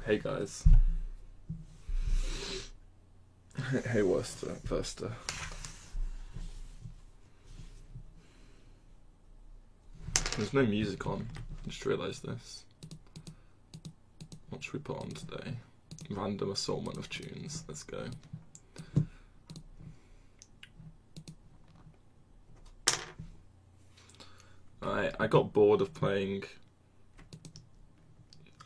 Hey guys. Hey Worcester. There's no music on. I just realised this. What should we put on today? Random assortment of tunes. Let's go. I got bored of playing.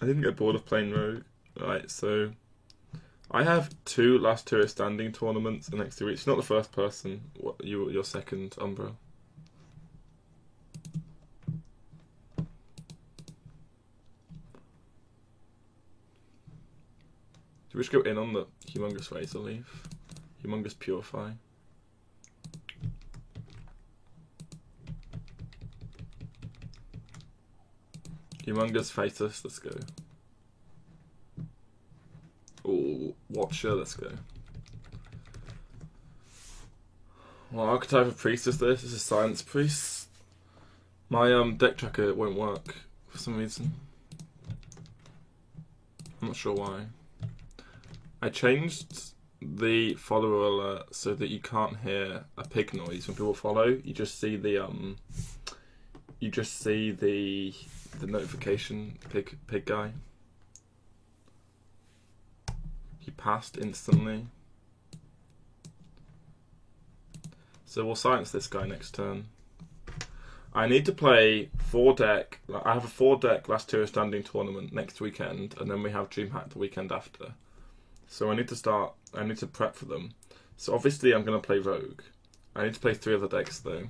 I didn't get bored of playing Rogue. Right, so I have two last tour standing tournaments the next 2 weeks. You're not the first person. You're second, Umbra. Do we just go in on the Humongous Razor Leaf? Humongous Purify? Humongous Fatus, let's go. Ooh, Watcher, let's go. What archetype of priest is this? This is Silence Priest. My deck tracker won't work for some reason. I'm not sure why. I changed the follower alert so that you can't hear a pig noise when people follow. You just see the the notification pig guy. He passed instantly. So we'll silence this guy next turn. I need to play 4-deck. I have a 4-deck last tour standing tournament next weekend, and then we have DreamHack the weekend after. So I need to prep for them. So obviously I'm going to play Rogue. I need to play 3 other decks though.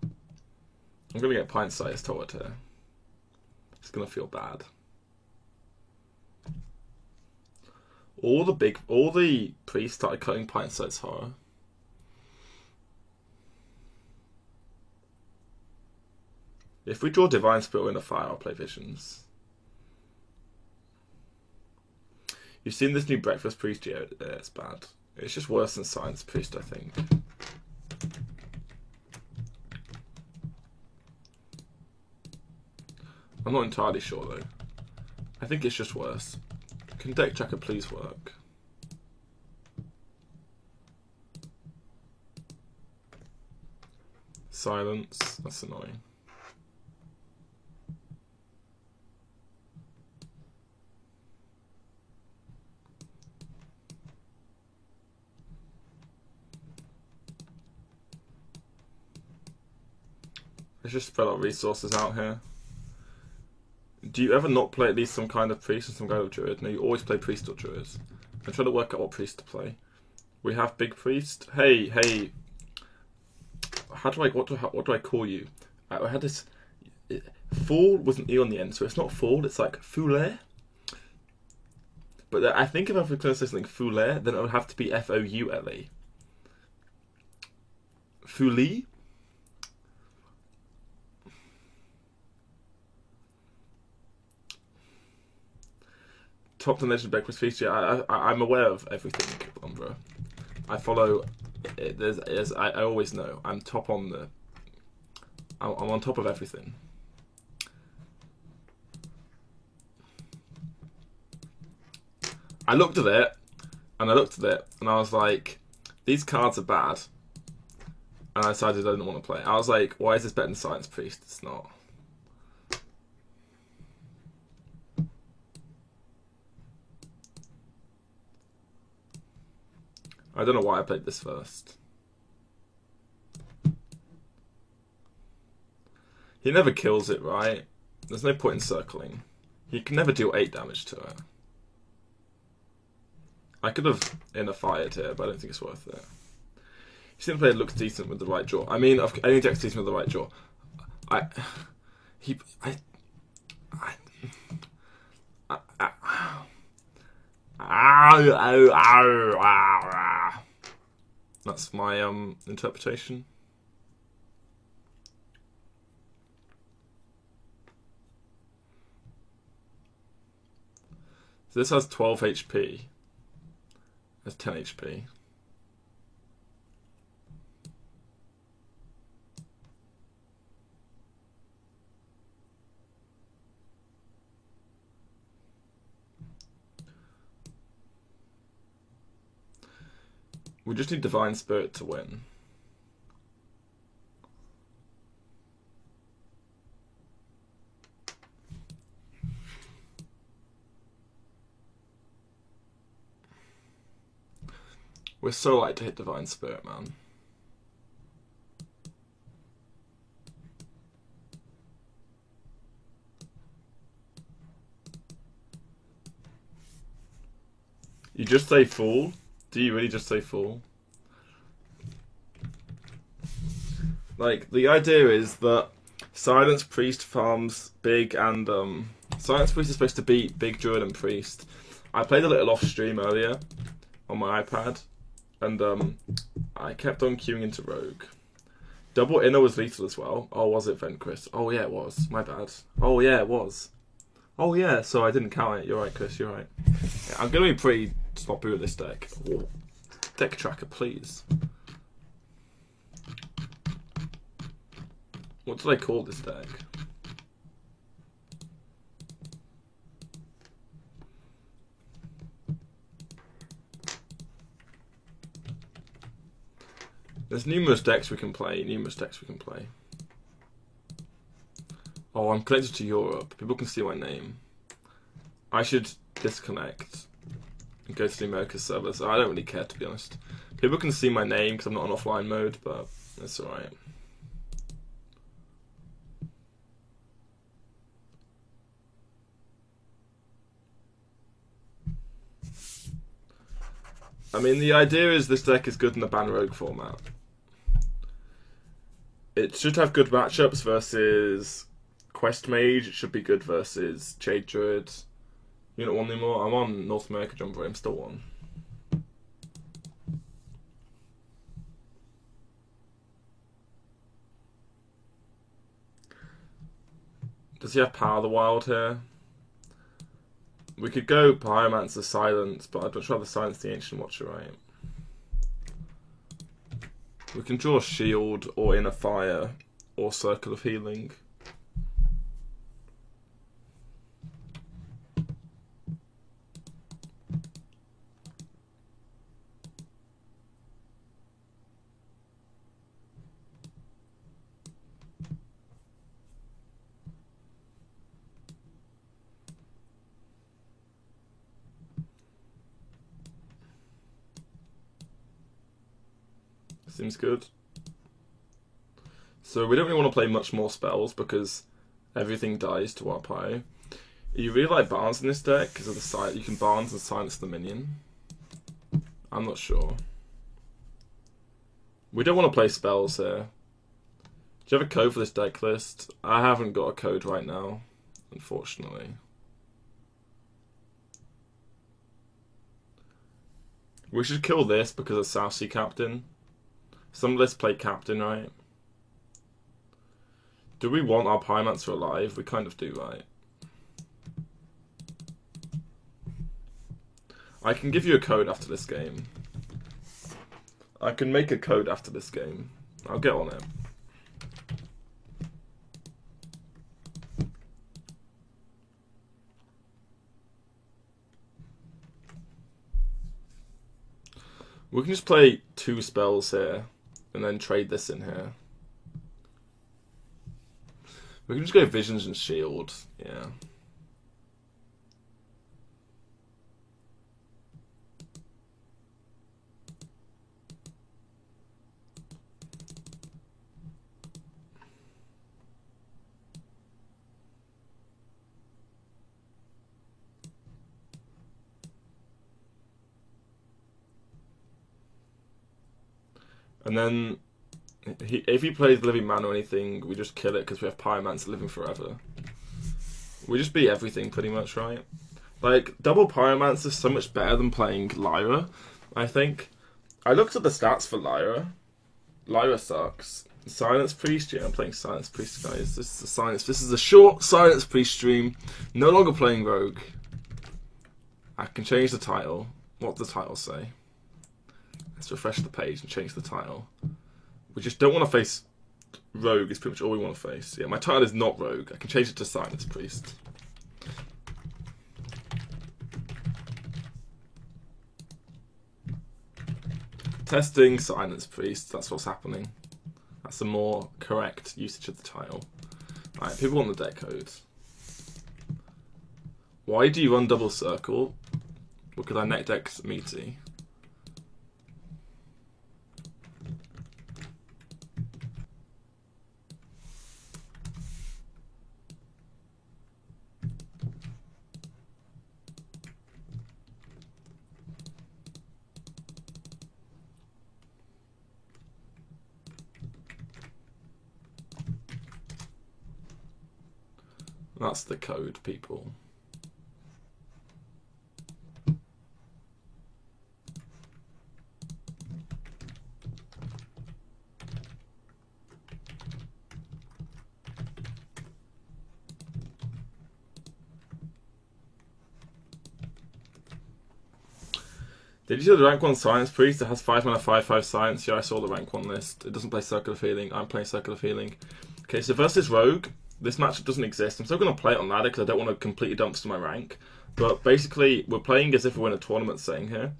I'm going to get pint-sized Towater. It's going to feel bad. All the priests started cutting pint-sized horror. If we draw Divine Spirit in the fire, I'll play Visions. You've seen this new Breakfast Priest? Yeah, it's bad. It's just worse than Science Priest, I think. I'm not entirely sure though. I think it's just worse. Can deck tracker please work? Silence. That's annoying. Let's just spread our resources out here. Do you ever not play at least some kind of priest and some kind of druid? No, you always play priest or druid. I'm trying to work out what priest to play. We have big priest. Hey. What do I call you? I had this fool with an e on the end, so it's not fool. It's like foule. But I think if I was going to say something foule, then it would have to be foule. Fouli. Top 10 Legend Breakfast Feast. Yeah, I'm aware of everything, Umbra. I follow. I always know. I'm top on the. I'm on top of everything. I looked at it, and I was like, these cards are bad. And I decided I didn't want to play. I was like, why is this better than Science Priest? It's not. I don't know why I played this first. He never kills it, right? There's no point in circling. He can never deal 8 damage to it. I could have inner fired here, but I don't think it's worth it. He seems to play looks decent with the right draw. I mean, any deck's decent with the right draw. That's my interpretation. So this has 12 HP. That's 10 HP. We just need Divine Spirit to win. We're so light to hit Divine Spirit, man. You just say Fool? Do you really just say Fool? Like, the idea is that Silence Priest farms Big and, Silence Priest is supposed to beat Big Druid and Priest. I played a little off stream earlier on my iPad, and, I kept on queuing into Rogue. Double Inner was lethal as well. Oh, was it, Venchris? Oh, yeah, it was. My bad. Oh, yeah, it was. Oh, yeah, so I didn't count it. You're right, Chris, you're right. Yeah, I'm going to be pretty sloppy with this deck. Oh. Deck tracker, please. What did I call this deck? There's numerous decks we can play. Oh, I'm connected to Europe. People can see my name. I should disconnect and go to the America servers. I don't really care, to be honest. People can see my name because I'm not on offline mode, but it's alright. I mean, the idea is this deck is good in the Ban Rogue format. It should have good matchups versus Quest Mage. It should be good versus Jade Druid. You don't want any more? I'm on North America Jumbo. I'm still on. Does he have Power of the Wild here? We could go Pyromancer Silence, but I'd much rather silence the Ancient Watcher, right? We can draw Shield or Inner Fire or Circle of Healing. Seems good. So we don't really want to play much more spells because everything dies to our Pyre. You really like Barnes in this deck because of the side you can Barnes and silence the minion. I'm not sure. We don't want to play spells here. Do you have a code for this deck list? I haven't got a code right now, unfortunately. We should kill this because of South Sea Captain. Some lists play Captain, right? Do we want our Pyromancer alive? We kind of do, right? I can give you a code after this game. I can make a code after this game. I'll get on it. We can just play 2 spells here. And then trade this in here. We can just go Visions and Shield, yeah. And then, if he plays Living Man or anything, we just kill it because we have Pyromancer living forever. We just beat everything pretty much, right? Like, double Pyromancer is so much better than playing Lyra, I think. I looked at the stats for Lyra. Lyra sucks. Silence Priest, yeah, I'm playing Silence Priest, guys. This is a short Silence Priest stream. No longer playing Rogue. I can change the title. What does the title say? Let's refresh the page and change the title. We just don't want to face Rogue is pretty much all we want to face. Yeah, my title is not Rogue. I can change it to Silence Priest. Testing Silence Priest, that's what's happening. That's a more correct usage of the title. Alright, people want the deck codes. Why do you run Double Circle? Because I neck deck's meaty. That's the code, people. Did you see the rank 1 Silence Priest? It has 5 mana 5/5 Silence. Yeah, I saw the rank 1 list. It doesn't play Circle of Healing. I'm playing Circle of Healing. Okay, so versus Rogue, this matchup doesn't exist. I'm still going to play it on ladder because I don't want to completely dumpster my rank. But basically, we're playing as if we win a tournament setting here.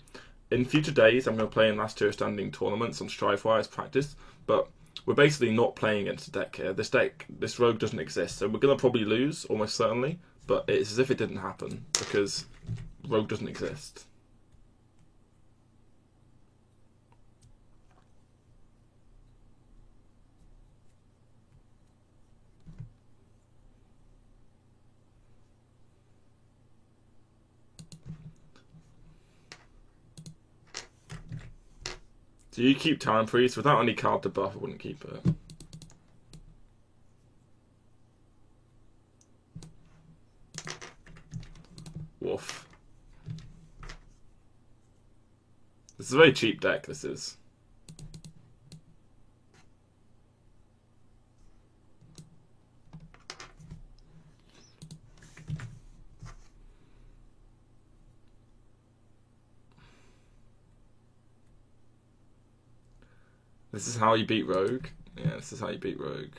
In future days, I'm going to play in last tier standing tournaments on Strivewire as practice. But we're basically not playing against a deck here. This Rogue doesn't exist. So we're going to probably lose, almost certainly. But it's as if it didn't happen because Rogue doesn't exist. Do you keep Talon Priest? Without any card to buff, I wouldn't keep it. Woof. This is a very cheap deck, this is. This is how you beat Rogue. Yeah, this is how you beat Rogue.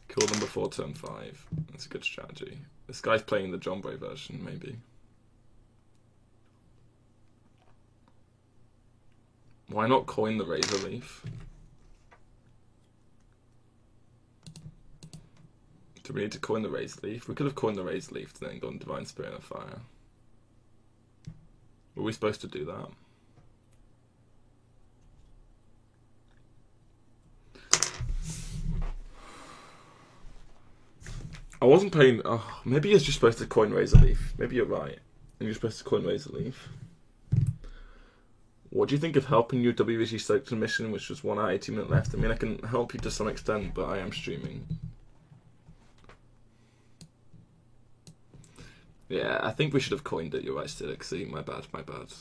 Kill them before turn 5. That's a good strategy. This guy's playing the Jombre version, maybe. Why not coin the Razor Leaf? Do we need to coin the Razor Leaf? We could have coined the Razor Leaf and then gone Divine Spirit of Fire. Were we supposed to do that? I wasn't playing. Oh, maybe you're just supposed to coin Razor Leaf. Maybe you're right. And you're supposed to coin Razor Leaf. What do you think of helping your WBG Stockton mission, which was 1 hour 18 minutes left? I mean, I can help you to some extent, but I am streaming. Yeah, I think we should have coined it. You're right, Stidixie. My bad, my bad.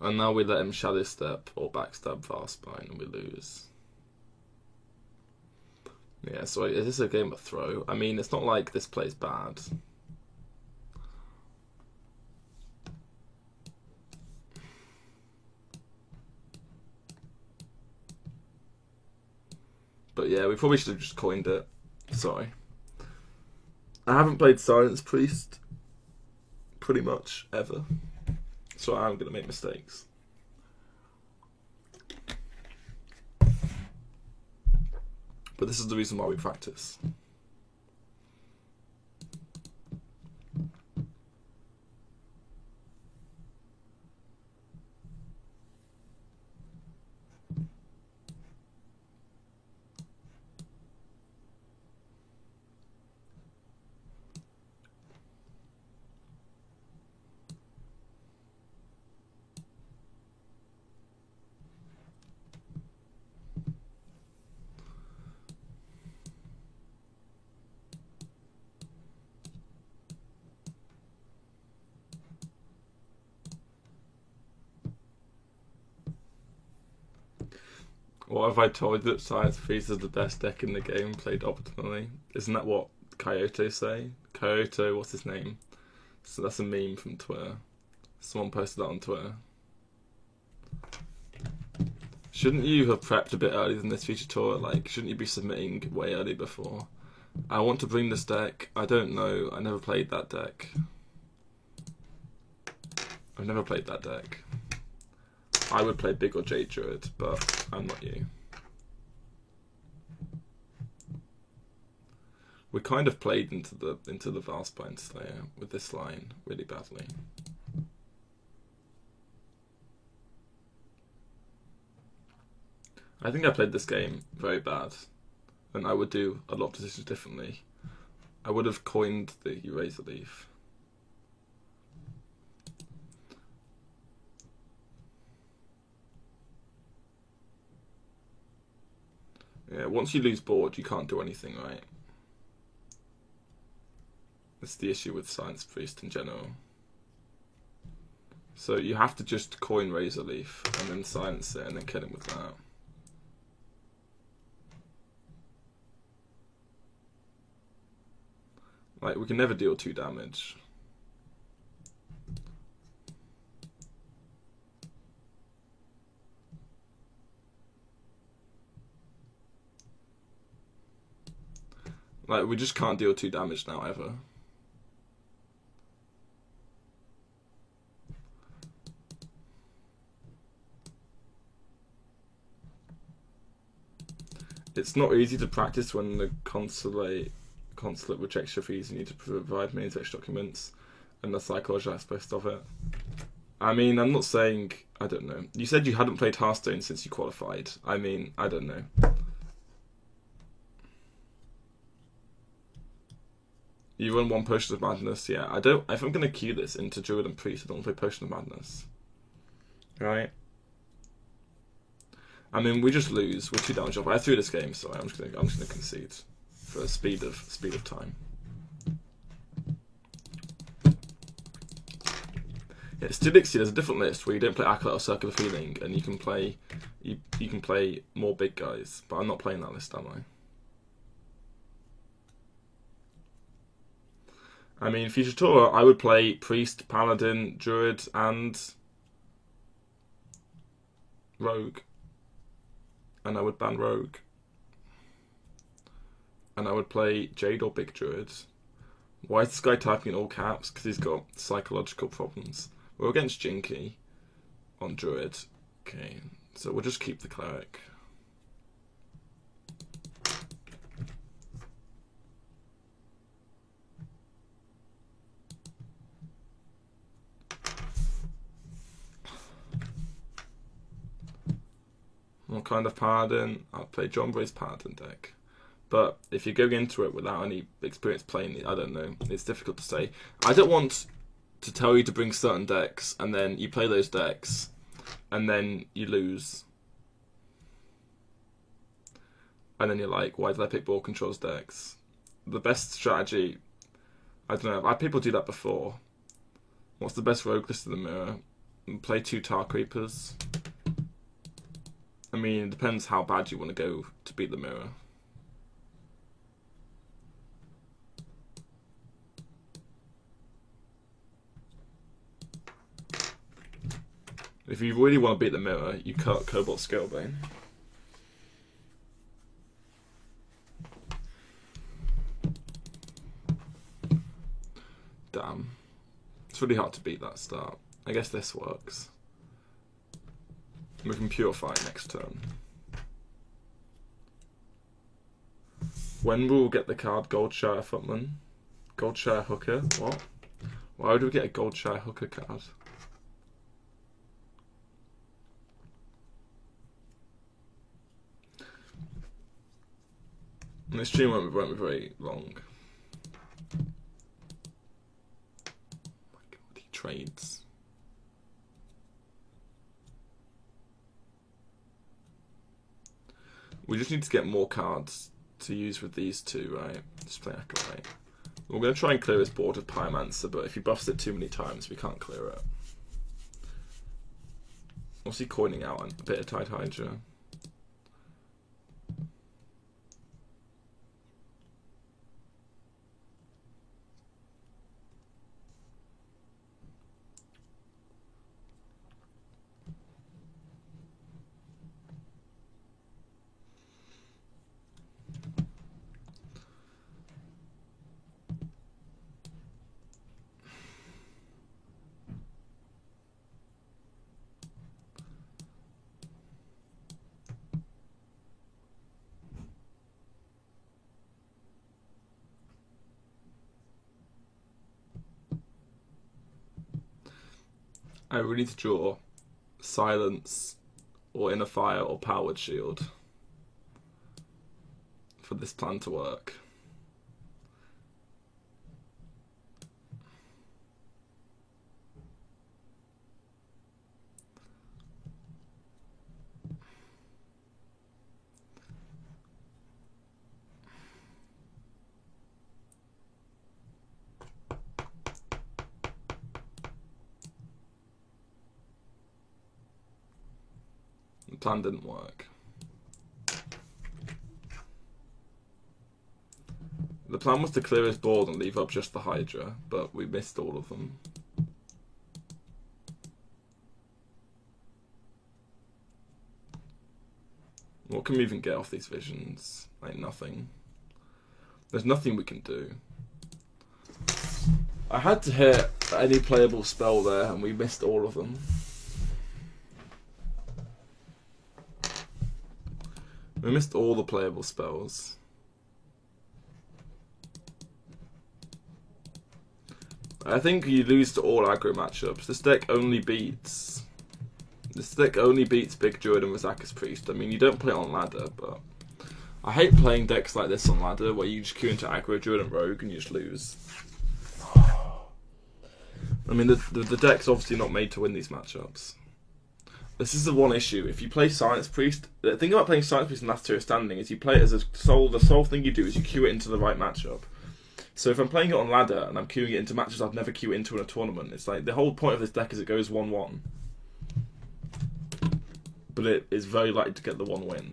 And now we let him Shadow Step or Backstab Farspine and we lose. Yeah, so is this a game of throw? I mean, it's not like this plays bad. But yeah, we probably should have just coined it. Sorry. I haven't played Silence Priest pretty much ever. So I'm going to make mistakes. But this is the reason why we practice. What have I told you that Silence Priest is the best deck in the game, played optimally? Isn't that what Kyoto say? Kyoto, what's his name? So that's a meme from Twitter. Someone posted that on Twitter. Shouldn't you have prepped a bit earlier than this feature tour? Like, shouldn't you be submitting way early before? I want to bring this deck. I don't know. I never played that deck. I've never played that deck. I would play Big or Jade Druid, but I'm not you. We kind of played into the Valspine Slayer with this line really badly. I think I played this game very bad, and I would do a lot of decisions differently. I would have coined the Razor Leaf. Yeah, once you lose board, you can't do anything, right? That's the issue with Science Priest in general. So you have to just coin Razor Leaf and then silence it and then kill him with that. Like, we can never deal 2 damage. Like, we just can't deal 2 damage now, ever. It's not easy to practice when the consulate rejects your fees and you need to provide many text documents and the psychological aspect of it. I mean, I'm not saying... I don't know. You said you hadn't played Hearthstone since you qualified. I mean, I don't know. You run 1 Potion of Madness, yeah. I don't... If I'm going to queue this into Druid and Priest, I don't want to play Potion of Madness. Right? I mean, we just lose. We're 2 damage off. I threw this game, so I'm just gonna concede for speed of time. Yeah, Stidixie, there's a different list where you don't play Acolyte or Circular Feeling, and you can play you can play more big guys. But I'm not playing that list, am I? I mean, Future Tour, I would play Priest, Paladin, Druid, and Rogue. And I would ban Rogue. And I would play Jade or Big Druid. Why is this guy typing in all caps? Because he's got psychological problems. We're against Jinky on Druid. Okay, so we'll just keep the Cleric. What kind of Paladin? I'll play John Bray's Paladin deck. But if you go into it without any experience playing it, I don't know. It's difficult to say. I don't want to tell you to bring certain decks, and then you play those decks, and then you lose. And then you're like, why did I pick Ball Controls decks? The best strategy... I don't know. I've had people do that before. What's the best rogue list in the mirror? Play 2 Tar Creepers. I mean, it depends how bad you want to go to beat the mirror. If you really want to beat the mirror, you cut Cobalt Scalebane. Damn. It's really hard to beat that start. I guess this works. We can Purify next turn. When will we get the card Goldshire Footman? Goldshire Hooker? What? Why would we get a Goldshire Hooker card? And this stream won't be very long. Oh my god, he trades. We just need to get more cards to use with these 2, right? Just play Acolyte. We're going to try and clear this board with Pyromancer, but if he buffs it too many times, we can't clear it. What's he coining out? A bit of Tide Hydra. I really need to draw Silence or Inner Fire or Powered Shield for this plan to work. The plan didn't work. The plan was to clear his board and leave up just the Hydra, but we missed all of them. What can we even get off these visions? Like nothing. There's nothing we can do. I had to hit any playable spell there and we missed all of them. We missed all the playable spells. I think you lose to all aggro matchups. This deck only beats Big Druid and Razakus Priest. I mean, you don't play it on ladder, but I hate playing decks like this on ladder where you just queue into aggro Druid and Rogue and you just lose. I mean, the deck's obviously not made to win these matchups. This is the one issue. If you play Silence Priest, the thing about playing Silence Priest in last tier standing is you play it as a soul. The sole thing you do is you queue it into the right matchup. So if I'm playing it on ladder and I'm queuing it into matches I'd never queue into in a tournament, it's like the whole point of this deck is it goes 1-1. But it is very likely to get the one win.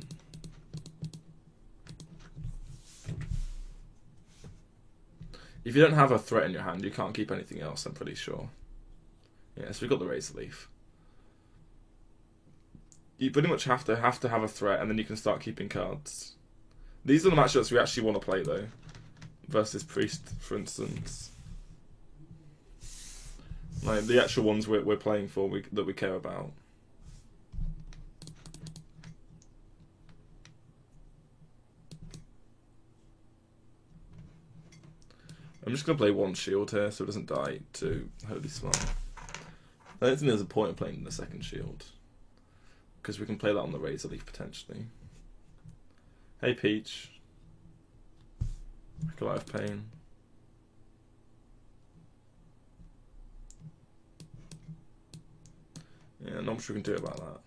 If you don't have a threat in your hand, you can't keep anything else, I'm pretty sure. Yeah, so we've got the Razor Leaf. You pretty much have to have a threat and then you can start keeping cards. These are the matchups we actually want to play though. Versus Priest, for instance. Like the actual ones we're playing for that we care about. I'm just going to play one shield here so it doesn't die to Holy Smite. I don't think there's a point in playing the second shield. Because we can play that on the Razor Leaf potentially. Hey Peach. Acolyte of Pain. Yeah, not much we can do about that.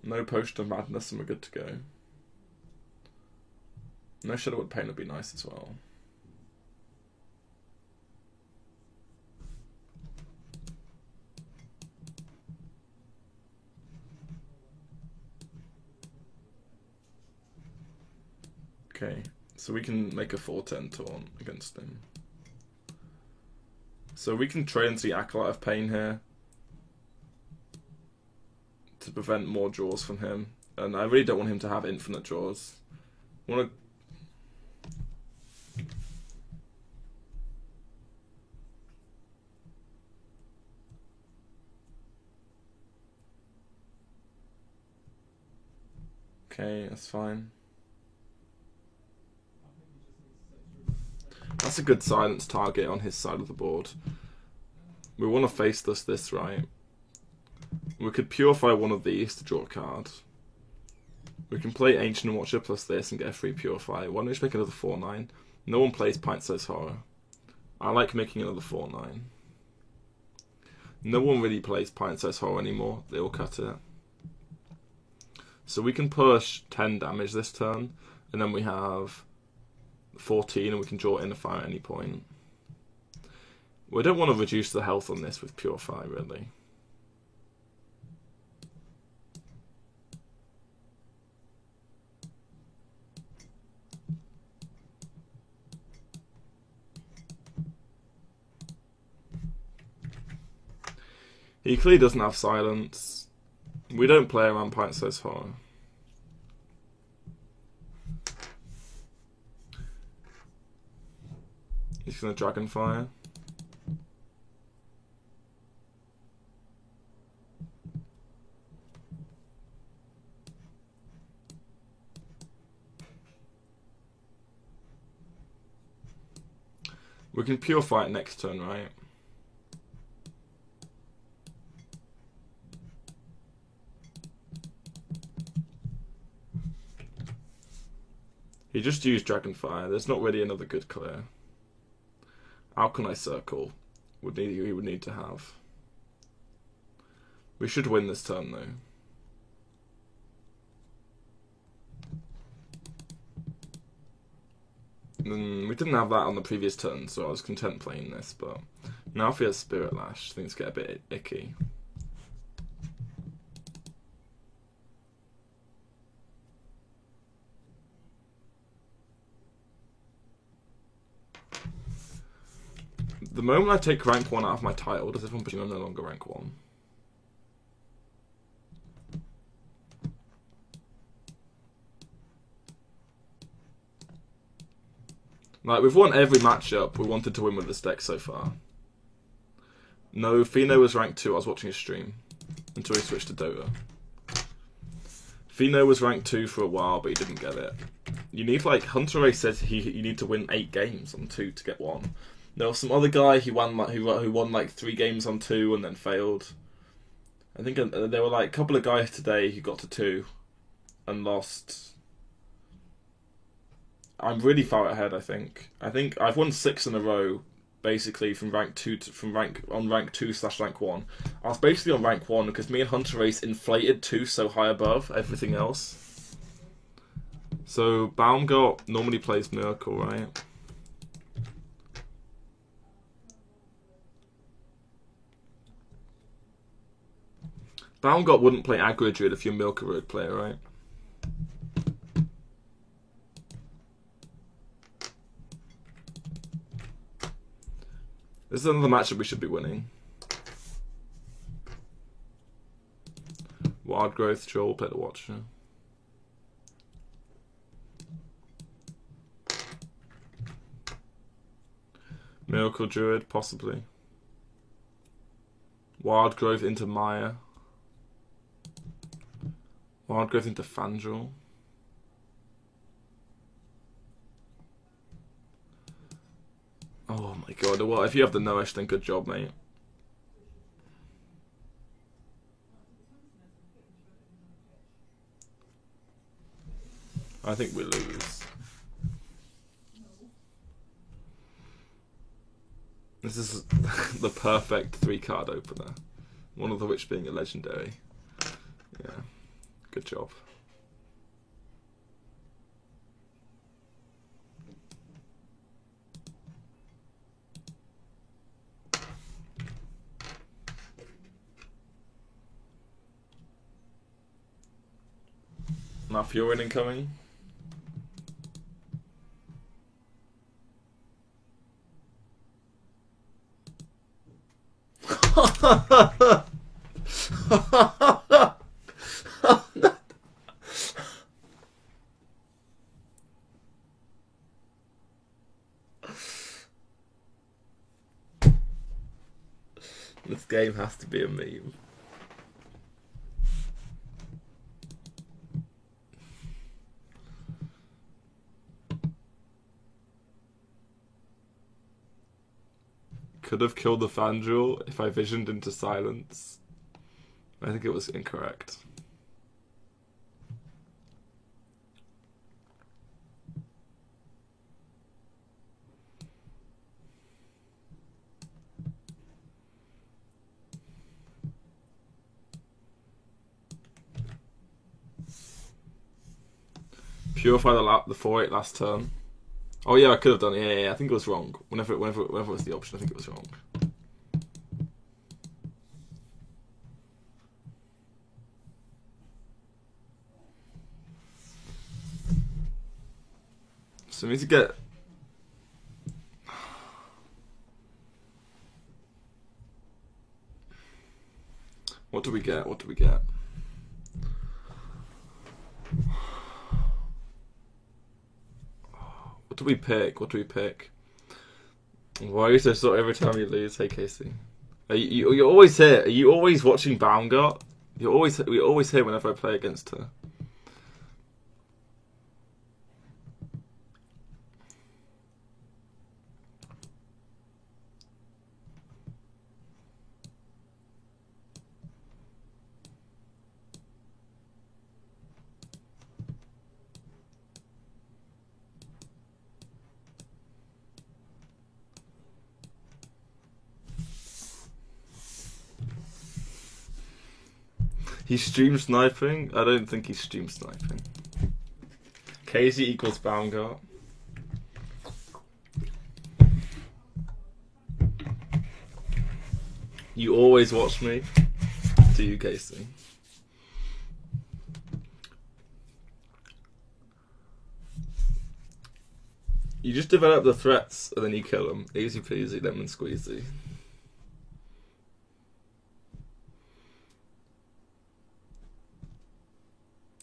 No Potion of Madness and we're good to go. No Shadowwood Pain would be nice as well. Okay, so we can make a 4-10 taunt against him. So we can trade into the Acolyte of Pain here to prevent more draws from him. And I really don't want him to have infinite draws. I want to... Okay, that's fine. That's a good silence target on his side of the board. We want to face this, right? We could purify one of these to draw a card. We can play Ancient Watcher plus this and get a free purify. Why don't we just make another 4-9? No one plays Pint-Sized Horror. I like making another 4-9. No one really plays Pint-Sized Horror anymore. They all cut it. So we can push 10 damage this turn, and then we have 14 and we can draw Inner Fire at any point. We don't want to reduce the health on this with Purify, really. He clearly doesn't have silence. We don't play around Pint-Sized Horror. He's going to Dragonfire. We can purify it next turn, right? He just used Dragonfire. There's not really another good clear. Alkali Circle he would need to have. We should win this turn though. We didn't have that on the previous turn, so I was content playing this, but now if he has Spirit Lash, things get a bit icky. The moment I take rank 1 out of my title, does everyone presume I'm no longer rank 1? Like, we've won every matchup we wanted to win with this deck so far. No, Fino was rank 2, I was watching his stream, until he switched to Dota. Fino was rank 2 for a while, but he didn't get it. You need, like, Hunter Ray says you need to win 8 games on 2 to get 1. There was some other guy who won like 3 games on 2 and then failed. I think there were like a couple of guys today who got to 2 and lost. I'm really far ahead. I think I've won 6 in a row, basically from rank 2 to rank 2/rank 1. I was basically on rank 1 because me and Hunter Race inflated 2 so high above everything else. So Baumgart normally plays Miracle, right? Baumgart wouldn't play Aggro Druid if you're a Milka Road player, right? This is another matchup we should be winning. Wild Growth, Joel, play the Watcher. Miracle Druid, possibly. Wild Growth into Maya. Wild Growth into Fandral. Oh my god, well, if you have the Noesh, then good job, mate. I think we lose. This is the perfect 3-card opener. One of the which being a legendary. Yeah, good job. Now Furin incoming. This game has to be a meme. Could have killed the Fandral if I visioned into silence. I think it was incorrect. Purify the 4/8 last turn. Oh yeah, I could have done it. Yeah, I think it was wrong. Whenever it was the option, I think it was wrong. So we need to get... What do we get? What do we get? What do we pick? What do we pick? Why are you so sore every time you lose? Hey Casey, you're always here. Are you always watching Baumgart? We're always here whenever I play against her. He's stream sniping? I don't think he's stream sniping. KZ equals Baumgart. You always watch me. Do you, Casey? You just develop the threats and then you kill them. Easy peasy, lemon squeezy.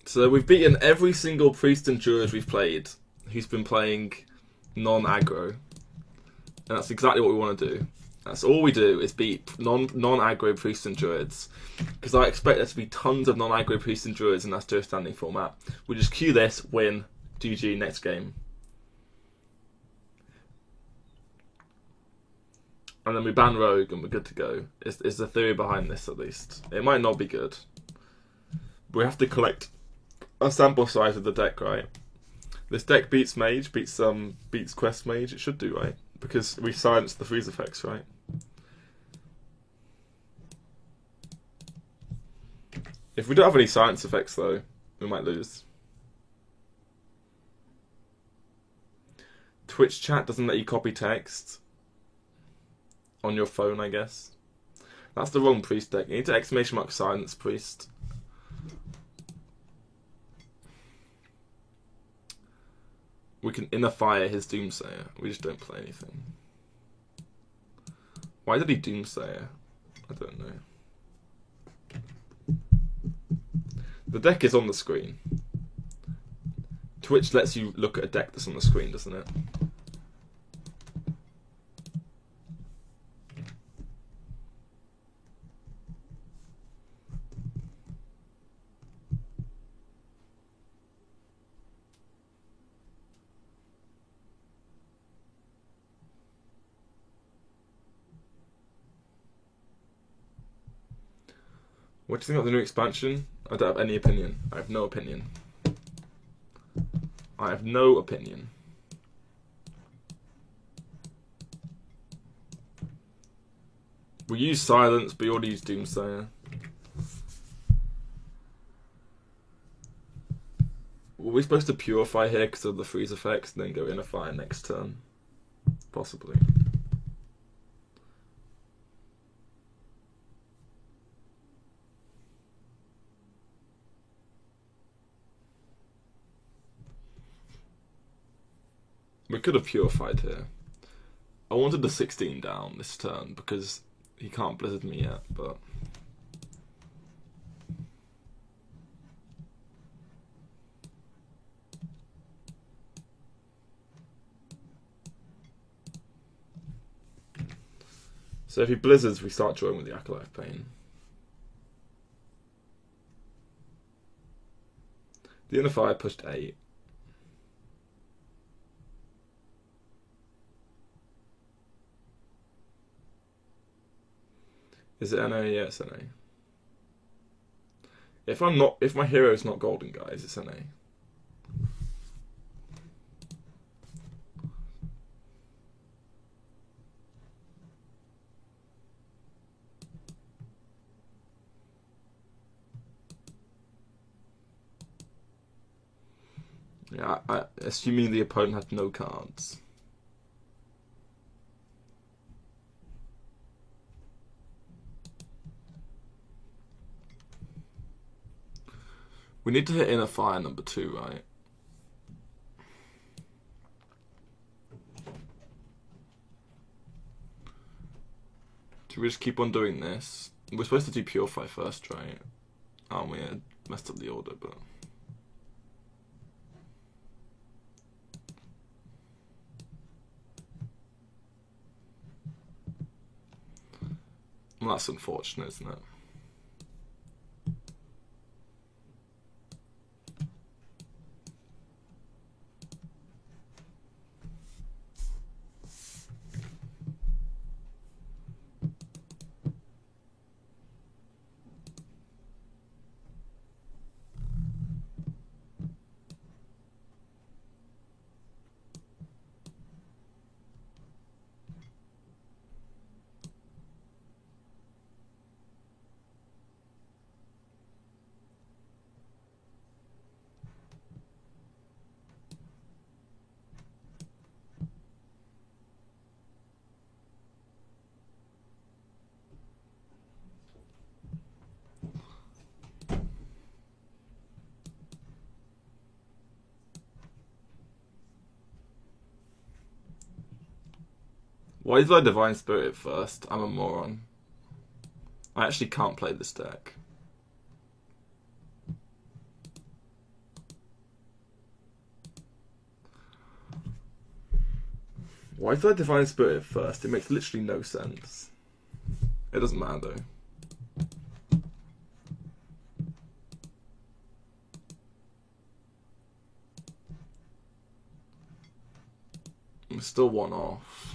So we've beaten every single priest and druid we've played who's been playing non-aggro. And that's exactly what we want to do. That's all we do is beat non-aggro priests and druids. Because I expect there to be tons of non-aggro priests and druids in that standing format. We just queue this, win, GG, next game. And then we ban Rogue and we're good to go. Is the theory behind this, at least. It might not be good. We have to collect a sample size of the deck, right? This deck beats Mage, beats Quest Mage. It should do, right? Because we silenced the freeze effects, right? If we don't have any silence effects, though, we might lose. Twitch chat doesn't let you copy text. On your phone, I guess. That's the wrong priest deck. You need to ! silence priest. We can inner fire his Doomsayer. We just don't play anything. Why did he Doomsayer? I don't know. The deck is on the screen. Twitch lets you look at a deck that's on the screen, doesn't it? What do you think of the new expansion? I don't have any opinion. I have no opinion. I have no opinion. We use silence, but we already use Doomsayer. Were we supposed to purify here because of the freeze effects and then go inner fire next turn? Possibly. We could have purified here. I wanted the 16 down this turn because he can't blizzard me yet, but... So if he blizzards, we start drawing with the Acolyte of Pain. The inner fire pushed 8. Is it NA? Yeah, it's NA. If my hero is not golden, guys, it's NA. Yeah, assuming the opponent had no cards. We need to hit inner fire number 2, right? Do we just keep on doing this? We're supposed to do purify first, right? Oh, we messed up the order, but... Well, that's unfortunate, isn't it? Why did I Divine Spirit first? I'm a moron. I actually can't play this deck. Why did I Divine Spirit first? It makes literally no sense. It doesn't matter though. I'm still one off.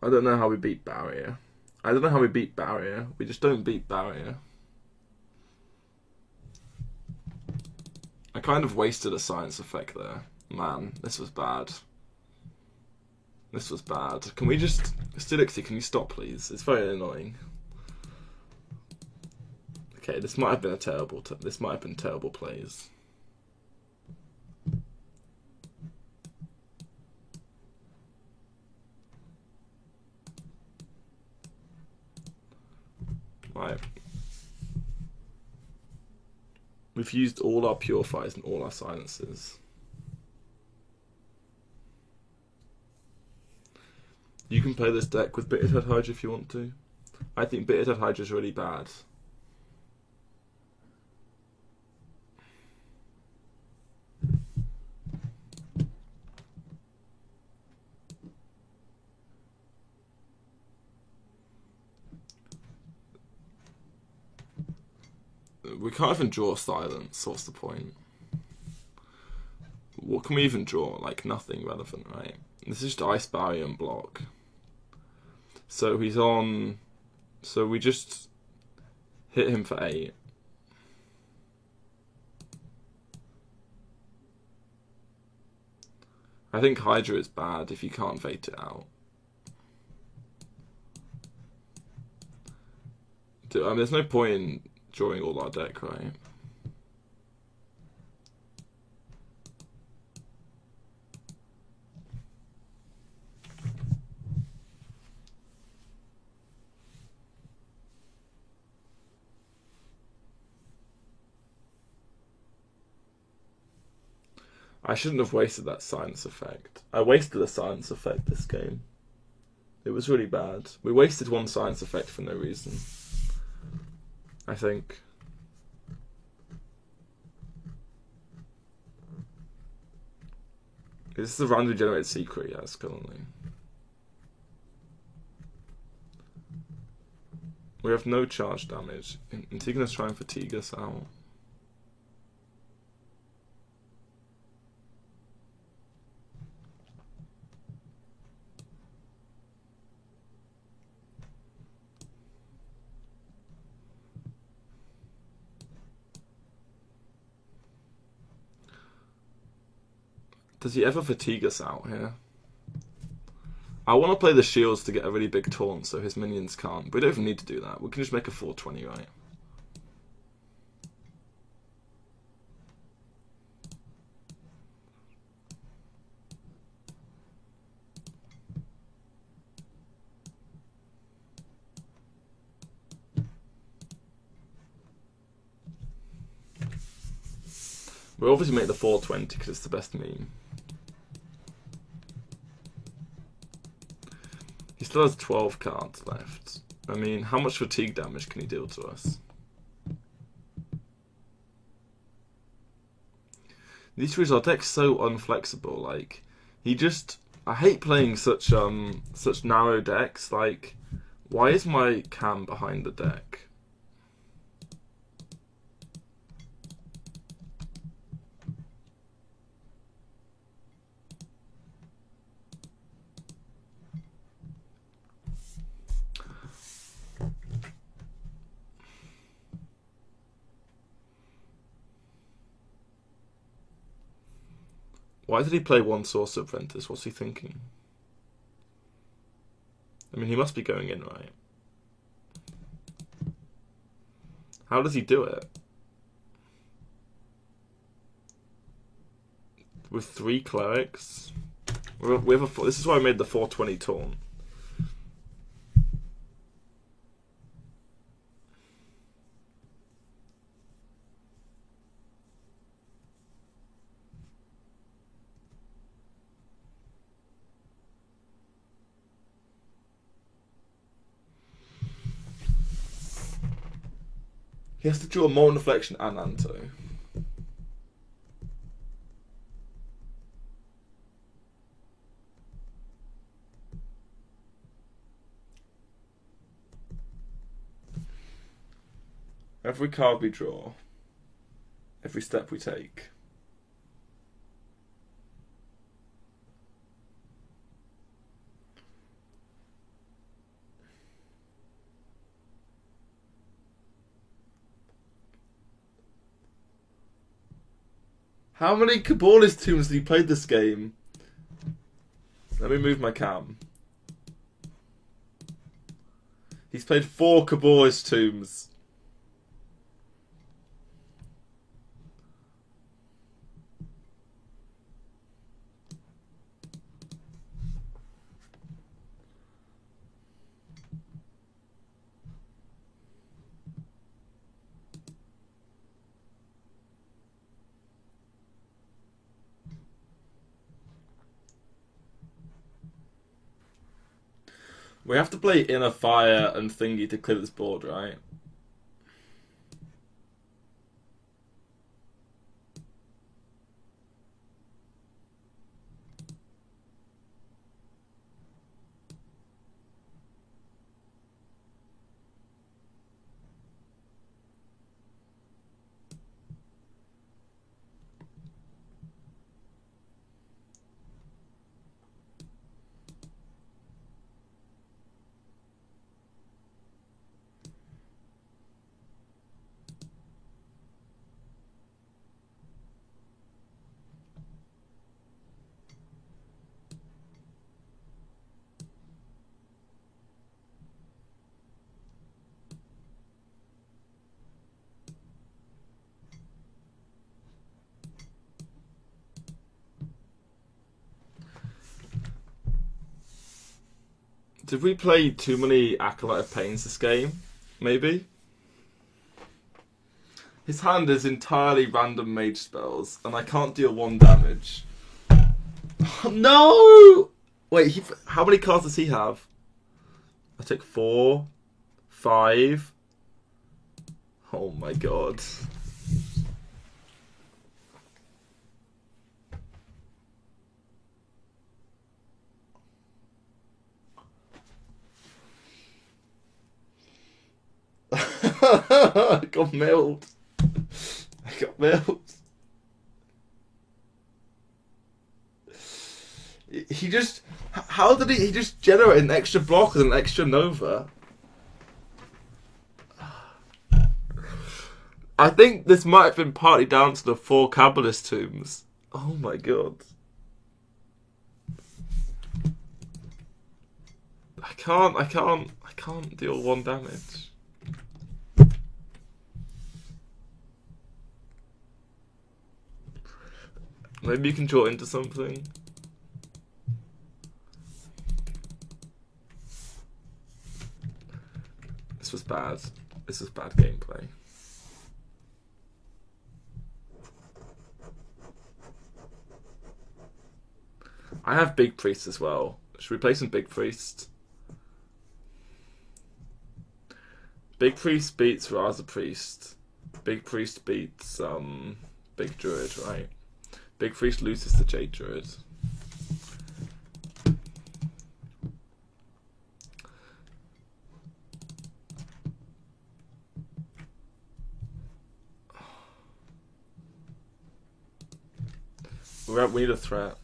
I don't know how we beat Barrier. I don't know how we beat Barrier. We just don't beat Barrier. I kind of wasted a science effect there. Man, this was bad. This was bad. Can we just... Stylixy, can you stop, please? It's very annoying. Okay, this might have been a terrible... this might have been terrible plays. Right. We've used all our purifiers and all our silences. You can play this deck with Bitted Head Hydra if you want to. I think Bitted Head Hydra is really bad. We can't even draw silence, what's the point? What can we even draw? Like, nothing relevant, right? This is just Ice Barrier and block. So he's on... So we just hit him for 8. I think Hydra is bad if you can't Vate it out. I mean, there's no point in drawing all our deck, right? I shouldn't have wasted that science effect. I wasted a science effect this game. It was really bad. We wasted one science effect for no reason. I think. This is a randomly generated secret, yes, currently. We have no charge damage. Antigona's trying to fatigue us out. Does he ever fatigue us out here? I want to play the shields to get a really big taunt so his minions can't. But we don't even need to do that. We can just make a 420, right? We'll obviously make the 420 because it's the best meme. He still has 12 cards left. I mean, how much fatigue damage can he deal to us? The issue is our deck's so unflexible. Like, he just... I hate playing such narrow decks. Like, why is my cam behind the deck? Why did he play one Sorcerer Apprentice? What's he thinking? I mean, he must be going in, right? How does he do it? With 3 clerics? We have this is why I made the 420 taunt. He has to draw Molten Reflection and Anto. Every card we draw, every step we take. How many Cabalist tombs have you played this game? Let me move my cam. He's played 4 Cabalist tombs. We have to play Inner Fire and Thingy to clear this board, right? Did we play too many Acolyte of Pains this game? Maybe? His hand is entirely random mage spells, and I can't deal 1 damage. Oh, no! Wait, how many cards does he have? I took 4, 5. Oh my god. I got milled. I got milled. He just... How did he just generate an extra block and an extra Nova? I think this might have been partly down to the 4 Cabalist tombs. Oh my god. I can't deal 1 damage. Maybe you can draw into something. This was bad. This was bad gameplay. I have Big Priest as well. Should we play some Big Priest? Big Priest beats Raza Priest. Big Priest beats Big Druid, right? Big Priest loses to Jade Druid. We need a threat.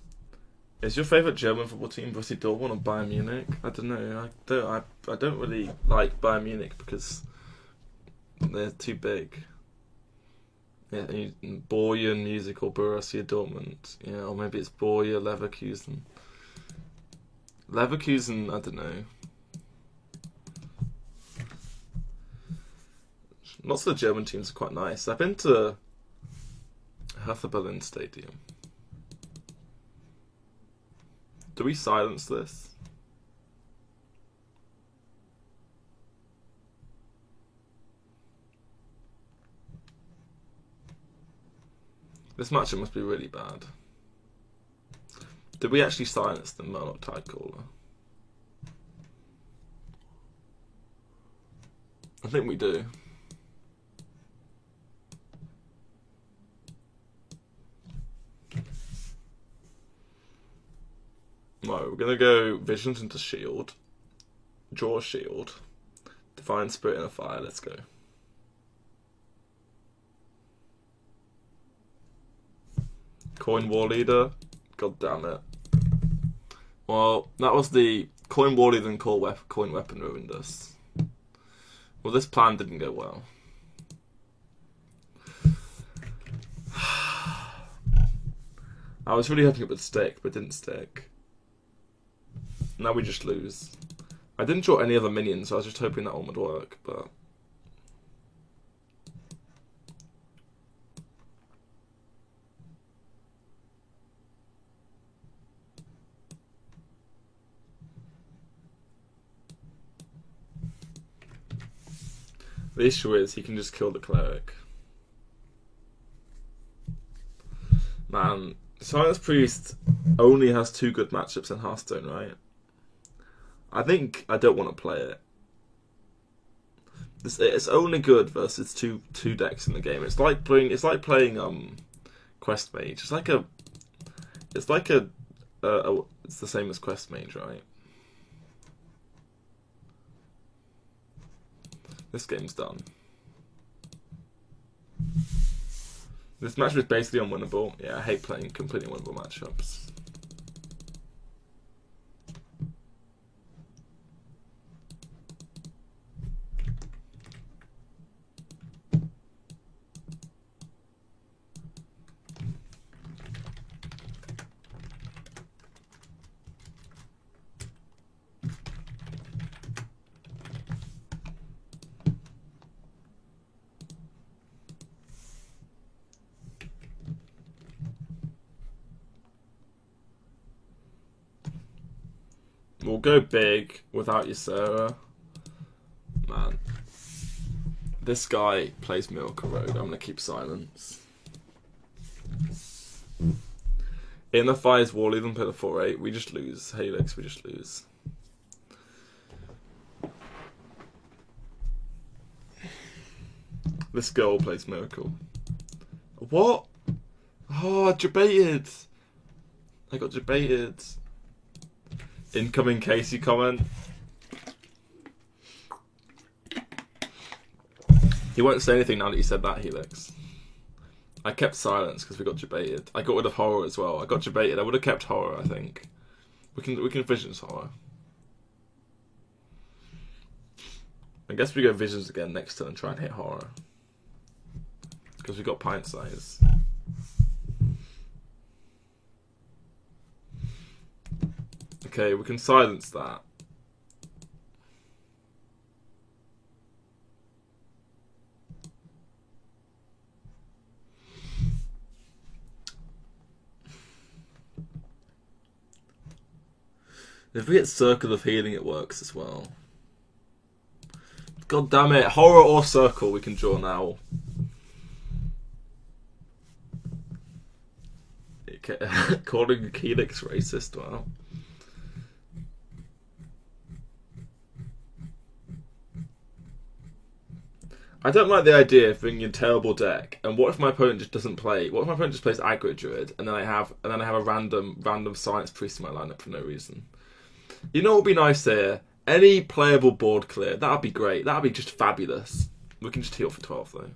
Is your favourite German football team Borussia Dortmund or Bayern Munich? I don't know. I don't really like Bayern Munich because they're too big. Yeah, Bayern Music or Borussia Dortmund. Yeah, or maybe it's Borussia Leverkusen. Leverkusen, I don't know. Lots of the German teams are quite nice. I've been to Hertha Berlin Stadium. Do we silence this? This matchup must be really bad. Did we actually silence the Murloc Tidecaller? I think we do. Right, we're gonna go Visions into Shield, draw a Shield, Divine Spirit in a Fire. Let's go. Coin War Leader. God damn it. Well, that was the Coin War Leader and Coin Weapon ruined us. Well, this plan didn't go well. I was really hoping it would stick, but it didn't stick. Now we just lose. I didn't draw any other minions, so I was just hoping that one would work, but... The issue is he can just kill the Cleric. Man, Silence Priest only has 2 good matchups in Hearthstone, right? I think I don't want to play it. It's only good versus two decks in the game. It's like playing Quest Mage. It's the same as Quest Mage, right? This game's done. This matchup is basically unwinnable. Yeah, I hate playing completely unwinnable matchups. We'll go big without Ysera. Man. This guy plays Miracle Road. I'm going to keep silence. In the Fire's War, leave them play the 4-8. We just lose. Helix, we just lose. This girl plays Miracle. What? Oh, debated. I got debated. Incoming Casey comment. He won't say anything now that you said that, Helix. I kept silence because we got debated. I got rid of Horror as well. I got debated. I would have kept Horror, I think. We can Visions Horror. I guess we go Visions again next turn and try and hit Horror. Because we got Pint Size. Okay, we can silence that. If we hit Circle of Healing, it works as well. God damn it. Horror or Circle we can draw now. Calling Helix racist, wow. I don't like the idea of bringing a terrible deck. And what if my opponent just doesn't play? What if my opponent just plays Aggro Druid, and then I have a random Silence Priest in my lineup for no reason? You know what would be nice here? Any playable board clear. That'd be great. That'd be just fabulous. We can just heal for 12 though.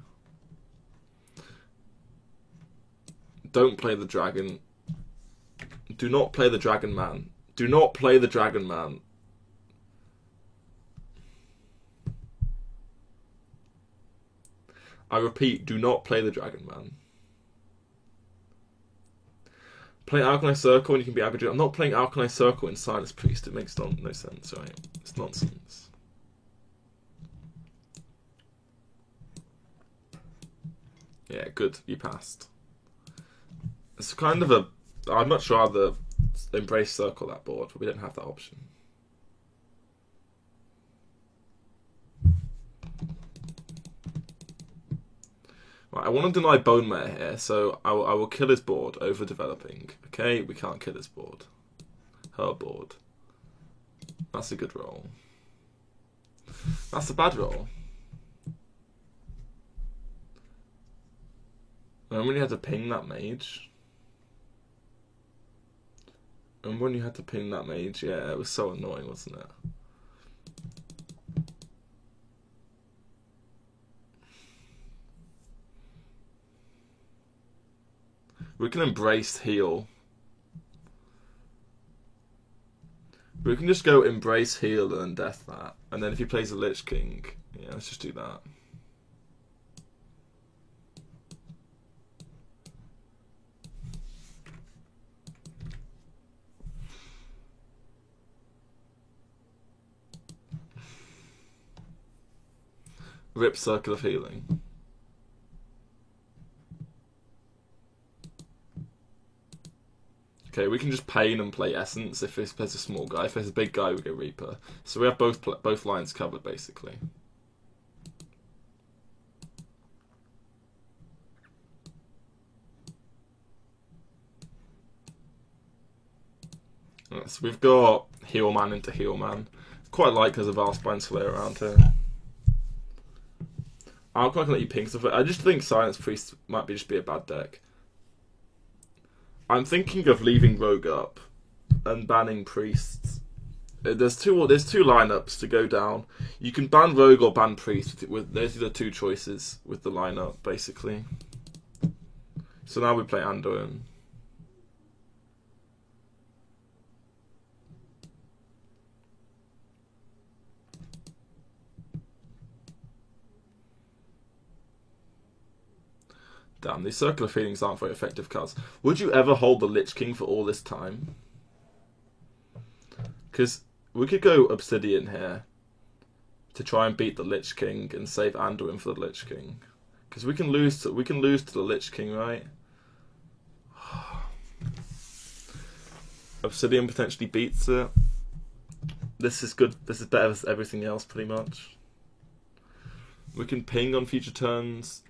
Don't play the dragon. Do not play the Dragon Man. Do not play the Dragon Man. I repeat, do not play the Dragon Man. Play Alkaline Circle and you can be average. I'm not playing Alkaline Circle in Silence Priest. It makes no sense, right? It's nonsense. Yeah, good. You passed. It's kind of a... I'd much rather Embrace Circle that board, but we don't have that option. Right, I want to deny Bone Mare here, so I will kill his board over developing. Okay, we can't kill his board. Her board. That's a good roll. That's a bad roll. I remember when you had to ping that mage. And when you had to ping that mage, yeah, it was so annoying, wasn't it? We can embrace heal. We can just go embrace heal and death that. And then if he plays a Lich King, yeah, let's just do that. Rip Circle of Healing. Okay, we can just Pain and play Essence if there's a small guy. If there's a big guy, we go Reaper. So we have both lines covered, basically. Right, so we've got Heal Man into Heal Man. Quite like there's a Valspine Slayer around here. I'm quite gonna let you ping stuff. I just think Silence Priest might just be a bad deck. I'm thinking of leaving Rogue up and banning Priests. There's two lineups to go down. You can ban Rogue or ban Priest. Those are the two choices with the lineup, basically. So now we play Anduin. Damn, these Circular Feelings aren't very effective cards. Would you ever hold the Lich King for all this time? Because we could go Obsidian here to try and beat the Lich King and save Anduin for the Lich King. Because we can lose to the Lich King, right? Obsidian potentially beats it. This is good. This is better than everything else, pretty much. We can ping on future turns.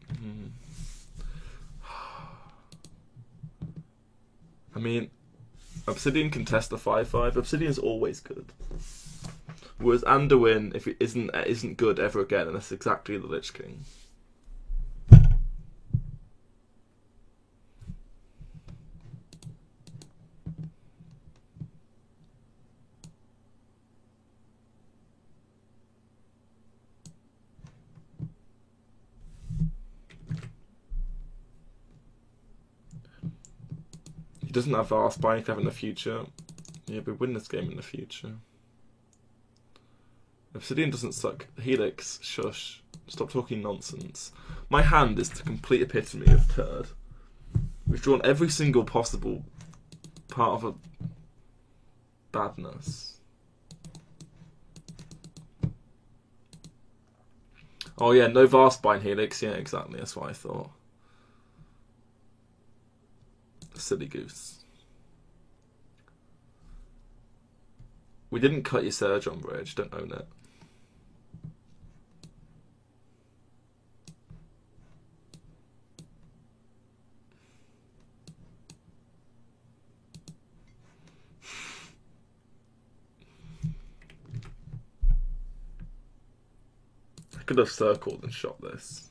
I mean, Obsidian can test the 5/5. Obsidian's always good. Whereas Anduin, if it isn't good ever again, and that's exactly the Lich King. He doesn't have Valspine, he can have in the future. Yeah, but win this game in the future. Obsidian doesn't suck. Helix, shush. Stop talking nonsense. My hand is the complete epitome of turd. We've drawn every single possible part of a badness. Oh yeah, no Valspine Helix. Yeah, exactly. That's what I thought. Silly goose. We didn't cut your Surge on bridge. Don't own it. I could have circled and shot this.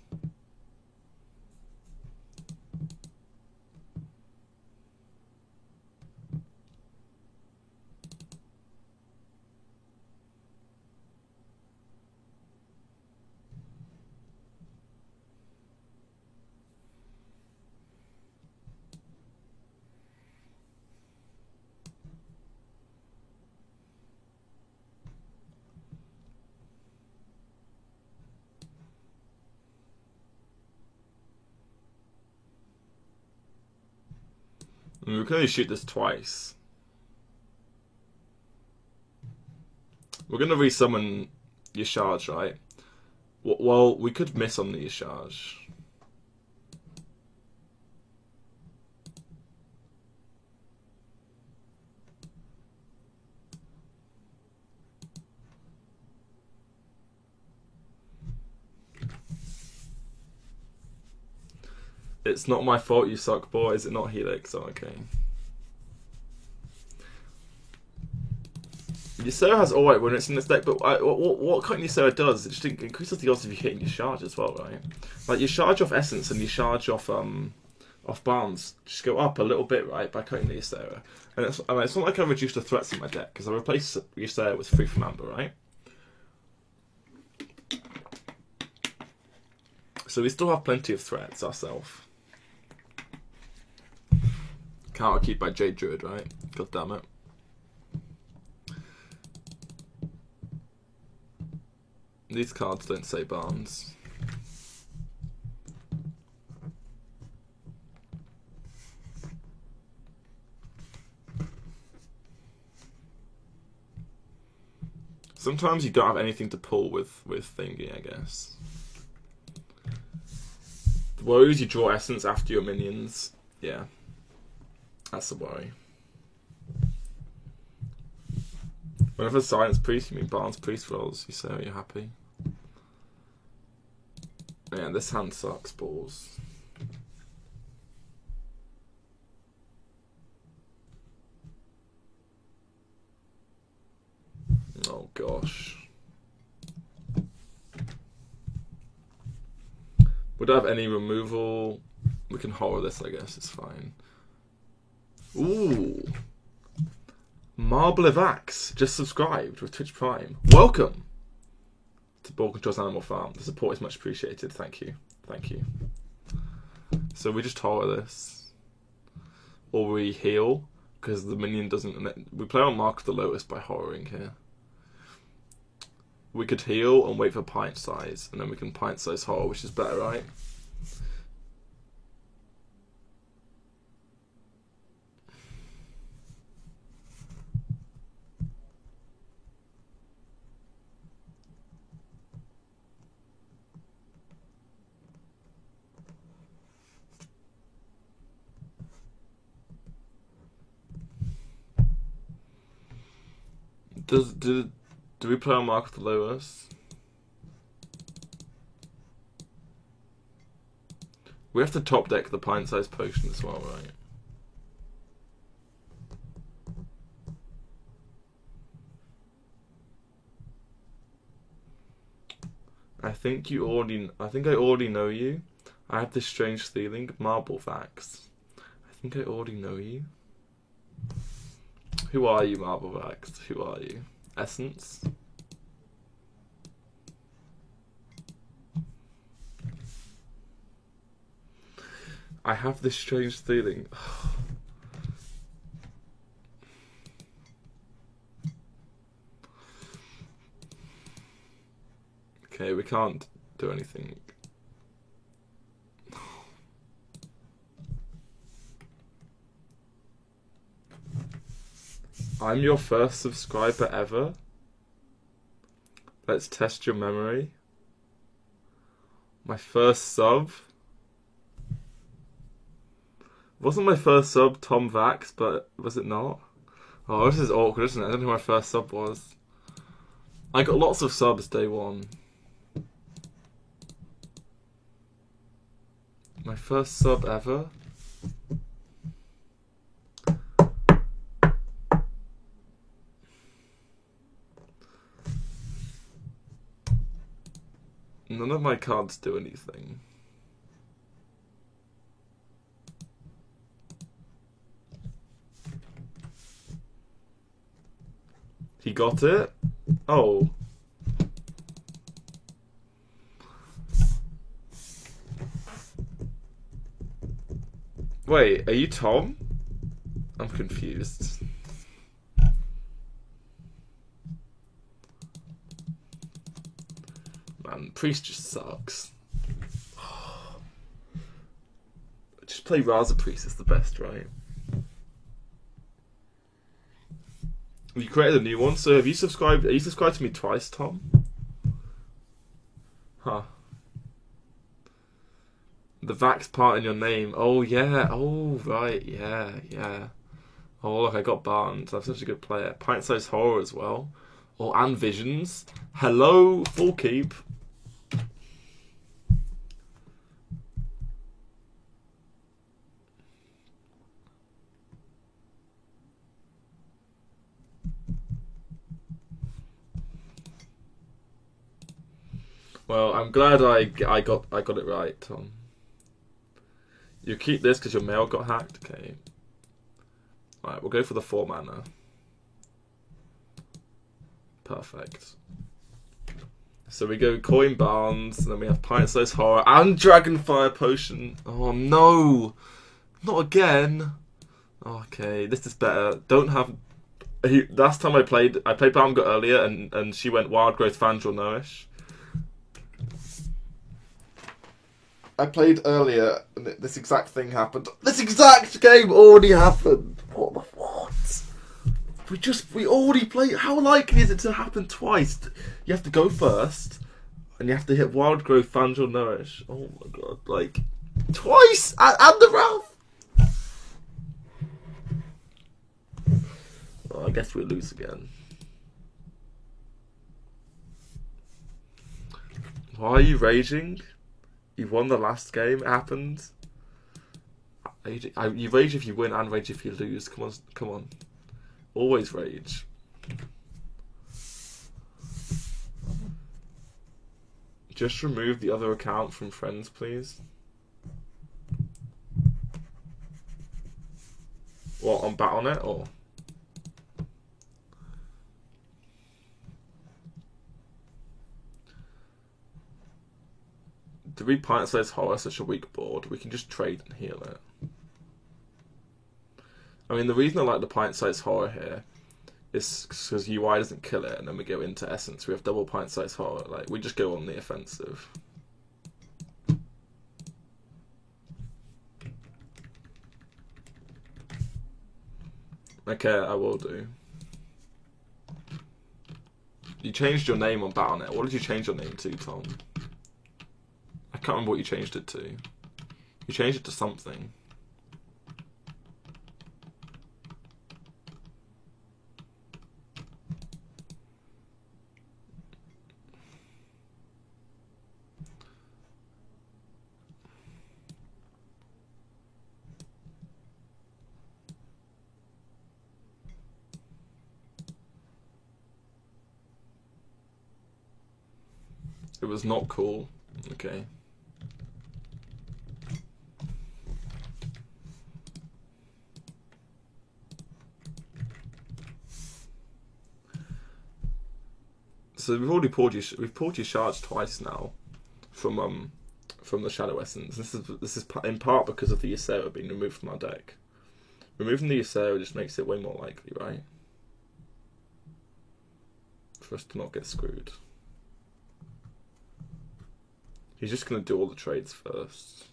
We can only shoot this twice. We're going to resummon Y'Shaarj, right? Well, we could miss on the Y'Shaarj. It's not my fault you suck, boy. Is it not Helix? Oh, okay. Ysera has alright when it's in this deck, but what kind of Ysera does, it just increases the odds of you hitting your charge as well, right? Like, your charge off Essence and your charge off Barnes just go up a little bit, right, by cutting the Ysera. And it's not like I reduced the threats in my deck, because I replaced Ysera with 3 from Amber, right? So we still have plenty of threats ourselves. Counter keep by Jade Druid, right? God damn it. These cards don't say Barnes. Sometimes you don't have anything to pull with Thingy, I guess. The worry is you draw Essence after your minions. Yeah. That's the worry. Whenever Silence Priest, you mean Barnes Priest rolls, you say, are you happy? Yeah, this hand sucks balls. Oh gosh. Would I have any removal? We can horror this, I guess, it's fine. Ooh. Marble of Axe just subscribed with Twitch Prime. Welcome to Ball Controls Animal Farm. The support is much appreciated. Thank you. Thank you. So we just horror this. Or we heal, because the minion doesn't... We play on Mark of the Lotus by horroring here. We could heal and wait for pint size, and then we can pint size horror, which is better, right? Do we play on Mark of the Lotus? We have to top deck the pint-sized potion as well, right? I think I already know you. I have this strange feeling. Marble Vax. I think I already know you. Who are you, Marble Vax? Who are you? Essence? I have this strange feeling. Okay, we can't do anything. I'm your first subscriber ever. Let's test your memory. My first sub. Wasn't my first sub Tom Vax, but was it not? Oh, this is awkward, isn't it? I don't know who my first sub was. I got lots of subs day one. My first sub ever? None of my cards do anything. He got it? Oh. Wait, are you Tom? I'm confused. Man, Priest just sucks. Just play Raza Priest is the best, right? You created a new one, so have you subscribed? Are you subscribed to me twice, Tom? Huh. The Vax part in your name. Oh, yeah. Oh, right. Yeah, yeah. Oh, look, I got banned. I'm such a good player. Pint-sized horror as well. Oh, and Visions. Hello, full keep. Well, I'm glad I got it right, Tom. You keep this because your mail got hacked. Okay. Right, we'll go for the 4 mana. Perfect. So we go Coin Barnes, and then we have Pint-Sized Horror and Dragonfire Potion. Oh no! Not again! Okay, this is better. Don't have... Last time I played Balmgut earlier, and she went Wild Growth Vandal Nourish. I played earlier, and this exact thing happened. This exact game already happened! What? We already played. How likely is it to happen twice? You have to go first, and you have to hit Wild Growth Vandal Nourish. Oh my god, like twice and the Ralph. Oh, I guess we lose again. Why are you raging? You won the last game. It happened. You rage if you win and rage if you lose. Come on. Always rage. Just remove the other account from friends, please. What, on Battle.net or? To read Pint-Sized Horror such a weak board, we can just trade and heal it. I mean, the reason I like the Pint-Sized Horror here is because UI doesn't kill it, and then we go into Essence. We have double Pint-Sized Horror. Like, we just go on the offensive. Okay, I will do. You changed your name on Battle.net. What did you change your name to, Tom? I can't remember what you changed it to. You changed it to something. It was not cool. Okay. So we've already pulled your shards twice now from the Shadow Essence. This is in part because of the Ysera being removed from our deck. Removing the Ysera just makes it way more likely, right? For us to not get screwed. He's just going to do all the trades first.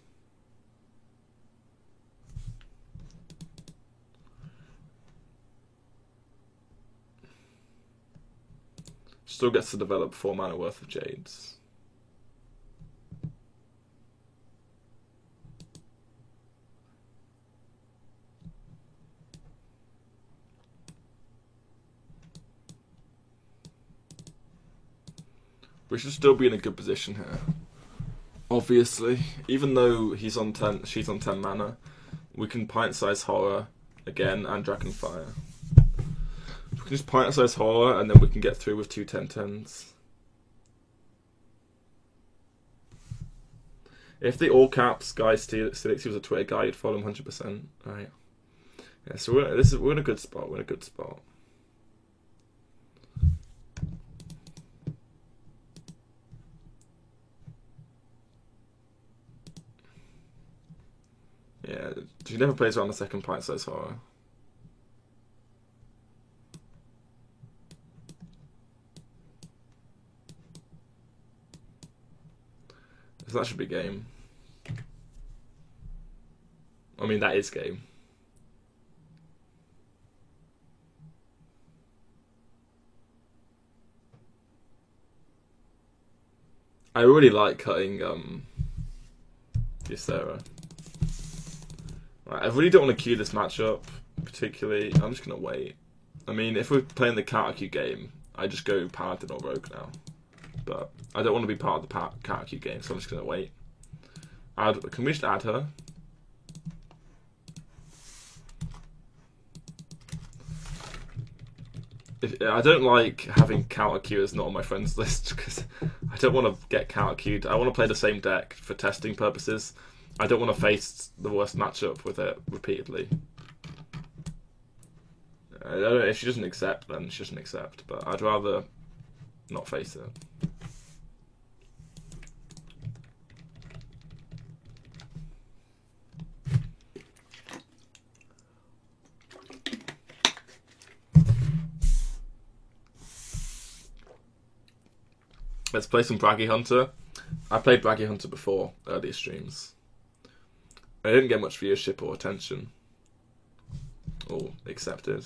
Still gets to develop 4 mana worth of Jades. We should still be in a good position here. Obviously, even though she's on 10 mana, we can Pint-Sized Horror again and Dragonfire. We can just Pint-Sized Horror and then we can get through with 2 10/10s. If the all caps guy Stilixi was a Twitter guy, you'd follow him 100%. Right. Yeah, so we're in a good spot. We're in a good spot. Yeah, she never plays around the second Pint-Sized Horror. So that should be game. I mean, that is game. I really like cutting Ysera. Right, I really don't want to queue this matchup particularly. I'm just gonna wait. I mean, if we're playing the counter queue game, I just go Paladin or Rogue now. But I don't want to be part of the counter queue game, so I'm just gonna wait. Can we just add her? I don't like having counter queuers not on my friends list because I don't want to get counter queued. I want to play the same deck for testing purposes. I don't want to face the worst matchup with it repeatedly. I don't know, if she doesn't accept, then she doesn't accept. But I'd rather not face it. Let's play some Braggy Hunter. I played Braggy Hunter before, earlier streams. I didn't get much viewership or attention. Or accepted.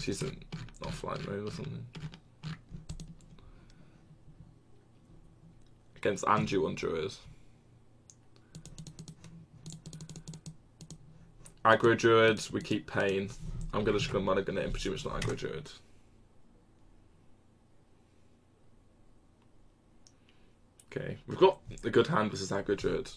She's in offline mode or something. Against Andrew on Druid. Aggro Druid, we keep Pain. I'm going to just go Mulligan it and presume it's not Aggro Druid. Okay, we've got a good hand versus Aggro Druid.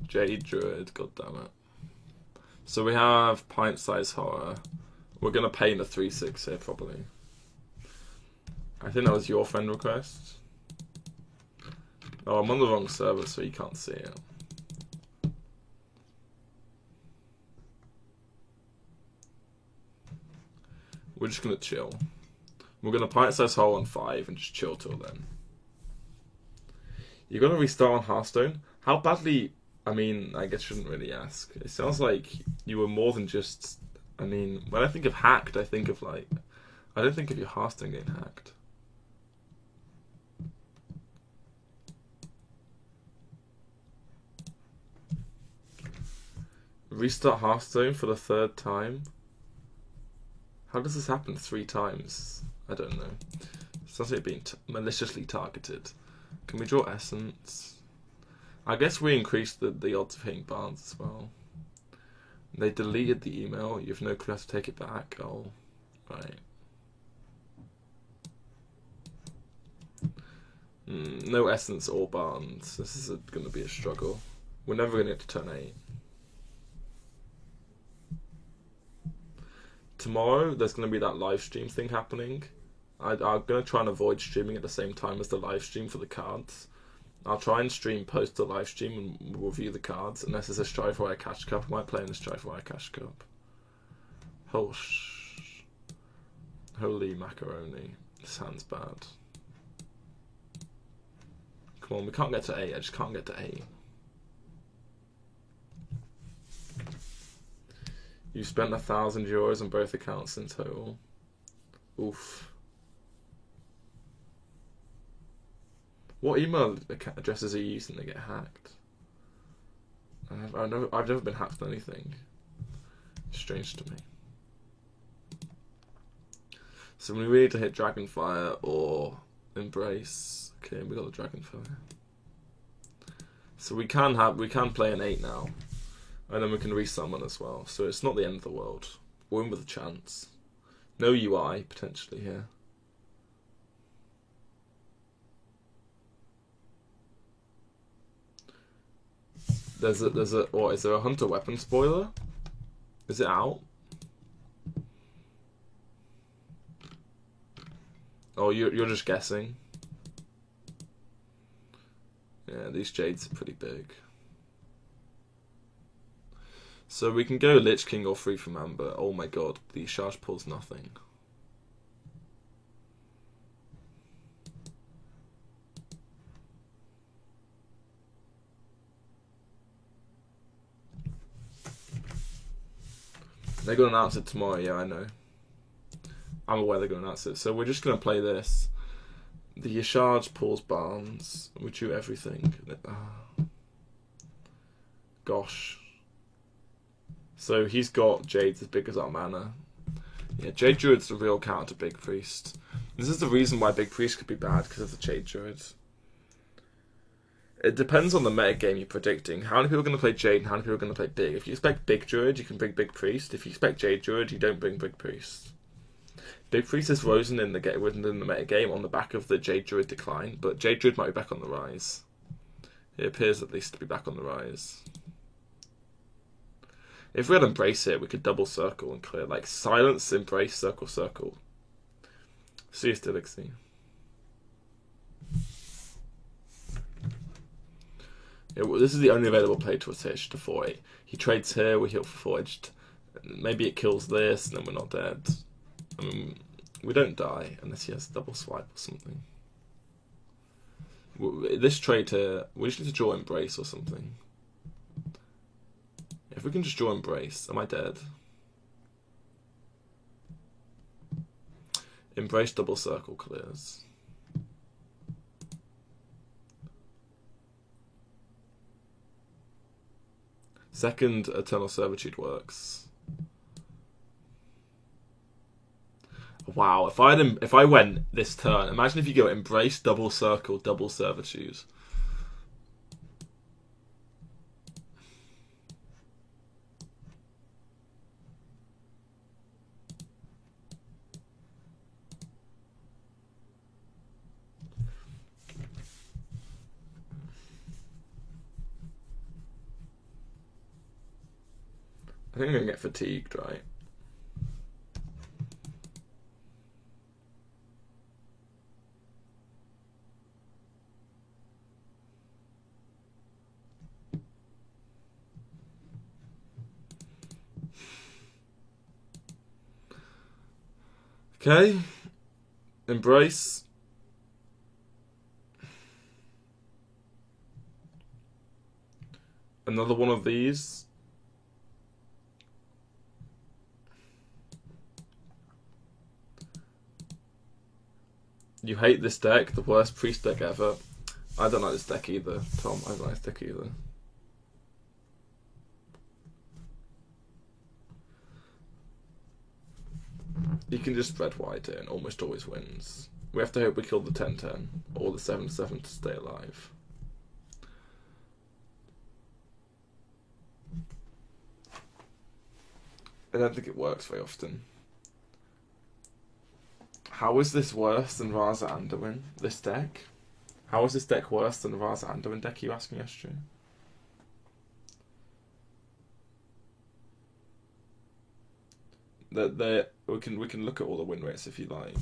Jade Druid, god damn it. So we have Pint Size Horror. We're going to Pain a 3/6 here, probably. I think that was your friend request. Oh, I'm on the wrong server, so you can't see it. We're just going to chill. We're going to Pint-Sized Hole on 5 and just chill till then. You're going to restart on Hearthstone? How badly... I mean, I guess I shouldn't really ask. It sounds like you were more than just... I mean, when I think of hacked, I think of like... I don't think of your Hearthstone getting hacked. Restart Hearthstone for the 3rd time? How does this happen 3 times? I don't know. It sounds like being maliciously targeted. Can we draw Essence? I guess we increased the odds of hitting Barnes as well. They deleted the email. You have no clue how to take it back. Oh, right. No Essence or Barnes. This is going to be a struggle. We're never going to get to turn 8. Tomorrow, there's going to be that live stream thing happening. I'm going to try and avoid streaming at the same time as the live stream for the cards. I'll try and stream post the live stream and we'll review the cards. Unless there's a Strifewire Cash Cup, I might play in the Strifewire Cash Cup. Holy macaroni. This sounds bad. Come on, we can't get to 8. I just can't get to 8. You spent €1,000 on both accounts in total. Oof. What email addresses are you using to get hacked? I've never been hacked on anything. Strange to me. So we need to hit Dragonfire or Embrace. Okay, we got the Dragonfire. So we can play an 8 now. And then we can resummon as well. So it's not the end of the world. We're in with a chance. No UI, potentially, here. There's a what, is there a Hunter weapon spoiler? Is it out? Oh, you're just guessing. Yeah, these Jades are pretty big. So we can go Lich King or Free from Amber. Oh my god, the charge pulls nothing. They're going to announce it tomorrow, yeah, I know. I'm aware they're going to announce it. So we're just going to play this. The Yashard pulls Barnes. We do everything. Gosh. So he's got Jades as big as our mana. Yeah, Jade Druid's the real counter to Big Priest. This is the reason why Big Priest could be bad, because of the Jade Druid. It depends on the meta game you're predicting. How many people are going to play Jade and how many people are going to play Big? If you expect Big Druid, you can bring Big Priest. If you expect Jade Druid, you don't bring Big Priest. Big Priest has risen in the meta game on the back of the Jade Druid decline, but Jade Druid might be back on the rise. It appears at least to be back on the rise. If we had Embrace here, we could double circle and clear. Like, silence, Embrace, circle, circle. See you still, Ixie. This is the only available play to attach to 4-8. He trades here, we heal for forged. Maybe it kills this, and then we're not dead. I mean, we don't die unless he has a double swipe or something. This trade here, we just need to draw Embrace or something. If we can just draw Embrace, am I dead? Embrace double circle clears. Second Eternal Servitude works. Wow, if I went this turn, imagine if you go Embrace, double circle, double Servitude. I think I'm going to get fatigued, right? Okay. Embrace. Another one of these. You hate this deck, the worst priest deck ever. I don't like this deck either, Tom. I don't like this deck either. You can just spread wide here and almost always wins. We have to hope we kill the 10-10 or the 7-7 to stay alive. I don't think it works very often. How is this worse than Raza Anduin, this deck? How is this deck worse than the Raza Anduin deck, you ask me, Astro? We can look at all the win rates if you like.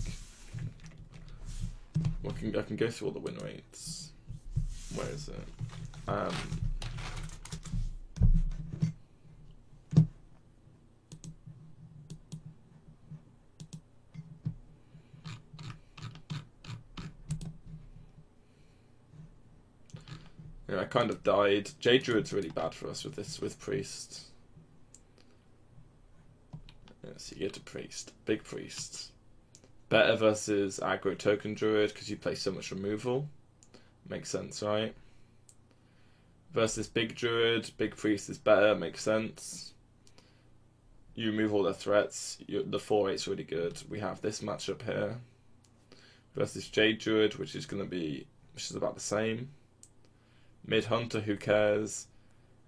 I can go through all the win rates. Where is it? Yeah, I kind of died. Jade Druid's really bad for us with Priest. Yeah, so you get to Priest. Big Priest. Better versus aggro token Druid because you play so much removal. Makes sense, right? Versus Big Druid, Big Priest is better, makes sense. You remove all their threats. The 4-8's really good. We have this matchup here. Versus Jade Druid, which is about the same. Mid Hunter, who cares?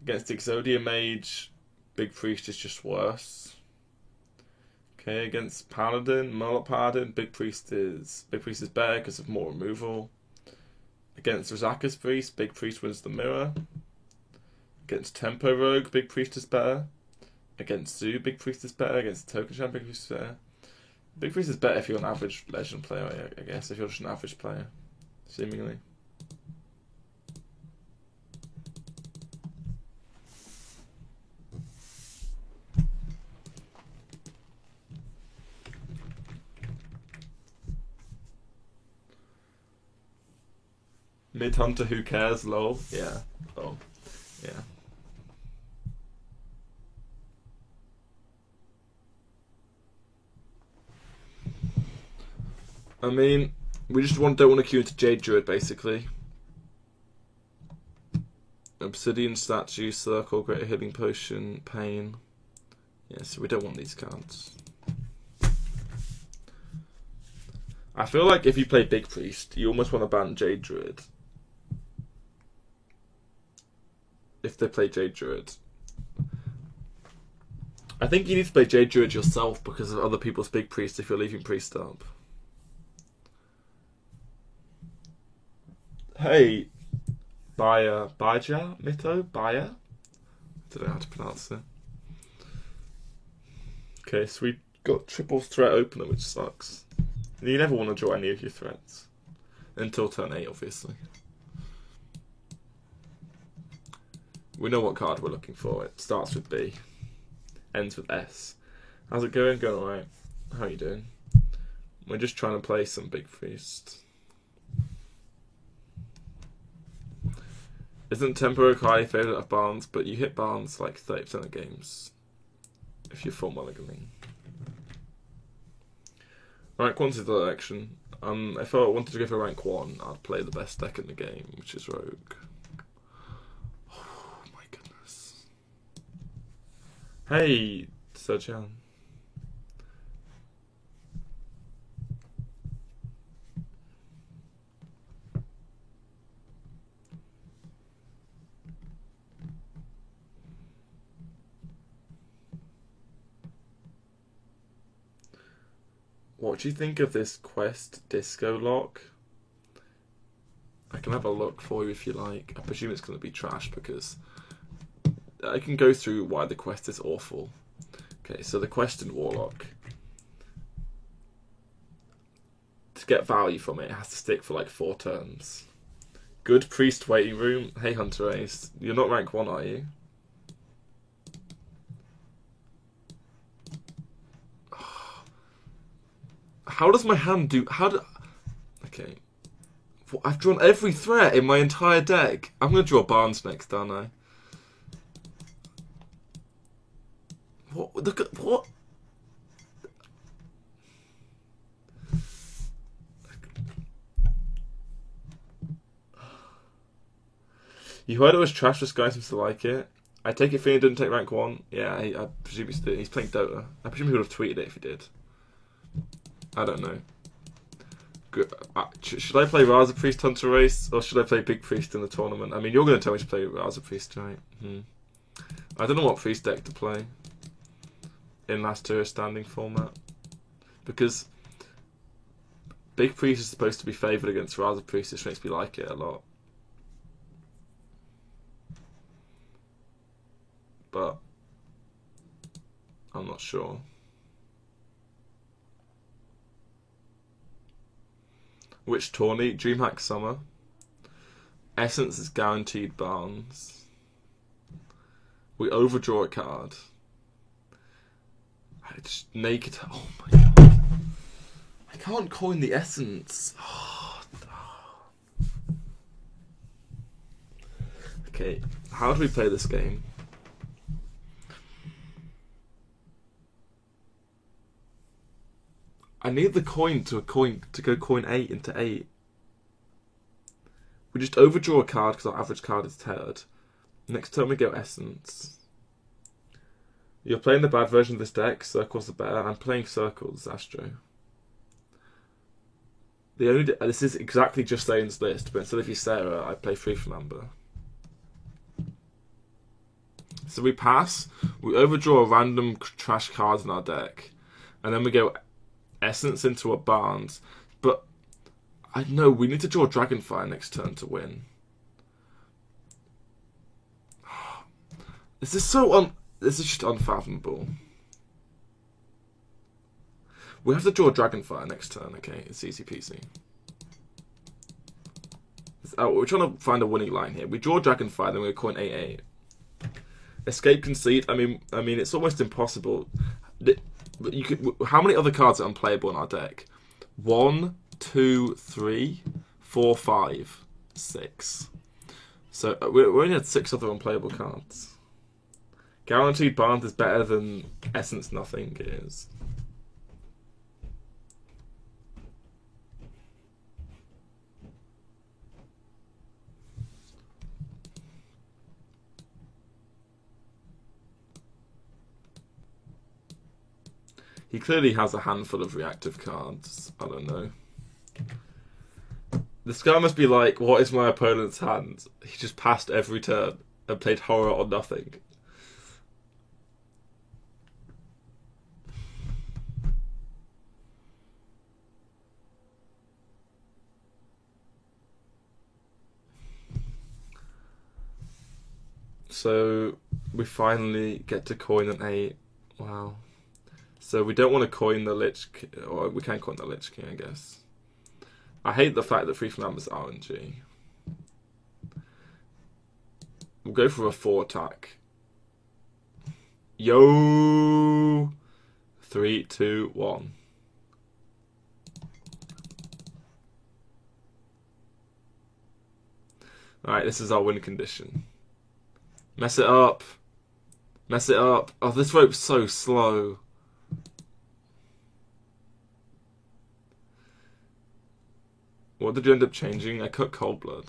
Against Exodia Mage, Big Priest is just worse. Okay, against Paladin, Mullet Paladin, Big Priest is better because of more removal. Against Rizaka's Priest, Big Priest wins the mirror. Against Tempo Rogue, Big Priest is better. Against Zoo, Big Priest is better. Against Token Champ, Big Priest is better. Big Priest is better if you're an average Legend player, I guess, if you're just an average player, seemingly. Mid Hunter, who cares? Lol. Yeah. Lol. Yeah. I mean, we just don't want to queue into Jade Druid, basically. Obsidian Statue, Circle, Greater Healing Potion, Pain. Yeah, so we don't want these cards. I feel like if you play Big Priest, you almost want to ban Jade Druid. If they play Jade Druid. I think you need to play Jade Druid yourself because of other people's big priest if you're leaving priest up. Hey, Baja Mito? Baya? I don't know how to pronounce it. Okay, so we got triple threat opener, which sucks. You never want to draw any of your threats. Until turn 8, obviously. We know what card we're looking for. It starts with B. Ends with S. How's it going? Going alright. How are you doing? We're just trying to play some big priest. Isn't Tempo highly favourite of Barnes, but you hit Barnes like 30% of games if you're full mulliganing. Rank 1's the direction. If I wanted to go for rank 1, I'd play the best deck in the game, which is Rogue. Oh my goodness. Hey, Serjan. What do you think of this Quest Disco lock? I can have a look for you if you like. I presume it's going to be trash because I can go through why the quest is awful. Okay, so the quest in Warlock, to get value from it, it has to stick for like 4 turns. Good priest waiting room. Hey Hunter Ace, you're not rank 1, are you? How does my hand do... Okay. I've drawn every threat in my entire deck. I'm going to draw Barnes next, aren't I? What? Look at... What? You heard it was trash, this guy seems to like it. I take it Fiend didn't take rank 1. Yeah, I presume he's playing Dota. I presume he would have tweeted it if he did. I don't know. Should I play Raza Priest Hunter Race, or should I play Big Priest in the tournament? I mean, you're going to tell me to play Raza Priest, right? I don't know what Priest deck to play in last tier standing format. Because Big Priest is supposed to be favoured against Raza Priest, which makes me like it a lot. But I'm not sure. Which tourney? DreamHack Summer. Essence is guaranteed Barnes. We overdraw a card. I just naked. Oh my god. I can't coin the Essence. Okay, how do we play this game? I need the coin to go coin 8 into 8. We just overdraw a card because our average card is third. Next turn we go Essence. You're playing the bad version of this deck, Circles are better. I'm playing Circles, Astro. This is exactly just Zane's list, but instead of Ysera, I play Free from Amber. So we pass, we overdraw a random trash card in our deck, and then we go Essence into a Barnes, but I know we need to draw Dragonfire next turn to win. This is this is just unfathomable. We have to draw Dragonfire next turn, okay? It's easy peasy. We're trying to find a winning line here. We draw Dragonfire, then we coin 8/8. Escape Conceit. I mean, it's almost impossible. How many other cards are unplayable in our deck? 1, 2, 3, 4, 5, 6. So we only had 6 other unplayable cards. Guaranteed Barnes is better than Essence Nothing is. He clearly has a handful of reactive cards. I don't know. This guy must be like, what is my opponent's hand? He just passed every turn and played horror or nothing. So we finally get to coin an 8. Wow. So we don't want to coin the Lich King, or we can coin the Lich King, I guess. I hate the fact that Free from Amber's RNG. We'll go for a 4 attack. Yo! 3, 2, 1. Alright, this is our win condition. Mess it up. Mess it up. Oh, this rope's so slow. What did you end up changing? I cut Cold Blood.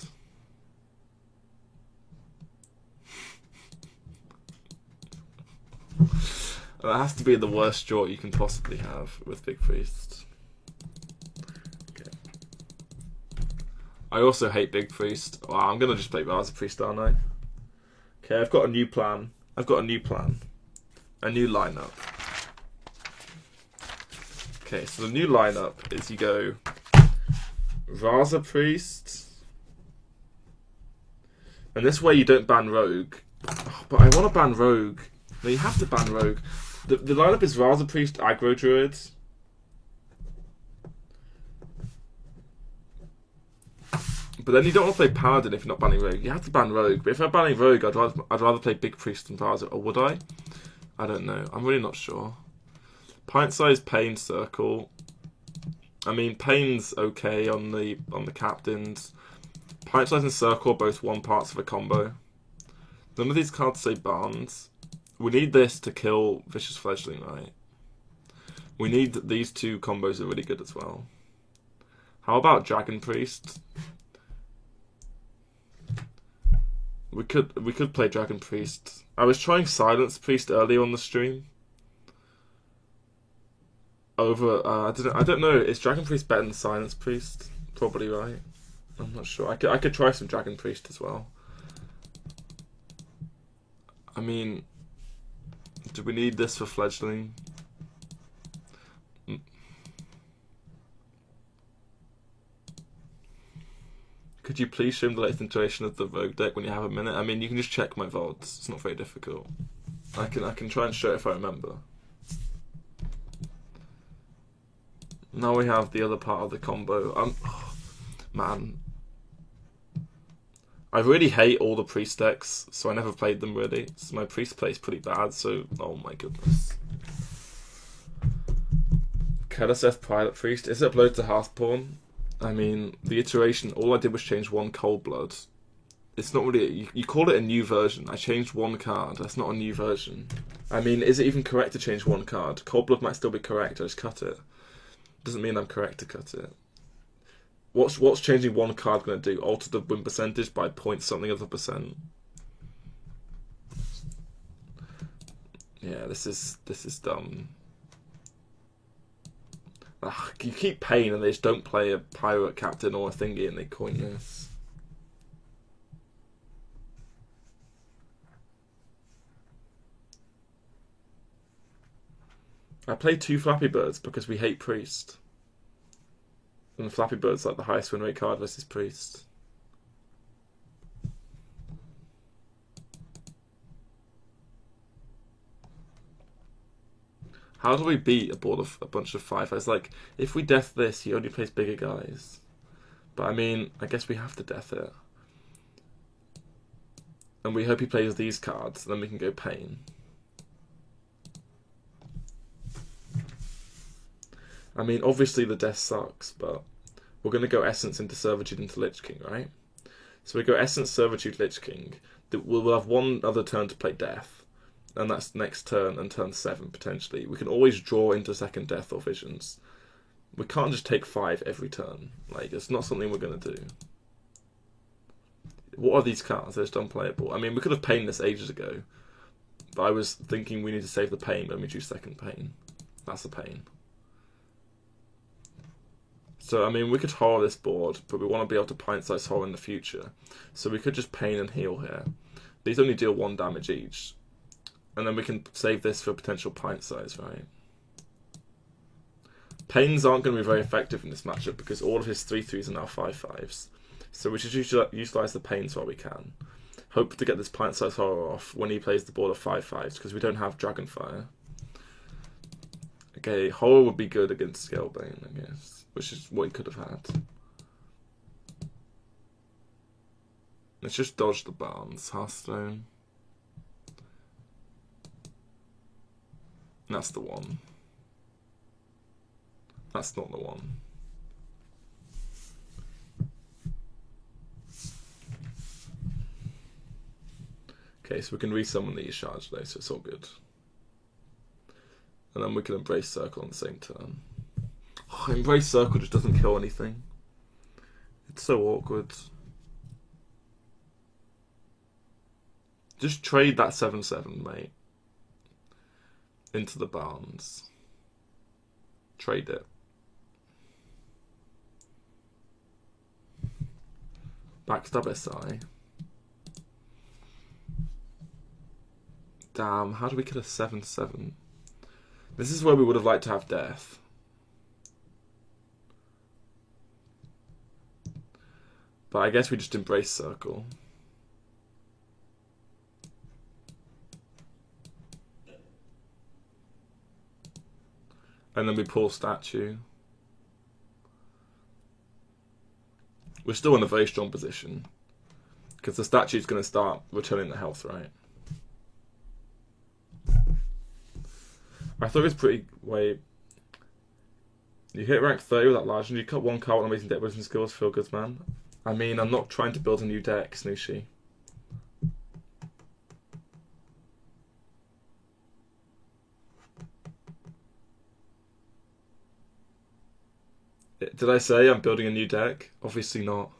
That has to be the worst draw you can possibly have with Big Priest. Okay. I also hate Big Priest. Wow, I'm going to just play Raza Priest, aren't I? Okay, I've got a new plan. A new lineup. Okay, so the new lineup is you go Raza Priest. And this way you don't ban Rogue. Oh, but I want to ban Rogue. No, you have to ban Rogue. The lineup is Raza Priest, Aggro Druid. But then you don't want to play Paladin if you're not banning Rogue. You have to ban Rogue. But if I'm banning Rogue, I'd rather play Big Priest than Raza. Or would I? I don't know. I'm really not sure. Pint-sized Pain Circle. I mean, Pain's okay on the captains. Pint-size and Circle are both 1 parts of a combo. None of these cards say Barnes. We need this to kill Vicious Fledgling, right? We need these 2 combos are really good as well. How about Dragon Priest? We could play Dragon Priest. I was trying Silence Priest earlier on the stream. Over I don't know. Is Dragon Priest better than Silence Priest? Probably, right? I'm not sure. I could try some Dragon Priest as well. I mean, do we need this for Fledgling? Could you please show me the latest iteration of the Rogue deck when you have a minute? I mean, you can just check my VODs. It's not very difficult. I can try and show it if I remember. Now we have the other part of the combo. Oh, man. I really hate all the priest decks, so I never played them really. So my priest play is pretty bad, so oh my goodness. Keleseth Pilot Priest. Is it uploaded to Hearthpawn? I mean, the iteration, all I did was change 1 Cold Blood. It's not really, you call it a new version. I changed 1 card, that's not a new version. I mean, is it even correct to change 1 card? Cold Blood might still be correct, I just cut it. Doesn't mean I'm correct to cut it. What's changing 1 card going to do? Alter the win percentage by point something of a percent. Yeah, this is dumb. Ugh, you keep paying and they just don't play a pirate captain or a thingy and they coin this. I play 2 Flappy Birds because we hate Priest. And Flappy Bird's like the highest win rate card versus Priest. How do we beat a board of a bunch of 5-5s? Like, if we death this, he only plays bigger guys. But I mean, I guess we have to death it. And we hope he plays these cards, and then we can go Pain. I mean, obviously the death sucks, but we're going to go Essence into Servitude into Lich King, right? So we go Essence, Servitude, Lich King. We'll have 1 other turn to play Death. And that's next turn and turn 7, potentially. We can always draw into second Death or Visions. We can't just take 5 every turn. Like, it's not something we're going to do. What are these cards? They're just unplayable. I mean, we could have Pain this ages ago. But I was thinking we need to save the Pain when we choose second Pain. That's the Pain. So, I mean, we could horror this board, but we want to be able to pint-size horror in the future. So we could just Pain and heal here. These only deal 1 damage each. And then we can save this for potential pint-size, right? Pains aren't going to be very effective in this matchup because all of his 3/3s are now 5/5s. So we should utilise the Pains while we can. Hope to get this plant-sized horror off when he plays the board of 5/5s, because we don't have Dragonfire. Okay, horror would be good against Scalebane, I guess, which is what he could have had. Let's just dodge the Barnes. Hearthstone. That's the one. That's not the one. Okay, so we can resummon the Charge though, so it's all good. And then we can Embrace Circle on the same turn. Oh, Embrace Circle just doesn't kill anything. It's so awkward. Just trade that 7/7, mate. Into the Barnes. Trade it. Backstab SI. Damn, how do we kill a 7/7? This is where we would have liked to have death. But I guess we just Embrace Circle. And then we pull Statue. We're still in a very strong position. Because the Statue's going to start returning the health, right? I thought it was pretty... Wait. You hit rank 30 with that large, and you cut one card with amazing deck building skills. Feel good, man. I mean, I'm not trying to build a new deck, Snooshi. Did I say I'm building a new deck? Obviously not.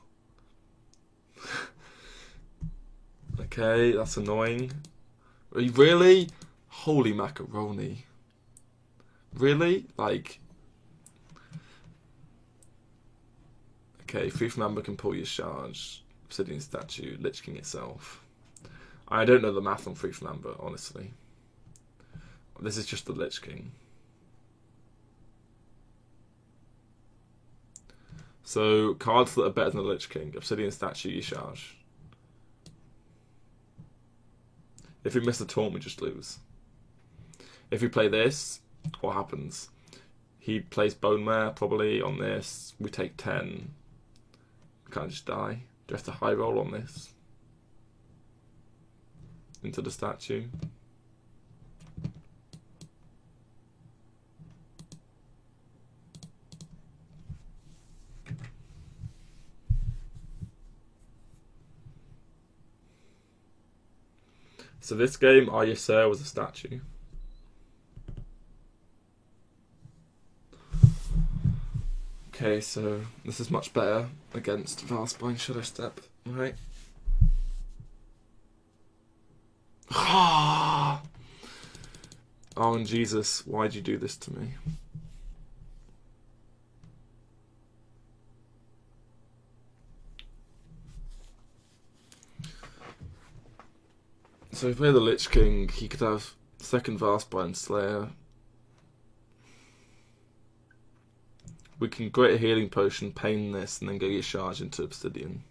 Okay, that's annoying. Really? Holy macaroni. Really? Like... Okay, Free from Amber can pull your Charge, Obsidian Statue, Lich King itself. I don't know the math on Free from Amber, honestly. This is just the Lich King. So, cards that are better than the Lich King. Obsidian Statue, you Charge. If we miss the taunt, we just lose. If we play this, what happens? He plays Bone Mare, probably, on this. We take 10. We can't just die. Do we have to high roll on this? Into the Statue. So this game, Ayasur was a Statue. Okay, so this is much better against Valspine Shadow Step, right? Oh, and Jesus, why'd you do this to me? So if we play the Lich King, he could have second Valspine Slayer. We can Greater Healing Potion, pain this, and then go your Charge into Obsidian.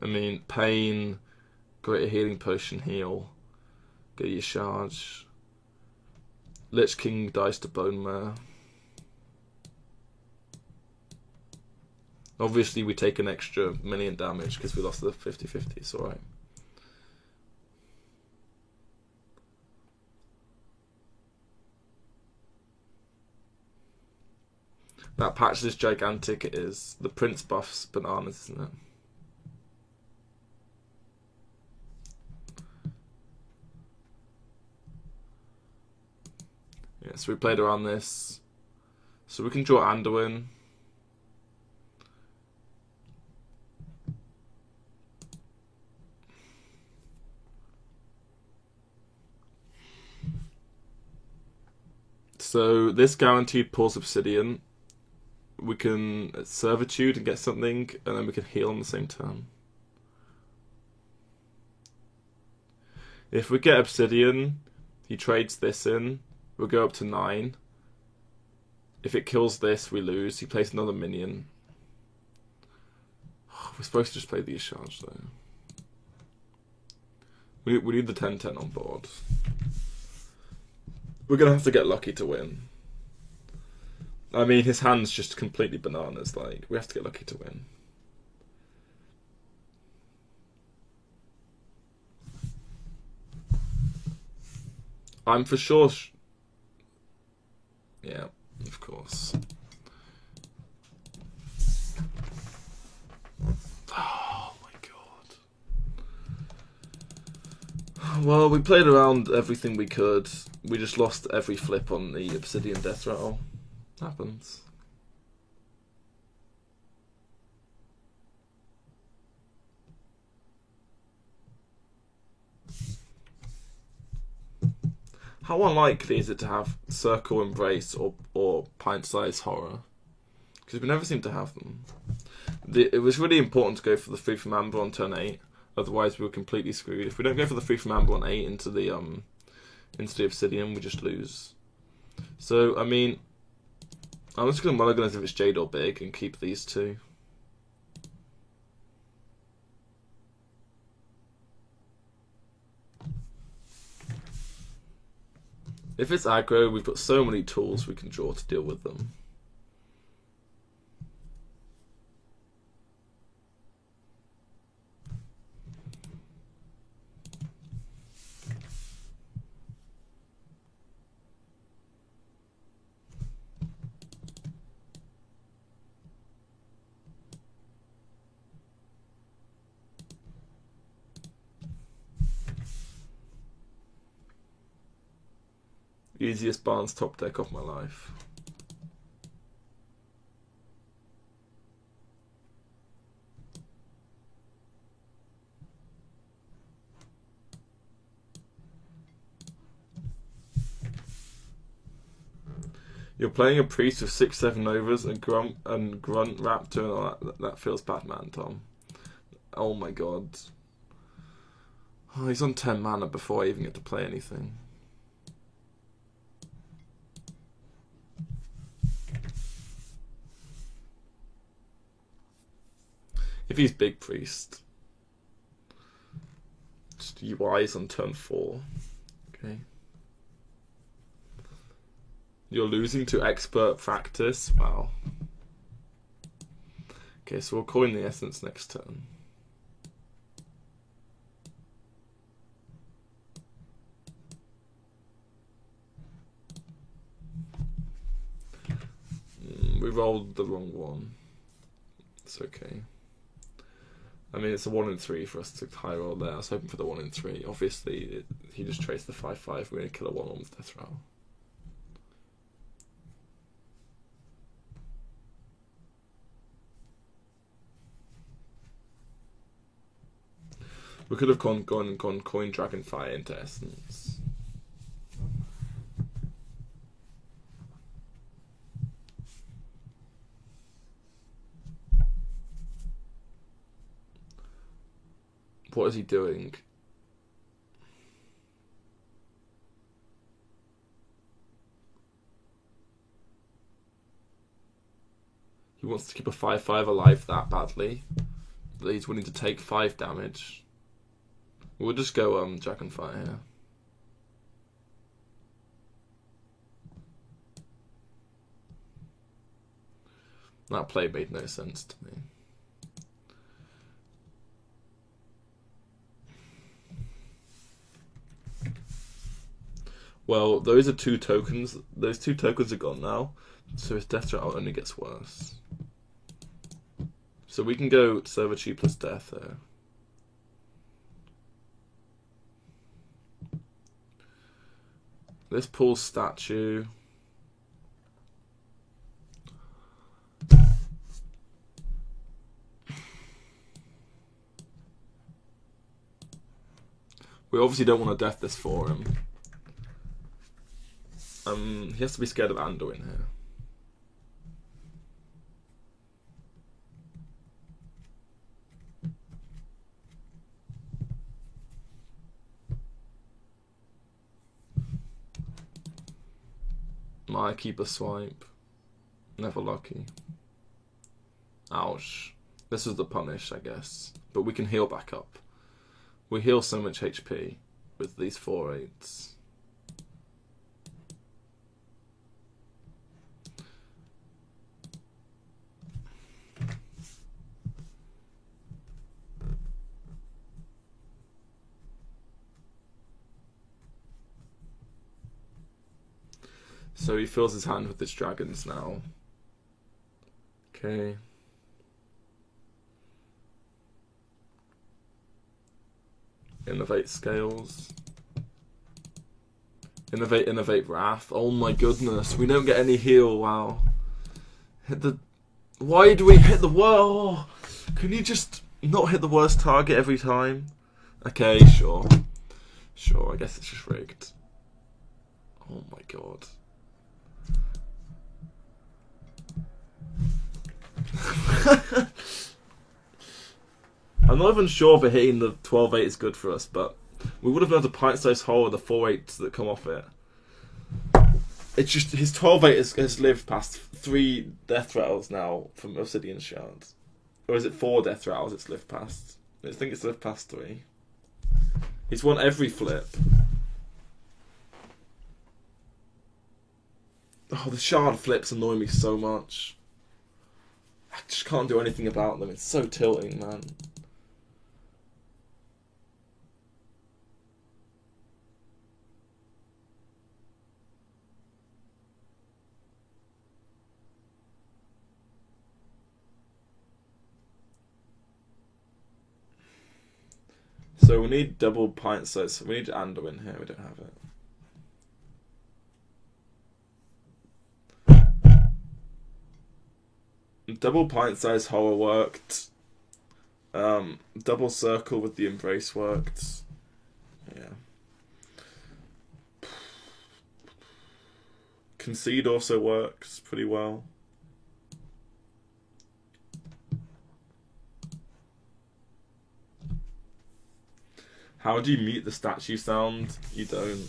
I mean, pain, Greater Healing Potion, heal, go your Charge. Lich King dies to Bone Mare. Obviously, we take an extra million damage because we lost the 50-50, it's alright. That patch is gigantic, it is. The Prince buffs bananas, isn't it? Yeah, so we played around this. So we can draw Anduin. So this guaranteed pulls Obsidian. We can Servitude and get something, and then we can heal on the same turn. If we get Obsidian, he trades this in. We'll go up to 9. If it kills this, we lose. He plays another minion. We're supposed to just play these shards though. We need the 10-10 on board. We're gonna have to get lucky to win. I mean, his hand's just completely bananas. Like, we have to get lucky to win. I'm for sure. Yeah, of course. Oh my god. Well, we played around everything we could. We just lost every flip on the Obsidian Death Rattle. Happens. How unlikely is it to have Circle Embrace or Pint-Sized Horror? Because we never seem to have them. It was really important to go for the Free from Amber on turn 8, otherwise we were completely screwed. If we don't go for the Free from Amber on 8 into the Obsidian, we just lose. So, I mean, I'm just going to mulligan as if it's Jade or Big and keep these two. If it's aggro, we've got so many tools we can draw to deal with them. Easiest Barnes top deck of my life. You're playing a priest with 6/7 Novas and Grunt Raptor and all that. That feels bad, man, Tom. Oh my god. Oh, he's on 10 mana before I even get to play anything. If he's Big Priest, just UIs on turn 4. Okay. You're losing to Expert Practice? Wow. Okay, so we'll coin the Essence next turn. We rolled the wrong one. It's okay. I mean, it's a 1 in 3 for us to high roll there. I was hoping for the 1 in 3. Obviously, he just traced the 5/5. We're going to kill a 1-1 with Death Rattle. We could have gone coin Dragonfire into Essence. What is he doing? He wants to keep a 5/5 alive that badly that he's willing to take 5 damage. We'll just go Dragonfire here. That play made no sense to me. Well, those are 2 tokens. Those 2 tokens are gone now, so his Death Rattle only gets worse. So we can go Servitude plus Death there. This pulls Statue. We obviously don't want to death this for him. He has to be scared of Anduin here. Might keep a swipe. Never lucky. Ouch. This was the punish, I guess. But we can heal back up. We heal so much HP with these 4/8s. So he fills his hand with his dragons now. Okay. Innovate Scales. Innovate Wrath. Oh my goodness. We don't get any heal. Wow. Hit the... Why do we hit the worst? Can you just not hit the worst target every time? Okay, sure. Sure, I guess it's just rigged. Oh my god. I'm not even sure if hitting the 12/8 is good for us, but we would have been able to pint-size hole with the 4/8s that come off it. It's just his 12/8 has lived past 3 death rattles now from Obsidian Shards. Or is it 4 death rattles it's lived past? I think it's lived past 3. He's won every flip. Oh, the shard flips annoy me so much. I just can't do anything about them. It's so tilting, man. So we need double pint size. We need Anduin here. We don't have it. Double pint size horror worked. Double circle with the embrace worked. Yeah. Concede also works pretty well. How do you mute the statue sound? You don't.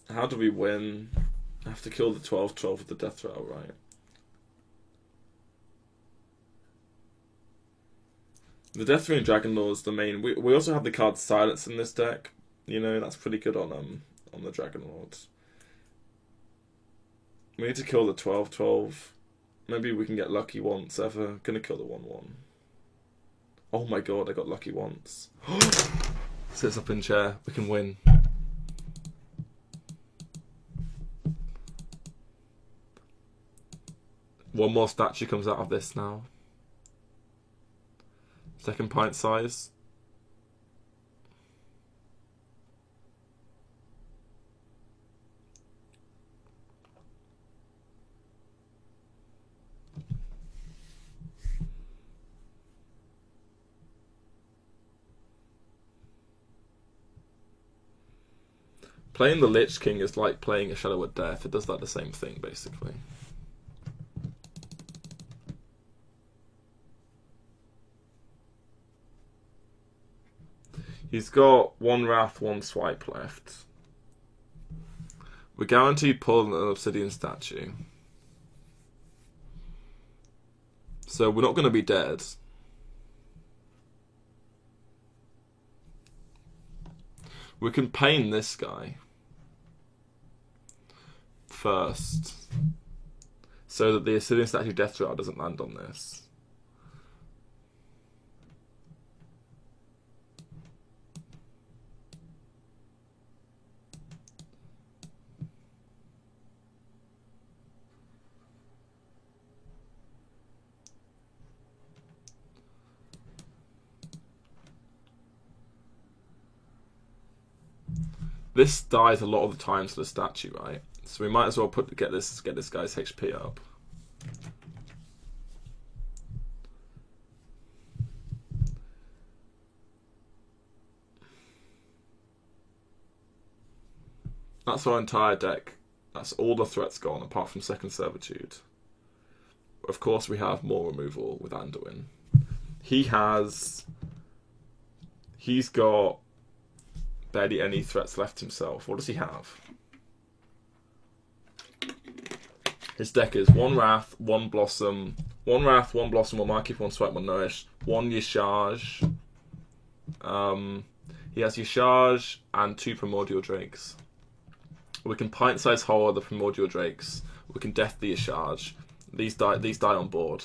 How do we win? I have to kill the 12/12 with the death rattle, right? The Death Ring Dragon Lord is the main. We also have the card Silence in this deck. You know, that's pretty good on the Dragon Lords. We need to kill the 12/12. Maybe we can get lucky once ever. Gonna kill the 1/1. Oh my god, I got lucky once. Sits up in chair. We can win. One more statue comes out of this now. Second pint size. Playing the Lich King is like playing a Shadow of Death. It does like the same thing, basically. He's got 1 Wrath, 1 Swipe left. We're guaranteed pulling an Obsidian statue. So we're not going to be dead. We can pain this guy first, so that the Obsidian statue Death Rattle doesn't land on this. This dies a lot of the time to the statue, right? So we might as well get this guy's HP up. That's our entire deck. That's all the threats gone, apart from Second Servitude. Of course, we have more removal with Anduin. He's got barely any threats left himself. What does he have? His deck is 1 Wrath, 1 Blossom, 1 Wrath, 1 Blossom, 1 Market, 1 Sweat, 1 Nourish, 1 Yashaj. He has Yashaj and 2 Primordial Drakes. We can pint-size horror the Primordial Drakes. We can death the Yashaj. These die on board.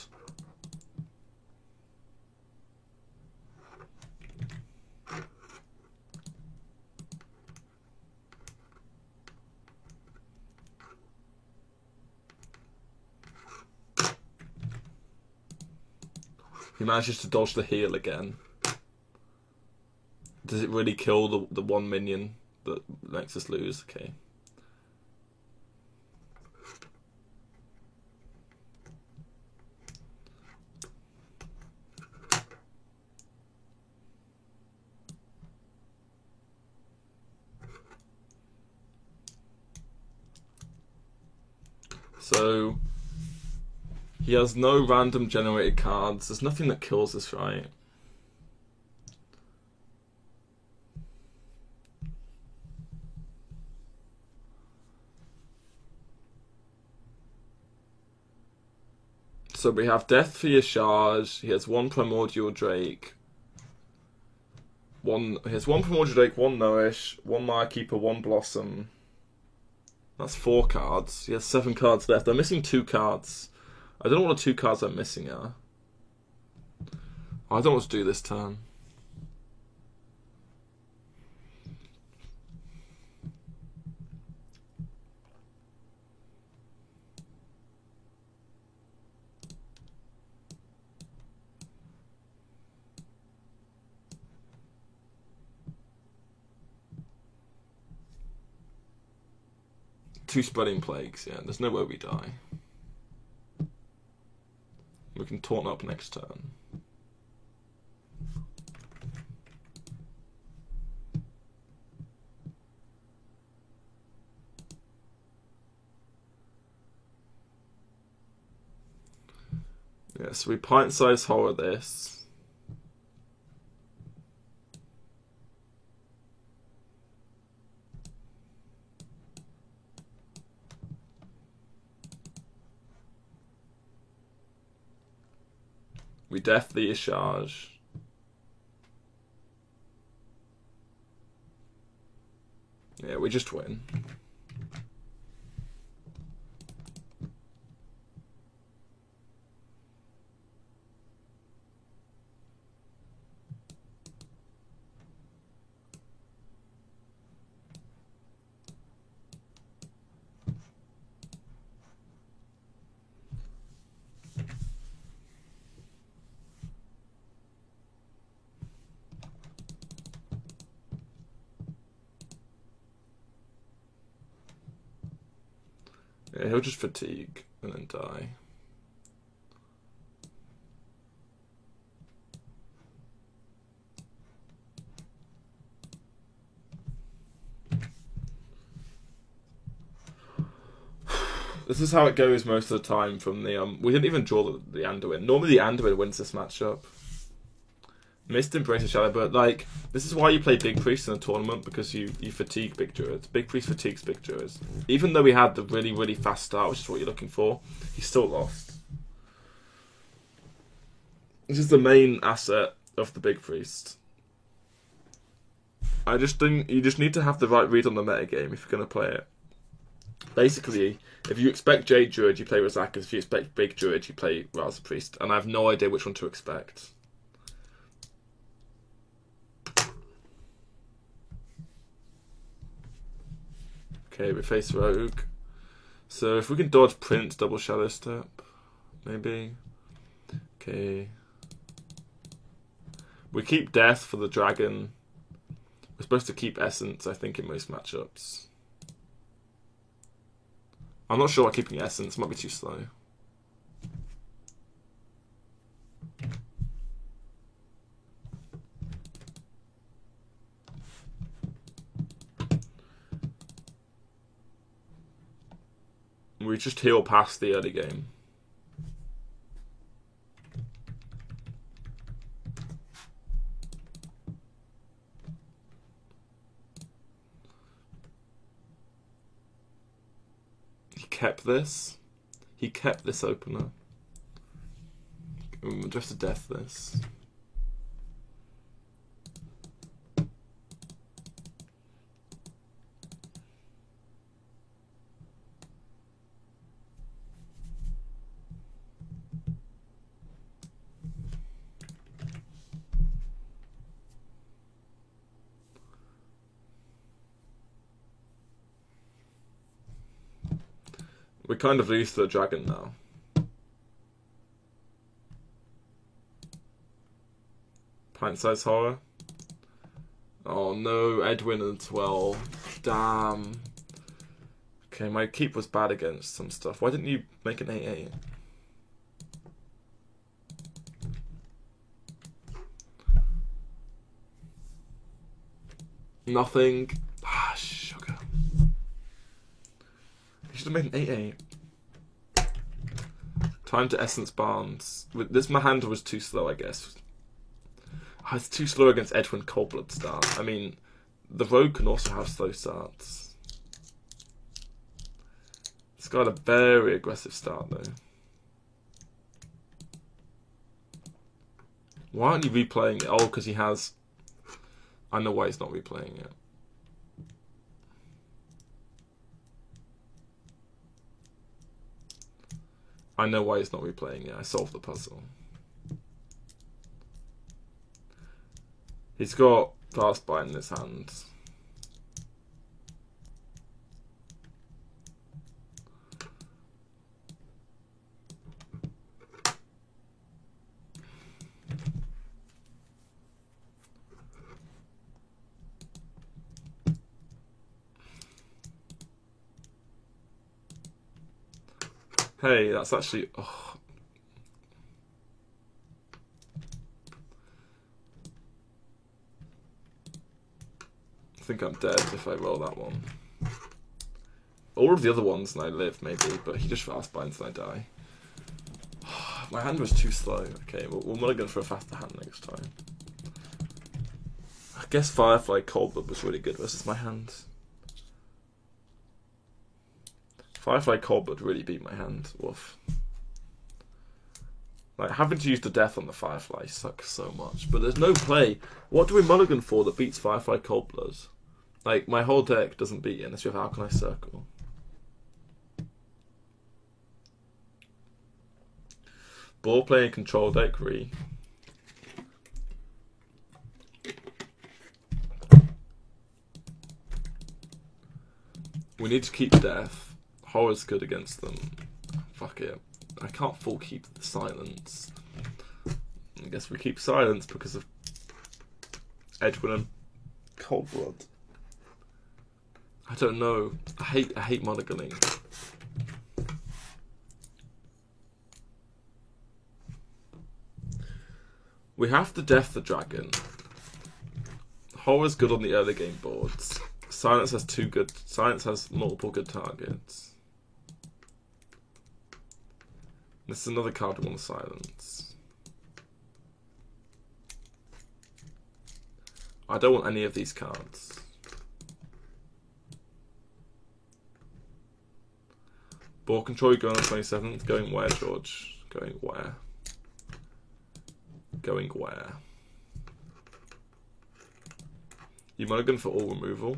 He manages to dodge the heal again. Does it really kill the 1 minion that makes us lose? Okay. So he has no random generated cards. There's nothing that kills us, right? So we have Death for Yashaj. He has 1 Primordial Drake. He has 1 Primordial Drake, 1 Nourish, 1 Mirekeeper, 1 Blossom. That's 4 cards. He has 7 cards left. I'm missing 2 cards. I don't know what the 2 cards I'm missing are. I don't know what to do this turn. Two Spreading Plagues, yeah. There's no way we die. We can taunt up next turn. Yeah, so we pint-size horror this. We death the Yashaj. Yeah, we just win. Yeah, he'll just fatigue and then die. This is how it goes most of the time from the... we didn't even draw the Anduin. Normally the Anduin wins this matchup. Missed Embrace of Shadow, but like, this is why you play Big Priest in a tournament, because you fatigue Big Druids. Big Priest fatigues Big Druids. Even though we had the really, really fast start, which is what you're looking for, he still lost. This is the main asset of the Big Priest. I just think you just need to have the right read on the metagame if you're going to play it. Basically, if you expect Jade Druid, you play Razakas. If you expect Big Druid, you play Raza Priest. And I have no idea which one to expect. Okay, we face Rogue. So if we can dodge Prince, double Shadow Step, maybe. Okay. We keep Death for the Dragon. We're supposed to keep Essence, I think, in most matchups. I'm not sure why keeping Essence might be too slow. We just heal past the early game. He kept this. He kept this opener. Just to death this. We kind of lose to the dragon now. Pint-sized horror. Oh no, Edwin as well. Damn. Okay, my keep was bad against some stuff. Why didn't you make an 8-8? Nothing. Ah, sugar. You should have made an 8-8. Time to Essence Barnes. This, my hand was too slow, I guess. Oh, it's too slow against Edwin Coldblood start. I mean, the Rogue can also have slow starts. It's got a very aggressive start, though. Why aren't you replaying it? Oh, because he has... I know why he's not replaying it. I know why he's not replaying it. I solved the puzzle. He's got Frostbite in his hand. Hey, that's actually... Oh. I think I'm dead if I roll that one. All of the other ones and I live, maybe, but he just fast-binds and I die. My hand was too slow. Okay, we'll mulligan for a faster hand next time. I guess Firefly Coldblood was really good versus my hand. Firefly Coldblood really beat my hand. Woof. Like, having to use the death on the Firefly sucks so much. But there's no play. What do we mulligan for that beats Firefly Coldblood? Like, my whole deck doesn't beat it unless you have Alkali Circle. Ball playing control deck, re. We need to keep death. Horror's good against them. Fuck it. I can't full keep the silence. I guess we keep silence because of Edwin and Coldblood. I don't know. I hate mulliganing. We have to death the dragon. Horror's good on the early game boards. Silence has Silence has multiple good targets. This is another card we want to silence. I don't want any of these cards. Ball control going on 27th. Going where, George? Going where? Going where? You mulligan for all removal.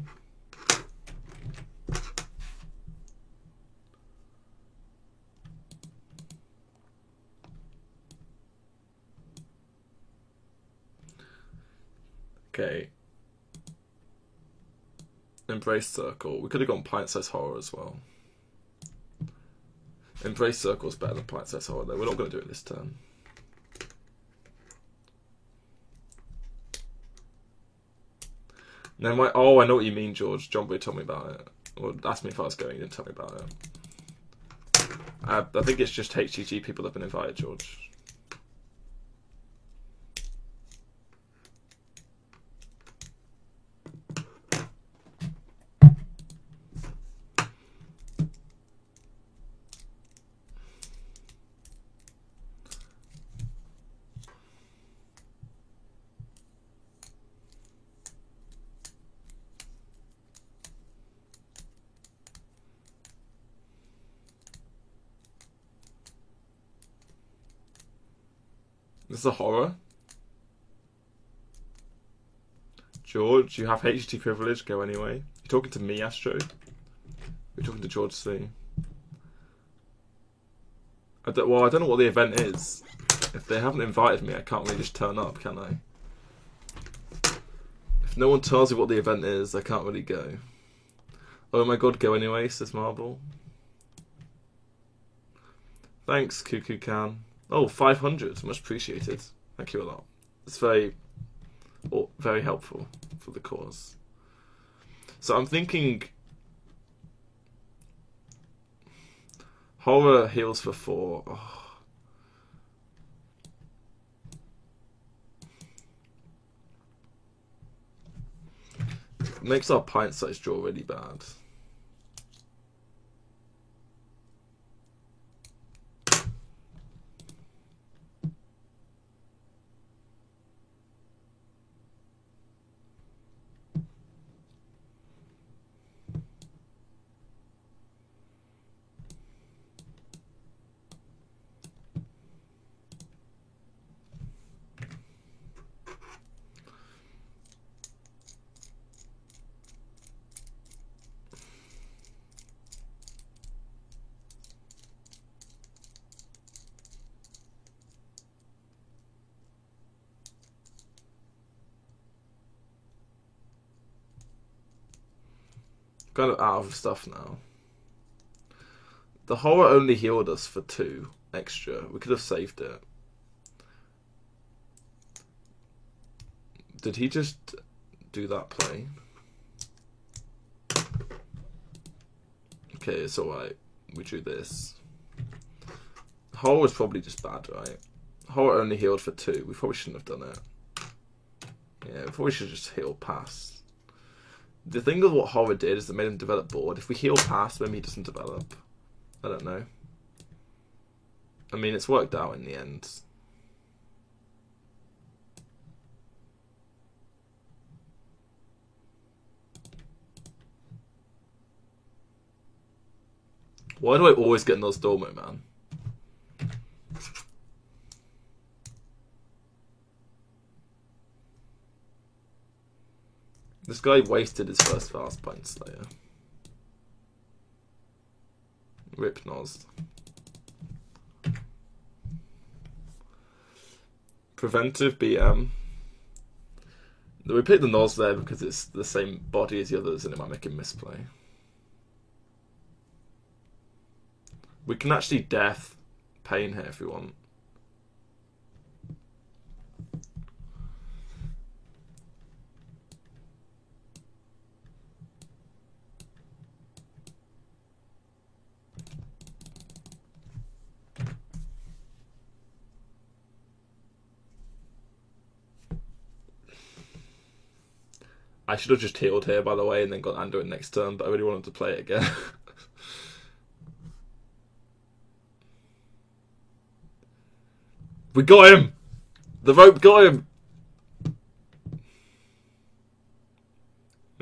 Okay. Embrace Circle. We could have gone Pint-Sized Horror as well. Embrace Circle is better than Pint-Sized Horror though. We're not going to do it this turn. No, I know what you mean, George. John Boy told me about it. Or asked me if I was going, he didn't tell me about it. I think it's just HGG people have been invited, George. This is a horror. George, you have HT privilege. Go anyway. You're talking to me, Astro. You're talking to George C. I don't know what the event is. If they haven't invited me, I can't really just turn up, can I? If no one tells me what the event is, I can't really go. Oh my god, go anyway, says Marble. Thanks, Cuckoo Can. Oh, 500. Much appreciated. Thank you a lot. It's very helpful for the cause. So I'm thinking horror heals for 4. Oh. Makes our pint size draw really bad. Kind of out of stuff now. The horror only healed us for 2 extra. We could have saved it. Did he just do that play? Okay, it's alright. We drew this. Horror was probably just bad, right? Horror only healed for 2. We probably shouldn't have done it. Yeah, we probably should have just healed past. The thing with what horror did is it made him develop board. If we heal past, maybe he doesn't develop. I don't know. I mean, it's worked out in the end. Why do I always get Nosdormo, man? This guy wasted his first fast Pint Slayer. Rip Nos. Preventive BM. We picked the Nos there because it's the same body as the others and it might make him misplay. We can actually death Pain here if we want. I should have just healed here, by the way, and then got Anduin next turn, but I really wanted to play it again. We got him! The rope got him!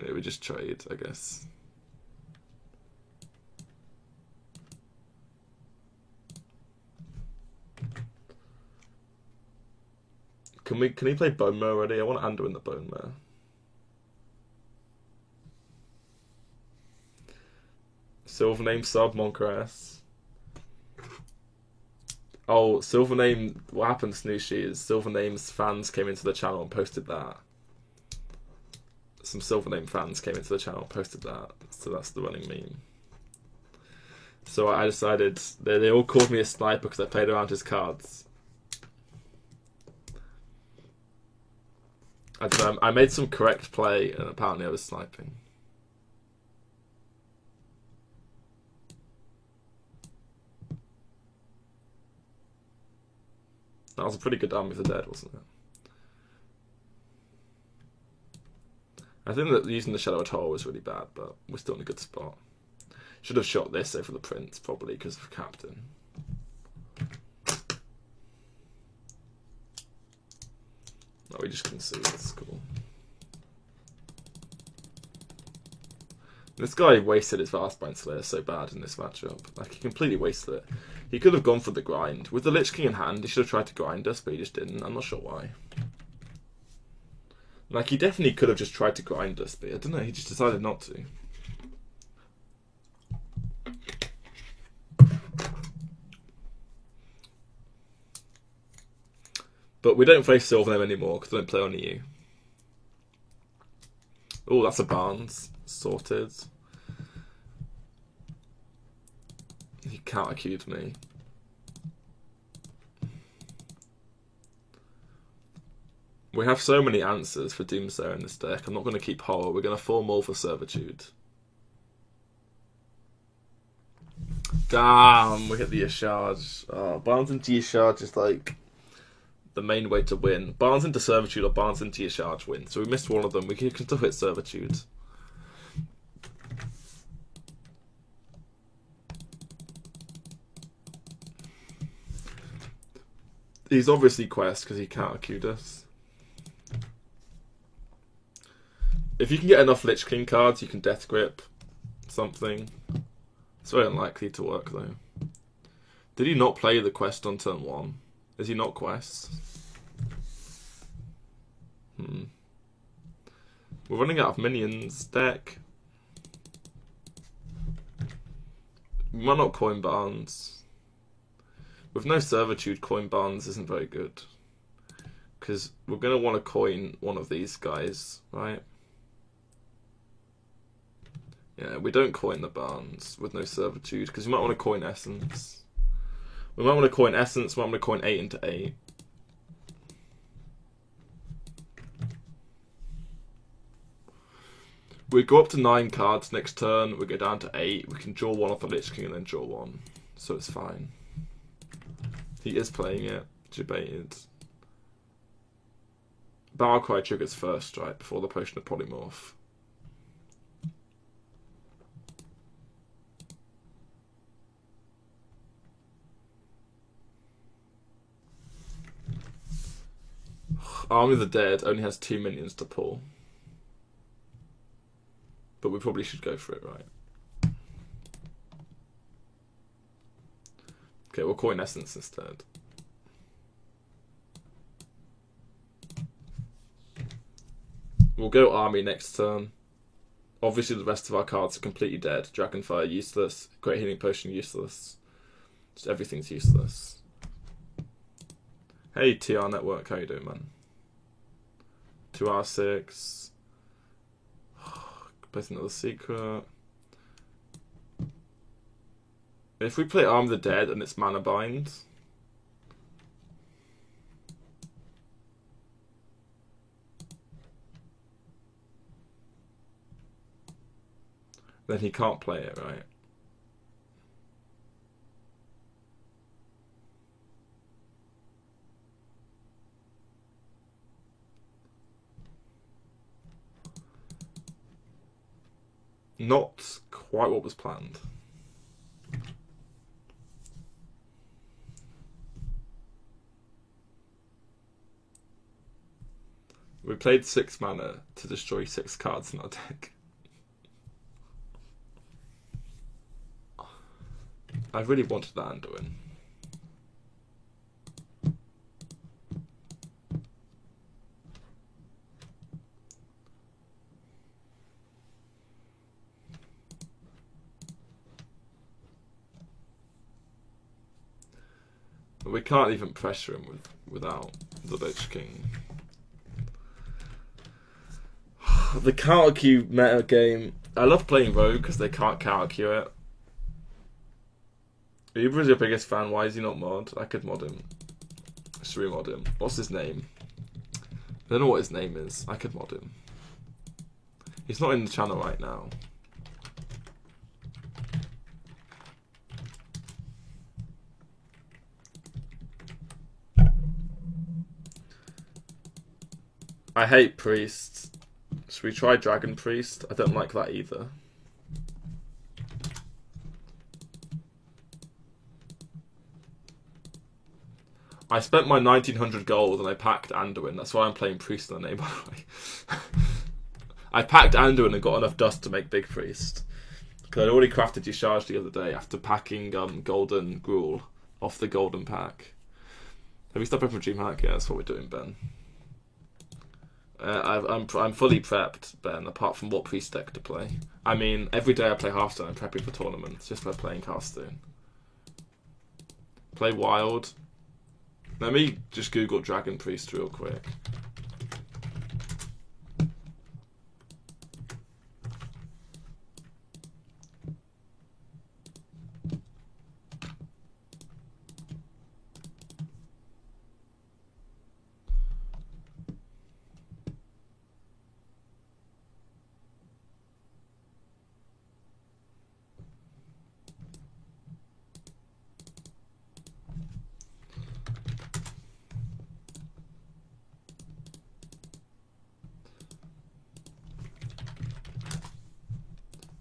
Yeah, we just trade, I guess. Can he play Bone Mare already? I want Anduin the Bone Mare. Silvername sub Moncaress. Oh, Silvername. What happened, Snooshi, is Silvername's fans came into the channel and posted that. Some Silvername fans came into the channel and posted that. So that's the running meme. So I decided they all called me a sniper because I played around his cards. I made some correct play and apparently I was sniping. That was a pretty good Army of the Dead, wasn't it? I think that using the Shadow Atoll was really bad, but we're still in a good spot. Should have shot this over the Prince, probably, because of Captain. Oh, we just concede, that's cool. This guy wasted his Vastbind Slayer so bad in this matchup. Like, he completely wasted it. He could have gone for the grind. With the Lich King in hand, he should have tried to grind us, but he just didn't. I'm not sure why. Like, he definitely could have just tried to grind us, but I don't know, he just decided not to. But we don't play Sylvaname anymore, because I don't play on EU. Oh, that's a Barnes. Sorted. He counter-queued me. We have so many answers for Doomsayer in this deck. I'm not going to keep Horror. We're going to 4 more for Servitude. Damn, we hit the Yashard. Oh, Barnes into Yashard is like the main way to win. Barnes into Servitude or Barnes into Yashard win. So we missed one of them. We can still hit Servitude. He's obviously Quest because he counter-queued us. If you can get enough Lich King cards, you can Death Grip something. It's very unlikely to work though. Did he not play the Quest on turn 1? Is he not Quest? We're running out of minions deck. We might not coin Barnes. With no Servitude, coin Barnes isn't very good. Because we're going to want to coin one of these guys, right? Yeah, we don't coin the Barnes with no Servitude, because we might want to coin Essence. We might want to coin Essence, we might want to coin 8 into 8. We go up to 9 cards next turn, we go down to 8, we can draw one off the Lich King and then draw one. So it's fine. He is playing it, debated. Battlecry triggers first, right, before the Potion of Polymorph. Army of the Dead only has 2 minions to pull. But we probably should go for it, right? Okay, we'll coin Essence instead. We'll go Army next turn. Obviously the rest of our cards are completely dead. Dragonfire useless. Great Healing Potion useless. Just everything's useless. Hey TR Network, how you doing, man? 2R6. Place another secret. If we play Arm of the Dead and it's Mana Bind, then he can't play it, right? Not quite what was planned. We played 6 mana to destroy 6 cards in our deck. I really wanted that Anduin. But we can't even pressure him without the Lich King. The counter queue meta game. I love playing Rogue because they can't counter queue it. Uber's your biggest fan. Why is he not mod? I could mod him. Should we mod him? What's his name? I don't know what his name is. I could mod him. He's not in the channel right now. I hate Priest. Should we try Dragon Priest? I don't like that either. I spent my 1900 gold and I packed Anduin. That's why I'm playing Priest in the name, by the way. I packed Anduin and got enough dust to make Big Priest. Because I'd already crafted Discharge the other day after packing Golden Gruul off the Golden Pack. Have you stopped prepping for DreamHack? Yeah, that's what we're doing, Ben. I'm fully prepped, Ben, apart from what priest deck to play. I mean, every day I play Hearthstone, I'm prepping for tournaments, just by playing Hearthstone. Play Wild. Let me just Google Dragon Priest real quick.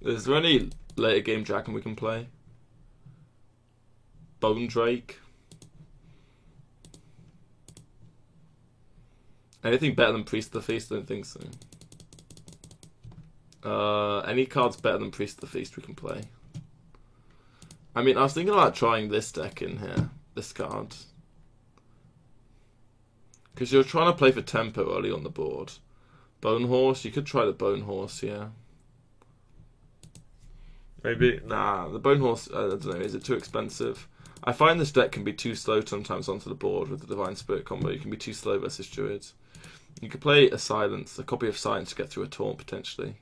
Is there any later game dragon we can play? Bone Drake? Anything better than Priest of the Feast? I don't think so. Any cards better than Priest of the Feast we can play? I mean, I was thinking about trying this deck in here. This card. Because you're trying to play for tempo early on the board. Bone Horse? You could try the Bone Horse, yeah. Maybe, nah, the Bone Horse, I don't know, is it too expensive? I find this deck can be too slow sometimes onto the board with the Divine Spirit combo. You can be too slow versus Druids. You could play a Silence, a copy of Silence to get through a taunt potentially.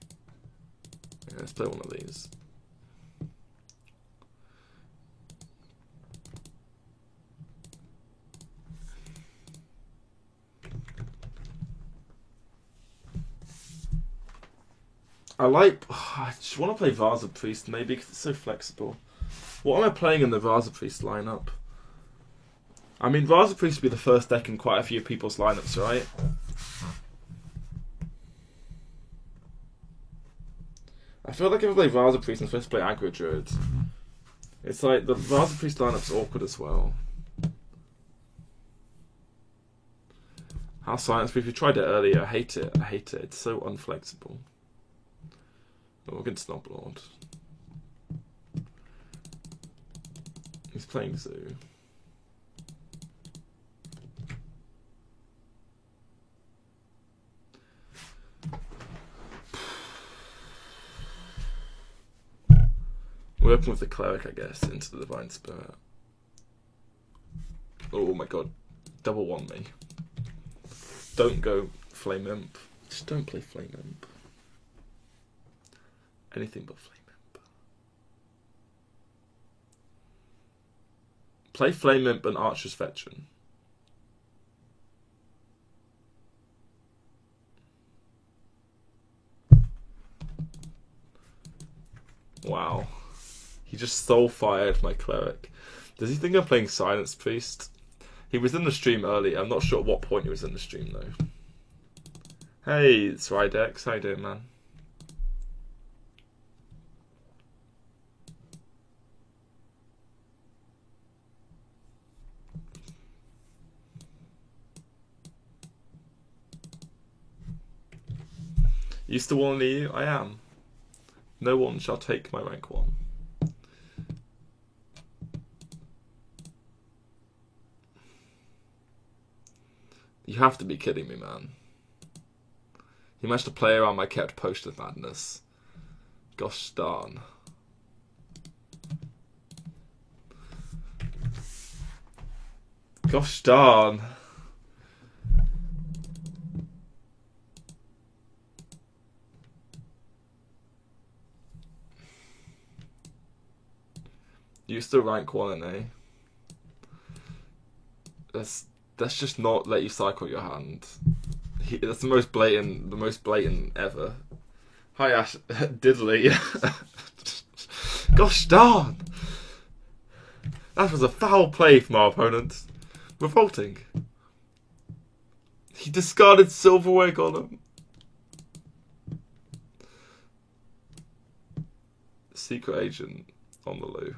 Yeah, let's play one of these. I just want to play Vaza Priest maybe because it's so flexible. What am I playing in the Vaza Priest lineup? I mean, Vaza Priest would be the first deck in quite a few people's lineups, right? I feel like if I play Vaza Priest, I'm supposed to play Aggro Druids. It's like the Vaza Priest lineup's awkward as well. House Silence Priest, we tried it earlier. I hate it. I hate it. It's so unflexible. Oh, against Snoblord. He's playing Zoo. We're open with the Cleric, I guess, into the Divine Spirit. Oh my god. Double one me. Don't go Flame Imp. Just don't play Flame Imp. Anything but Flame Imp. Play Flame Imp and Archer's Veteran. Wow. He just soul-fired my Cleric. Does he think I'm playing Silence Priest? He was in the stream earlier. I'm not sure at what point he was in the stream, though. Hey, it's Rydex. How you doing, man? Used to warn you? I am. No one shall take my rank 1. You have to be kidding me, man. He managed to play around my kept Potion of Madness. Gosh darn. Gosh darn. You still rank 1 in A. That's just not let you cycle your hand. That's the most blatant ever. Hi Ash, Diddley. Gosh darn! That was a foul play from our opponent. Revolting. He discarded Silverware Golem. Secret agent on the loo.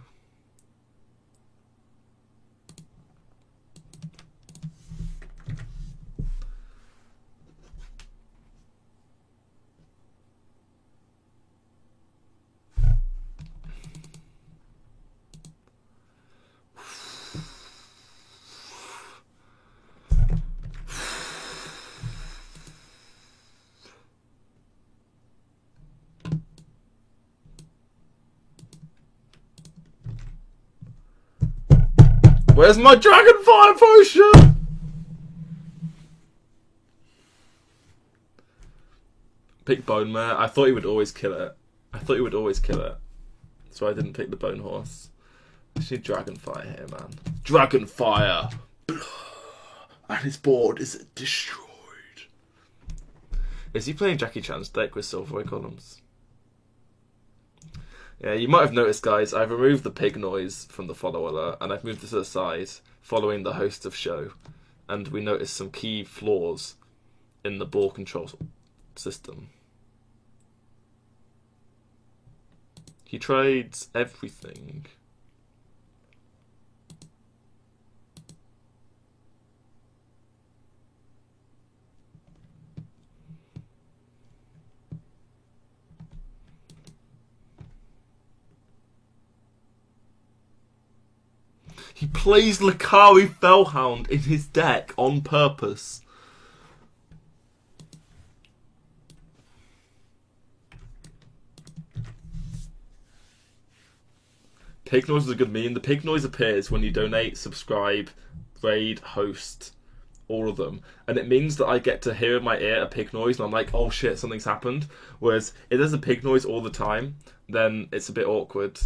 Where's my Dragonfire potion? Pick Bone Mare. I thought he would always kill it. So I didn't pick the Bone Horse. I just need Dragonfire here, man. Dragonfire! And his board is destroyed. Is he playing Jackie Chan's deck with Silvery columns? Yeah, you might have noticed, guys, I've removed the pig noise from the follow alert, and I've moved it to the side, following the host of show. And we noticed some key flaws in the ball control system. He trades everything. He plays Lakari Fellhound in his deck on purpose. Pig noise is a good meme. The pig noise appears when you donate, subscribe, raid, host, all of them. And it means that I get to hear in my ear a pig noise and I'm like, oh shit, something's happened. Whereas if there's a pig noise all the time, then it's a bit awkward.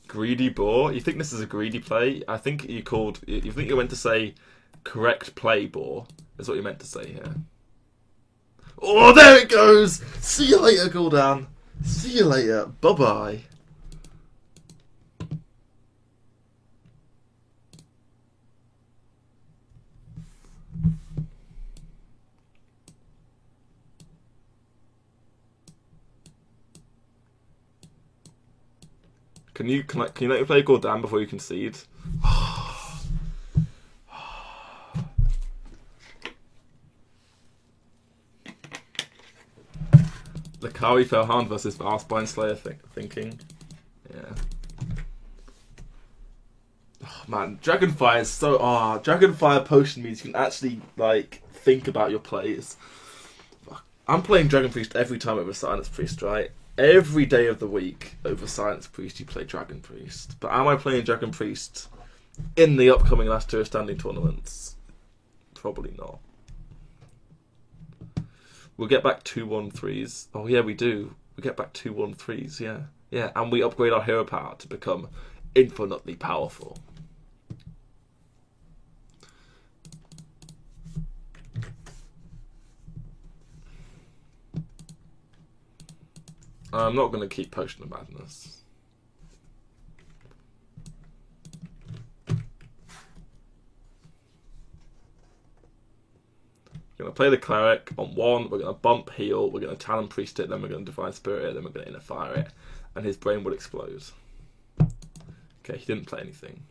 Greedy boar? You think this is a greedy play? I think you think you're meant to say correct play boar. Is what you meant to say here. Oh, there it goes! See you later, Gul'dan. See you later. Bye-bye. Can you let me play Gul'dan before you concede? Lakari Fellhound versus Valspine Slayer thinking. Yeah. Oh, man, Dragonfire is so... Dragonfire potion means you can actually, like, think about your plays. I'm playing Dragon Priest every time over Silence Priest, right? Every day of the week over Silence Priest you play Dragon Priest. But am I playing Dragon Priest in the upcoming last tier standing tournaments? Probably not. We'll get back 2-1-3s. Oh yeah, we do. We get back 2-1-3s, yeah. Yeah, and we upgrade our hero power to become infinitely powerful. I'm not going to keep Potion of Madness. We're going to play the Cleric on 1, we're going to bump heal, we're going to Talon Priest it, then we're going to Divine Spirit it, then we're going to Inner Fire it, and his brain will explode. Okay, he didn't play anything.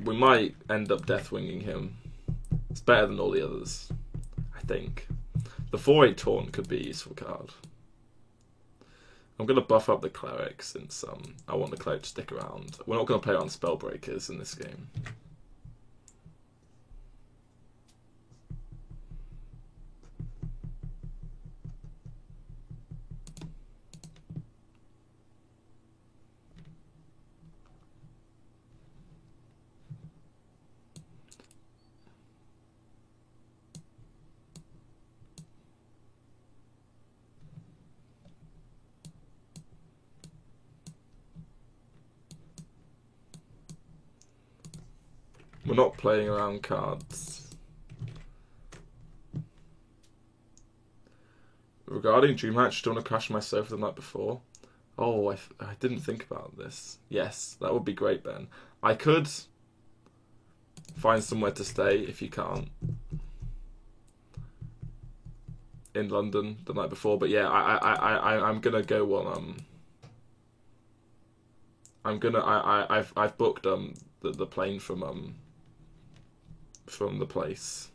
We might end up Deathwinging him. It's better than all the others, I think. The 4-8 Taunt could be a useful card. I'm going to buff up the Cleric since I want the Cleric to stick around. We're not going to play on Spellbreakers in this game. We're not playing around cards. Regarding Dream Hatch, do you want to crash my sofa the night before? Oh, I didn't think about this. Yes, that would be great, Ben. I could find somewhere to stay if you can't. In London the night before, but yeah, I'm gonna go on. I've booked the plane from the place.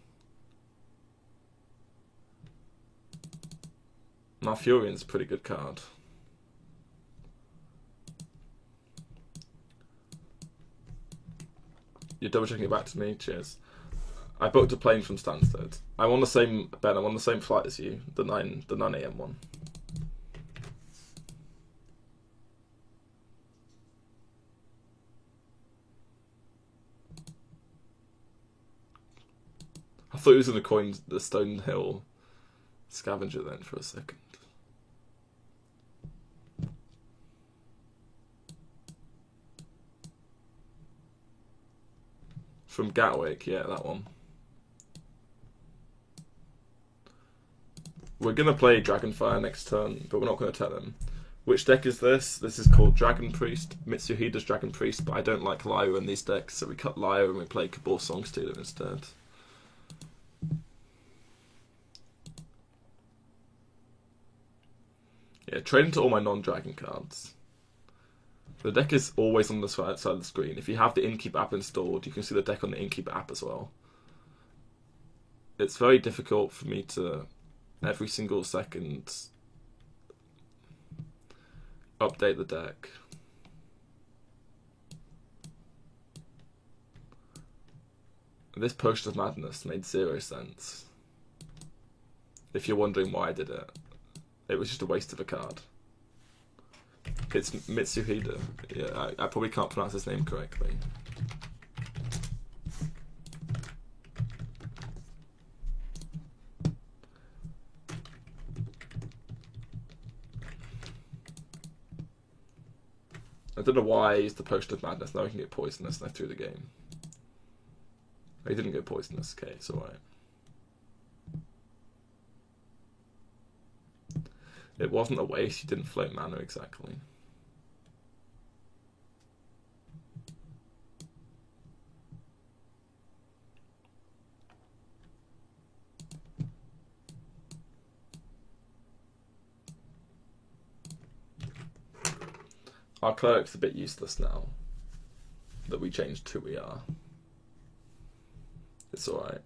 Malfurion's a pretty good card. You're double checking it back to me. Cheers. I booked a plane from Stansted. I'm on the same Ben. I'm on the same flight as you. The 9 a.m. one. I thought he was going to coin the Stonehill Scavenger then for a second. From Gatwick, yeah, that one. We're going to play Dragonfire next turn, but we're not going to tell him. Which deck is this? This is called Dragon Priest. Mitsuhida's Dragon Priest, but I don't like Lyra in these decks, so we cut Lyra and we play Cabal Songstealer instead. Yeah, trade into all my non-dragon cards. The deck is always on the right side of the screen. If you have the Innkeep app installed, you can see the deck on the Innkeep app as well. It's very difficult for me to, every single second, update the deck. This Potion of Madness made 0 sense. If you're wondering why I did it. It was just a waste of a card. It's Mitsuhida. Yeah, I probably can't pronounce his name correctly. I don't know why I used the Potion of Madness. Now I can get poisonous and I threw the game. He didn't go poisonous. Okay, it's alright. It wasn't a waste, you didn't float mana exactly. Our cleric's a bit useless now that we changed who we are. It's alright.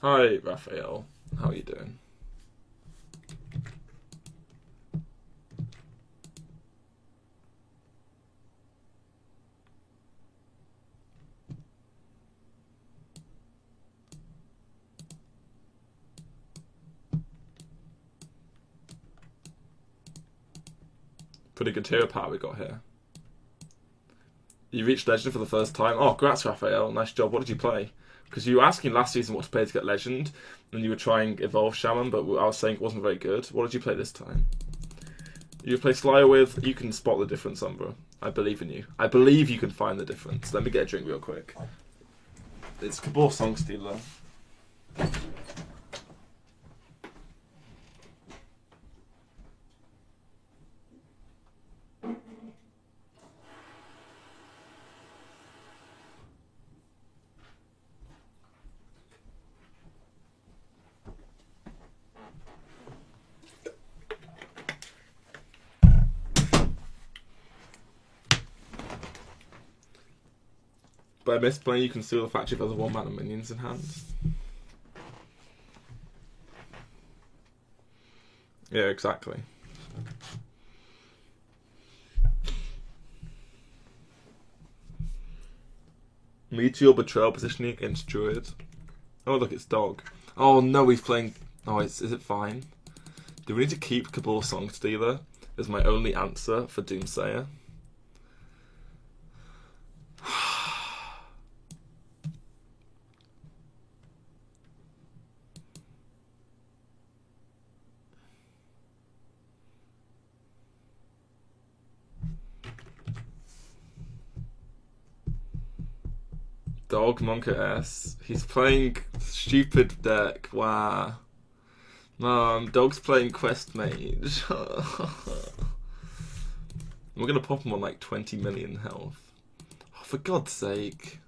Hi, Raphael. How are you doing? Pretty good hero power we got here. You reached Legend for the first time. Oh, congrats, Raphael. Nice job. What did you play? Because you were asking last season what to play to get Legend, and you were trying Evolve Shaman, but I was saying it wasn't very good. What did you play this time? You play Slayer with, you can spot the difference, Umbra. I believe in you. I believe you can find the difference. Let me get a drink real quick. It's Cabal Songstealer. But I missed playing, you can steal the factory of other 1-mana minions in hand. Yeah, exactly. Meteor Betrayal positioning against Druid. Oh, look, it's Dog. Oh, no, he's playing... Oh, is it fine? Do we need to keep Cabal Songstealer as my only answer for Doomsayer? Dog Monka S. He's playing stupid deck. Wow. Dog's playing Quest Mage. We're gonna pop him on like 20 million health. Oh, for God's sake.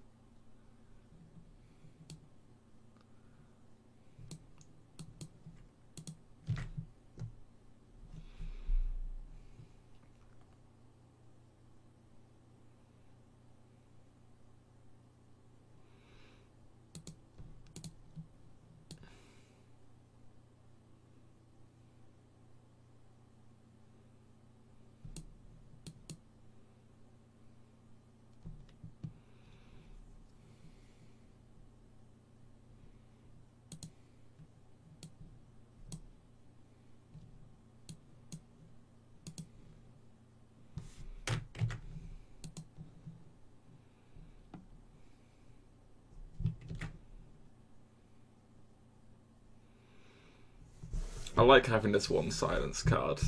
I like having this one silence card.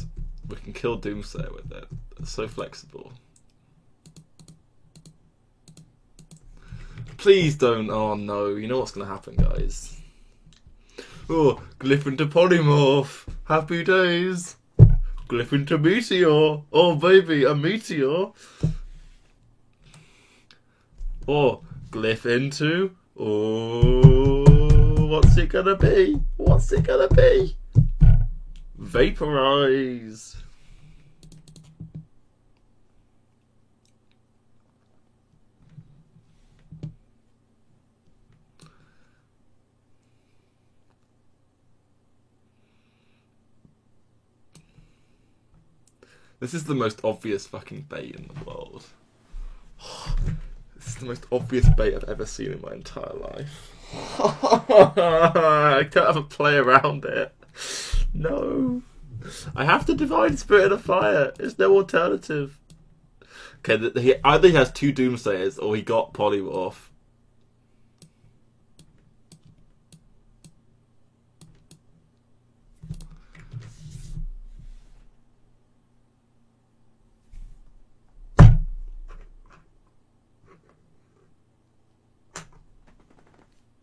We can kill Doomsayer with it. It's so flexible. Please don't. Oh no, you know what's going to happen, guys. Oh, Glyph into Polymorph. Happy days. Glyph into Meteor. Oh baby, a Meteor. Oh, Glyph into... Oh, what's it gonna be? What's it gonna be? Vaporize. This is the most obvious fucking bait in the world. This is the most obvious bait I've ever seen in my entire life. I can't have a play around it. No. I have to Divine Spirit of Fire. There's no alternative. Okay, he either has 2 Doomsayers or he got Polymorph.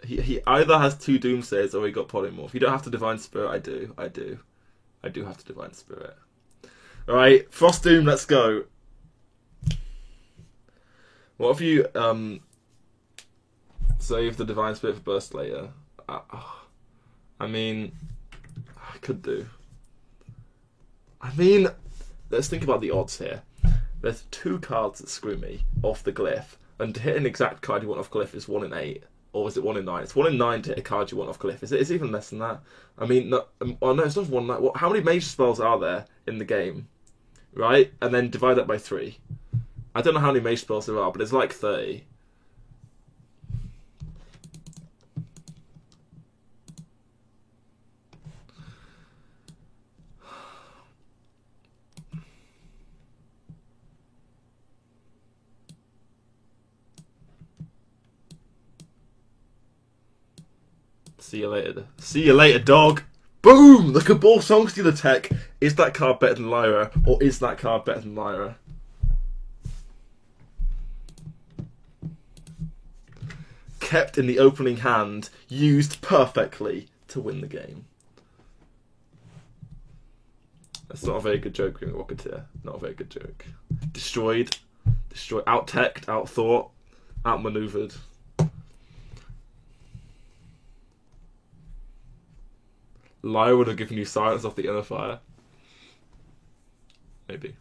He either has 2 Doomsayers or he got Polymorph. You don't have to Divine Spirit. I do have to Divine Spirit. Alright, Frost Doom, let's go. What if you save the Divine Spirit for Burst later? I mean, I could do. I mean, let's think about the odds here. There's 2 cards that screw me off the Glyph, and to hit an exact card you want off Glyph is 1 in 8. Or is it 1 in 9? It's 1 in 9 to hit a card you want off Glyph. Is it even less than that? I mean, no, it's not 1 in 9. How many major spells are there in the game? Right? And then divide that by 3. I don't know how many major spells there are, but it's like 30. See you later. See you later, dog. Boom! The Cabal Songstealer tech. Is that card better than Lyra? Or is that card better than Lyra? Kept in the opening hand. Used perfectly to win the game. That's not a very good joke, Green Rocketeer. Not a very good joke. Destroyed. Out-teched, out-thought, out-maneuvered. Lyra would have given you silence off the inner fire. Maybe.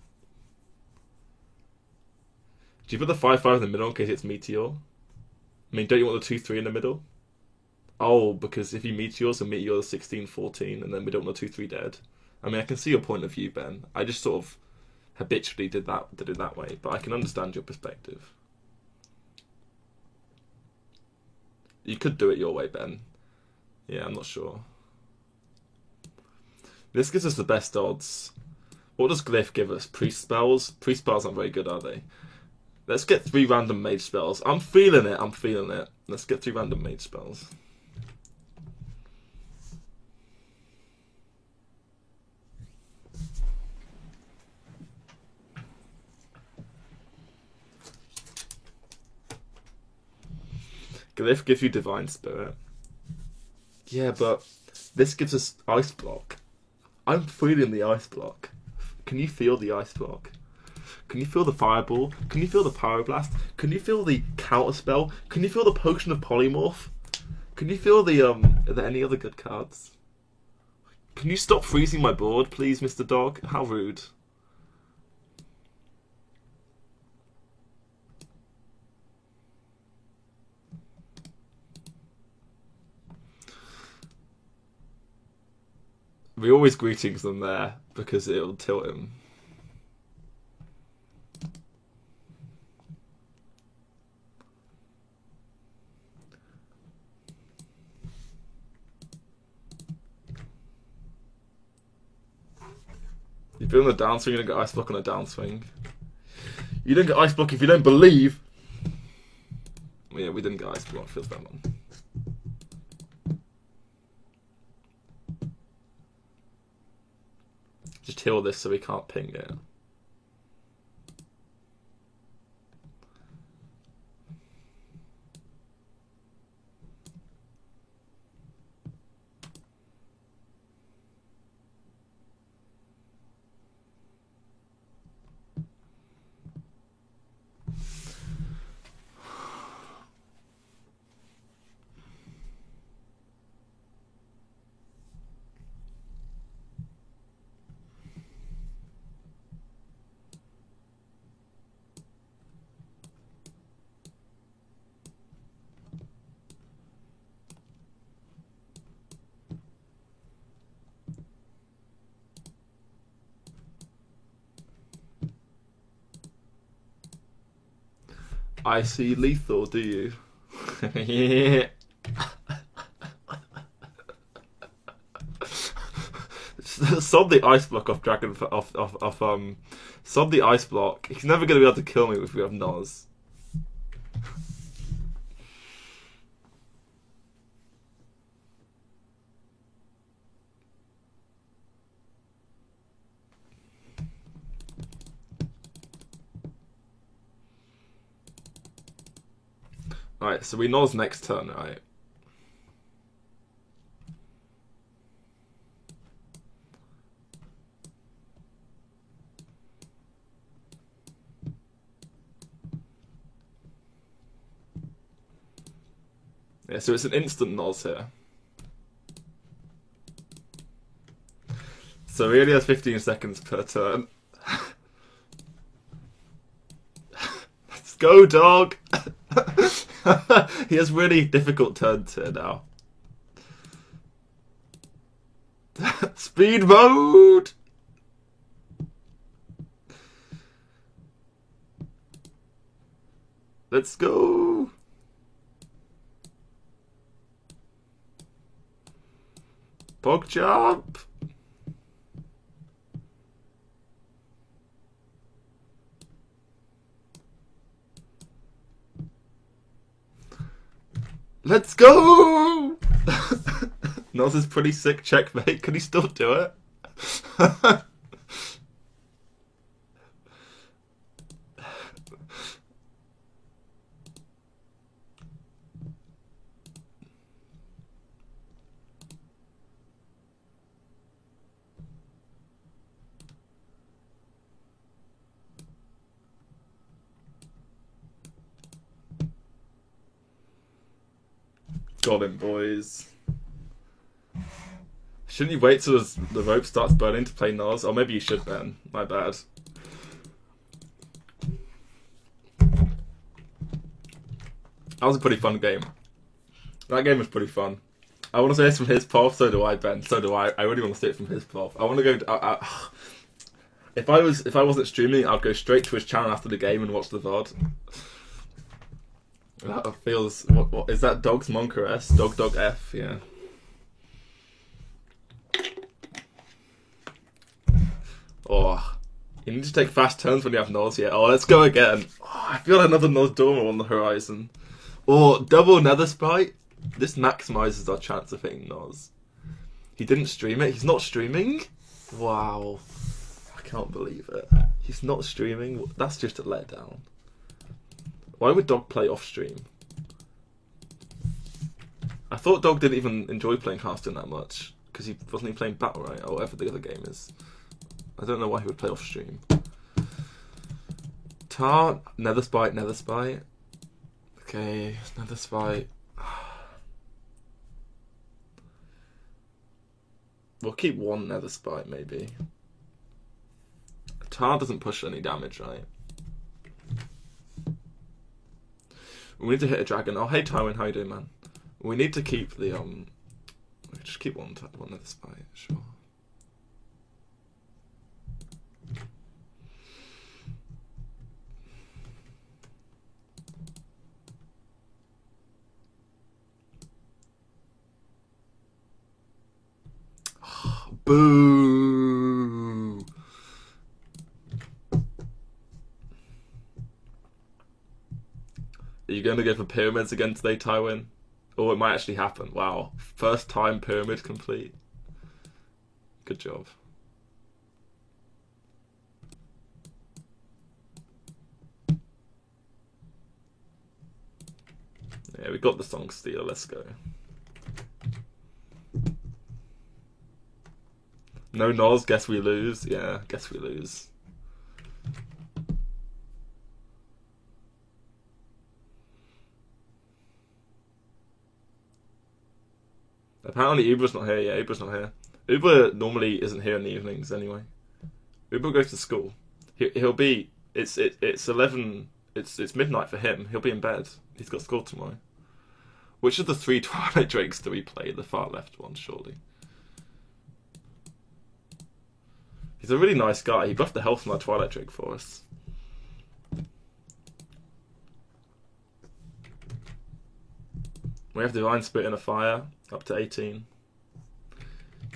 Do you put the 5/5 in the middle in case it's Meteor? I mean, don't you want the 2/3 in the middle? Oh, because if you Meteor, so Meteor is 16/14, and then we don't want the 2/3 dead. I mean, I can see your point of view, Ben. I just sort of habitually did it that way, but I can understand your perspective. You could do it your way, Ben. Yeah, I'm not sure. This gives us the best odds. What does Glyph give us? Priest spells? Priest spells aren't very good, are they? Let's get 3 random mage spells. I'm feeling it. Let's get 3 random mage spells. Glyph gives you Divine Spirit. Yeah, but this gives us Ice Block. I'm feeling the Ice Block. Can you feel the Ice Block? Can you feel the Fireball? Can you feel the Pyroblast? Can you feel the Counterspell? Can you feel the Potion of Polymorph? Can you feel the, are there any other good cards? Can you stop freezing my board, please, Mr. Dog? How rude. We always greetings them there because it'll tilt him. You've been on the downswing, you don't get Ice Block on a downswing. You don't get Ice Block if you don't believe. Well, yeah, we didn't get Ice Block, feels that one. Just heal this so we can't ping it. I see lethal, do you? Yeah. Sod the ice block off Dragon Sod the ice block. He's never gonna be able to kill me if we have Noz. Alright, so we Noz next turn, right? Yeah, so it's an instant Noz here. So he only has 15 seconds per turn. Let's go, dog! He has really difficult turns here now. Speed mode! Let's go! PogChamp! Let's go! Noz is pretty sick checkmate. Can he still do it? Got him, boys. Shouldn't you wait till the rope starts burning to play Noz? Or maybe you should then. My bad. That was a pretty fun game. That game was pretty fun. I want to say it's from his POV, so do I, Ben. So do I. I really want to say it from his POV. I want to go... if I wasn't streaming, I'd go straight to his channel after the game and watch the VOD. That feels... What is that? Dog's Monker S? Dog F, yeah. Oh, you need to take fast turns when you have Noz, yeah. Oh, let's go again. Oh, I feel like another Nozdorma on the horizon. Or double Nether Sprite. This maximizes our chance of hitting Noz. He didn't stream it. He's not streaming? Wow. I can't believe it. He's not streaming. That's just a letdown. Why would Dog play off stream? I thought Dog didn't even enjoy playing Hearthstone that much. Because he wasn't even playing Battle, right? Or whatever the other game is. I don't know why he would play off stream. Tar, Nether Spite. Okay, Nether Spite. We'll keep one Nether Spite, maybe. Tar doesn't push any damage, right? We need to hit a dragon. Oh, hey Tywin, how you doing, man? We need to keep the just keep one Nether Spite, sure. Boo! Are you going to go for pyramids again today, Tywin? Or it might actually happen. Wow. First time pyramid complete. Good job. got the Song Stealer, let's go. No Nos, guess we lose. Yeah, guess we lose. Apparently Uber's not here. Yeah, Uber's not here. Uber normally isn't here in the evenings anyway. Uber goes to school. He'll be. It's 11. It's midnight for him. He'll be in bed. He's got school tomorrow. Which of the 3 Twilight Drakes do we play? The far left one, surely. He's a really nice guy. He buffed the health on our Twilight Drake for us. We have Divine Spirit in a Fire, up to 18.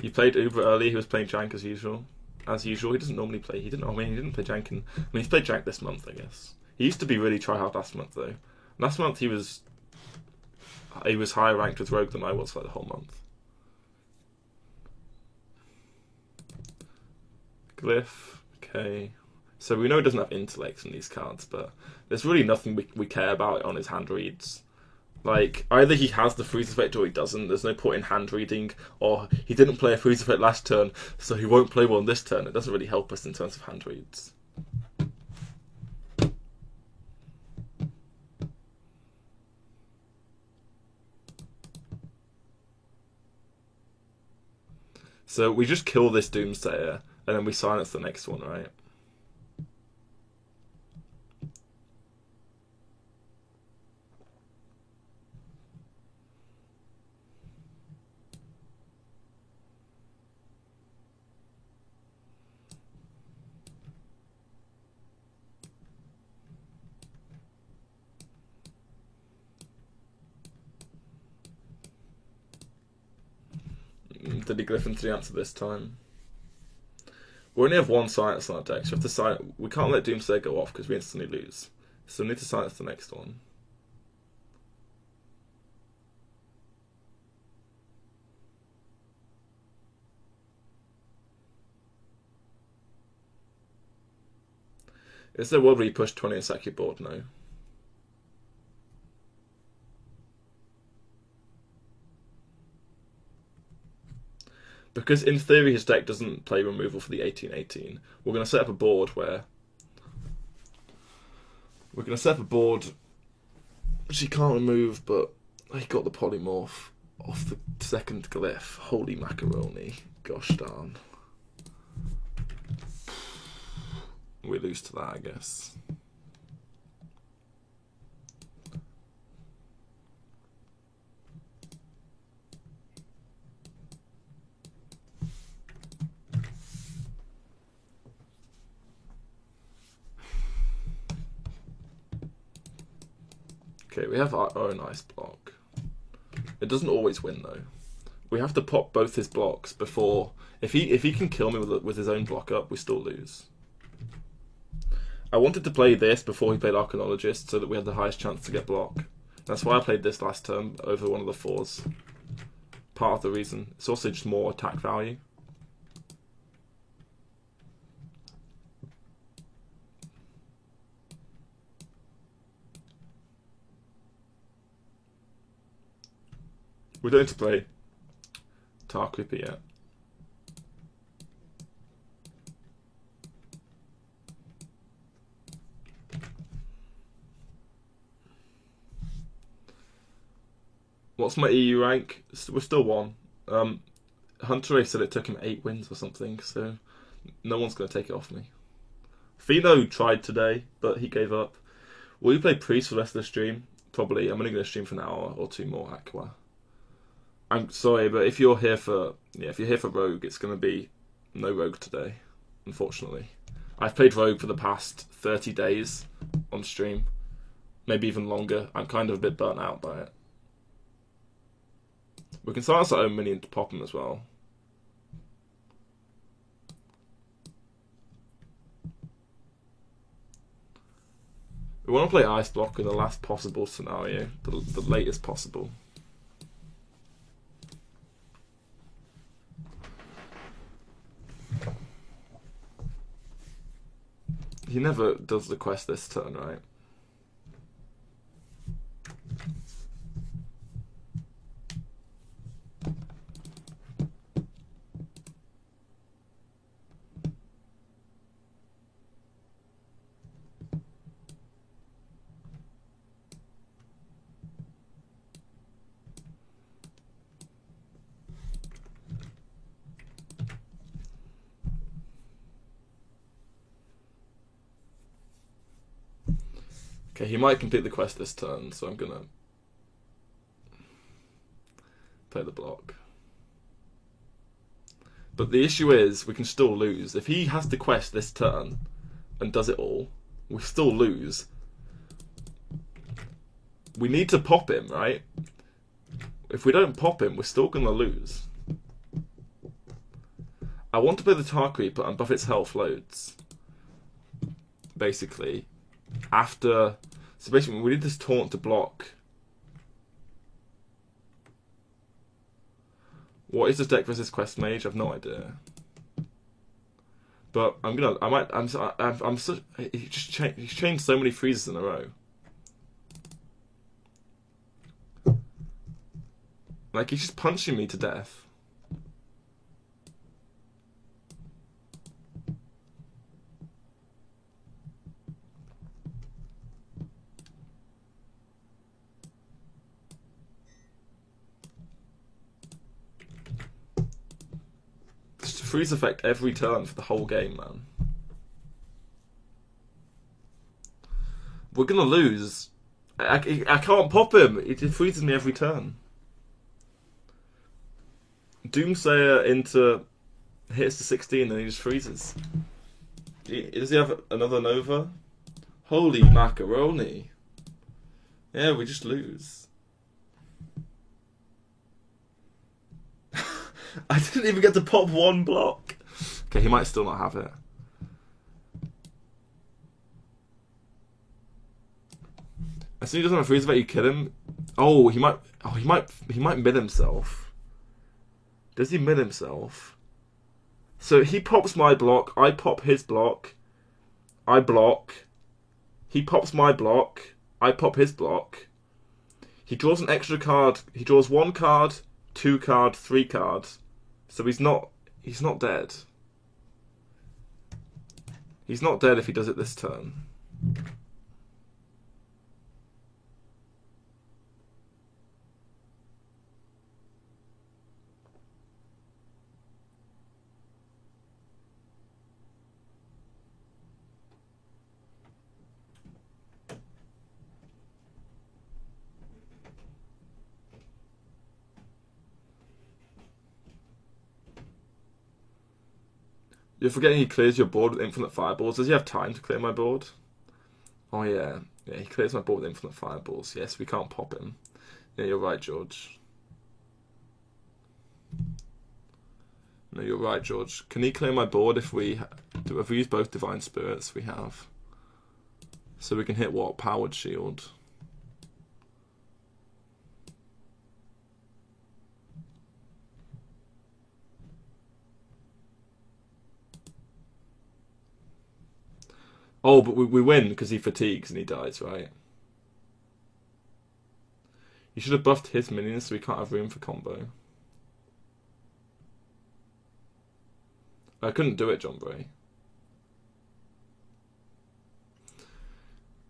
He played Uber early. He was playing Jank as usual. As usual, he doesn't normally play. He didn't play Jank. He's played Jank this month, I guess. He used to be really try-hard last month, though. Last month he was higher ranked with Rogue than I was for the whole month. Glyph, okay. So we know he doesn't have intellects in these cards, but there's really nothing we care about on his hand reads. Like, either he has the freeze effect or he doesn't. There's no point in hand reading, or he didn't play a freeze effect last turn, so he won't play one this turn. It doesn't really help us in terms of hand reads. So we just kill this Doomsayer, and then we silence the next one, right? Did he Glyph into the answer this time? We only have one silence on our deck, so we can't let Doomsayer go off because we instantly lose. So we need to silence the next one. Is there a world where you push 20 and sack your board? No. Because in theory his deck doesn't play removal for the 18/18, we're going to set up a board where which he can't remove, but he got the polymorph off the second Glyph. Holy macaroni. Gosh darn. We lose to that, I guess. Okay, we have our own ice block. It doesn't always win though. We have to pop both his blocks before. If he can kill me with his own block up, we still lose. I wanted to play this before he played Arcanologist so that we had the highest chance to get block. That's why I played this last turn over one of the 4s. Part of the reason. It's also just more attack value. We don't need to play Tar Creeper yet. What's my EU rank? We're still 1. Hunter Ray said it took him 8 wins or something, so no one's going to take it off me. Pheno tried today, but he gave up. Will you play Priest for the rest of the stream? Probably. I'm only going to stream for an hour or 2 more, Aqua. I'm sorry, but if you're here for Rogue, it's going to be no Rogue today, unfortunately. I've played Rogue for the past 30 days on stream, maybe even longer. I'm kind of a bit burnt out by it. We can silence our own minion to pop him as well. We want to play Ice Block in the last possible scenario, the latest possible. He never does the quest this turn, right? Okay, he might complete the quest this turn, so I'm gonna play the block. But the issue is, we can still lose. If he has the quest this turn and does it all, we still lose. We need to pop him, right? If we don't pop him, we're still gonna lose. I want to play the Tar Creeper and buff its health loads. Basically. So basically, we need this taunt to block. What is this deck versus Quest Mage? I've no idea. But he's changed so many freezes in a row. Like, he's just punching me to death. Just a freeze effect every turn for the whole game, man. We're gonna lose. I can't pop him. It freezes me every turn. Doomsayer into hits to 16 and he just freezes. Does he have another Nova? Holy macaroni. Yeah, we just lose. I didn't even get to pop one block. Okay, he might still not have it. As soon as he doesn't have a freeze effect, you kill him. Oh, he might mid himself. Does he mid himself? So he pops my block, I pop his block, I block. He pops my block, I pop his block. He draws an extra card. He draws 1 card, 2 card, 3 cards. So he's not dead. He's not dead if he does it this turn. You're forgetting he clears your board with infinite fireballs. Does he have time to clear my board? Oh yeah. Yeah, he clears my board with infinite fireballs. Yes, we can't pop him. Yeah, you're right, George. No, you're right, George. Can he clear my board if we use both Divine Spirits? We have. So we can hit what? Powered Shield. Oh, but we win because he fatigues and he dies, right? You should have buffed his minions so we can't have room for combo. I couldn't do it, John Bray.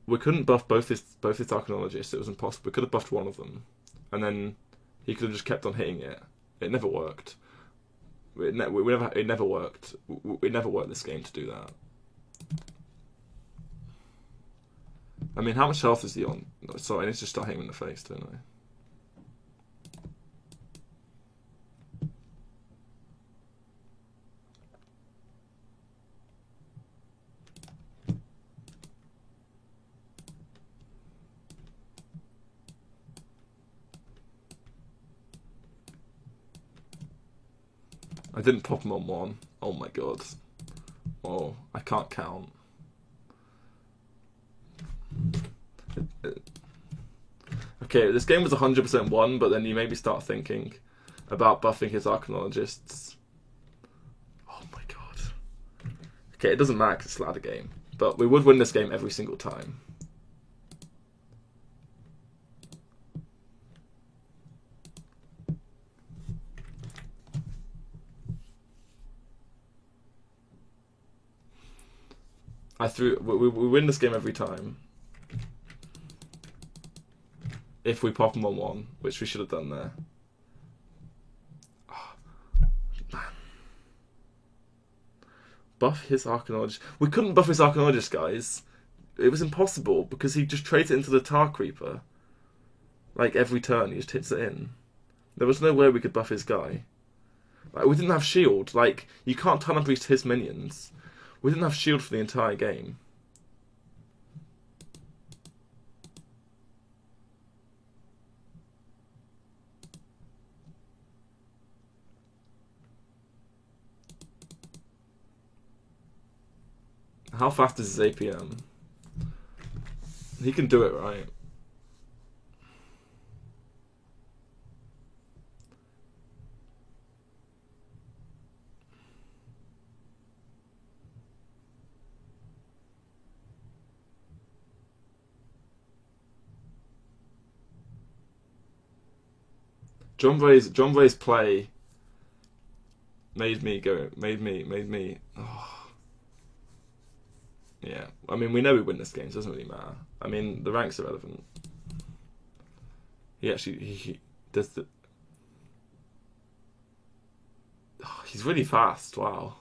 We couldn't buff both his Arcanologists. It was impossible. We could have buffed one of them, and then he could have just kept on hitting it. It never worked. It never worked. It never worked this game to do that. I mean, how much health is he on? Sorry, I need to just start hitting him in the face, don't I? I didn't pop him on 1. Oh my god. Oh, I can't count. Okay, this game was 100% won, but then you maybe start thinking about buffing his Arcanologists. Oh my god. Okay, it doesn't matter 'cause it's a ladder game, but we would win this game every single time. We win this game every time. If we pop him on 1, which we should have done there. Oh, man. Buff his Arcanologist. We couldn't buff his Arcanologist, guys. it was impossible because he just trades it into the Tar Creeper. Like every turn, he just hits it in. There was no way we could buff his guy. Like, we didn't have shield. Like, you can't Talon Priest his minions. We didn't have shield for the entire game. How fast is his APM? He can do it, right? John Ray's play made me. Oh. Yeah, I mean, we know we win this game, so it doesn't really matter. I mean, the rank's irrelevant. He does the. Oh, he's really fast. Wow.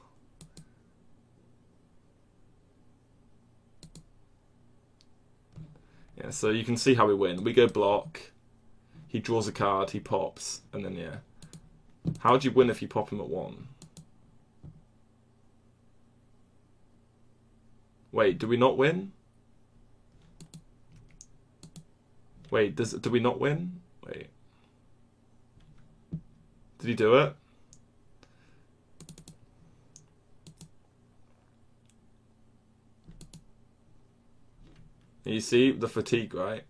Yeah, so you can see how we win. We go block. He draws a card. He pops, and then yeah. How do you win if you pop him at 1? Wait, do we not win? Wait, do we not win? Wait. Did he do it? You see the fatigue, right?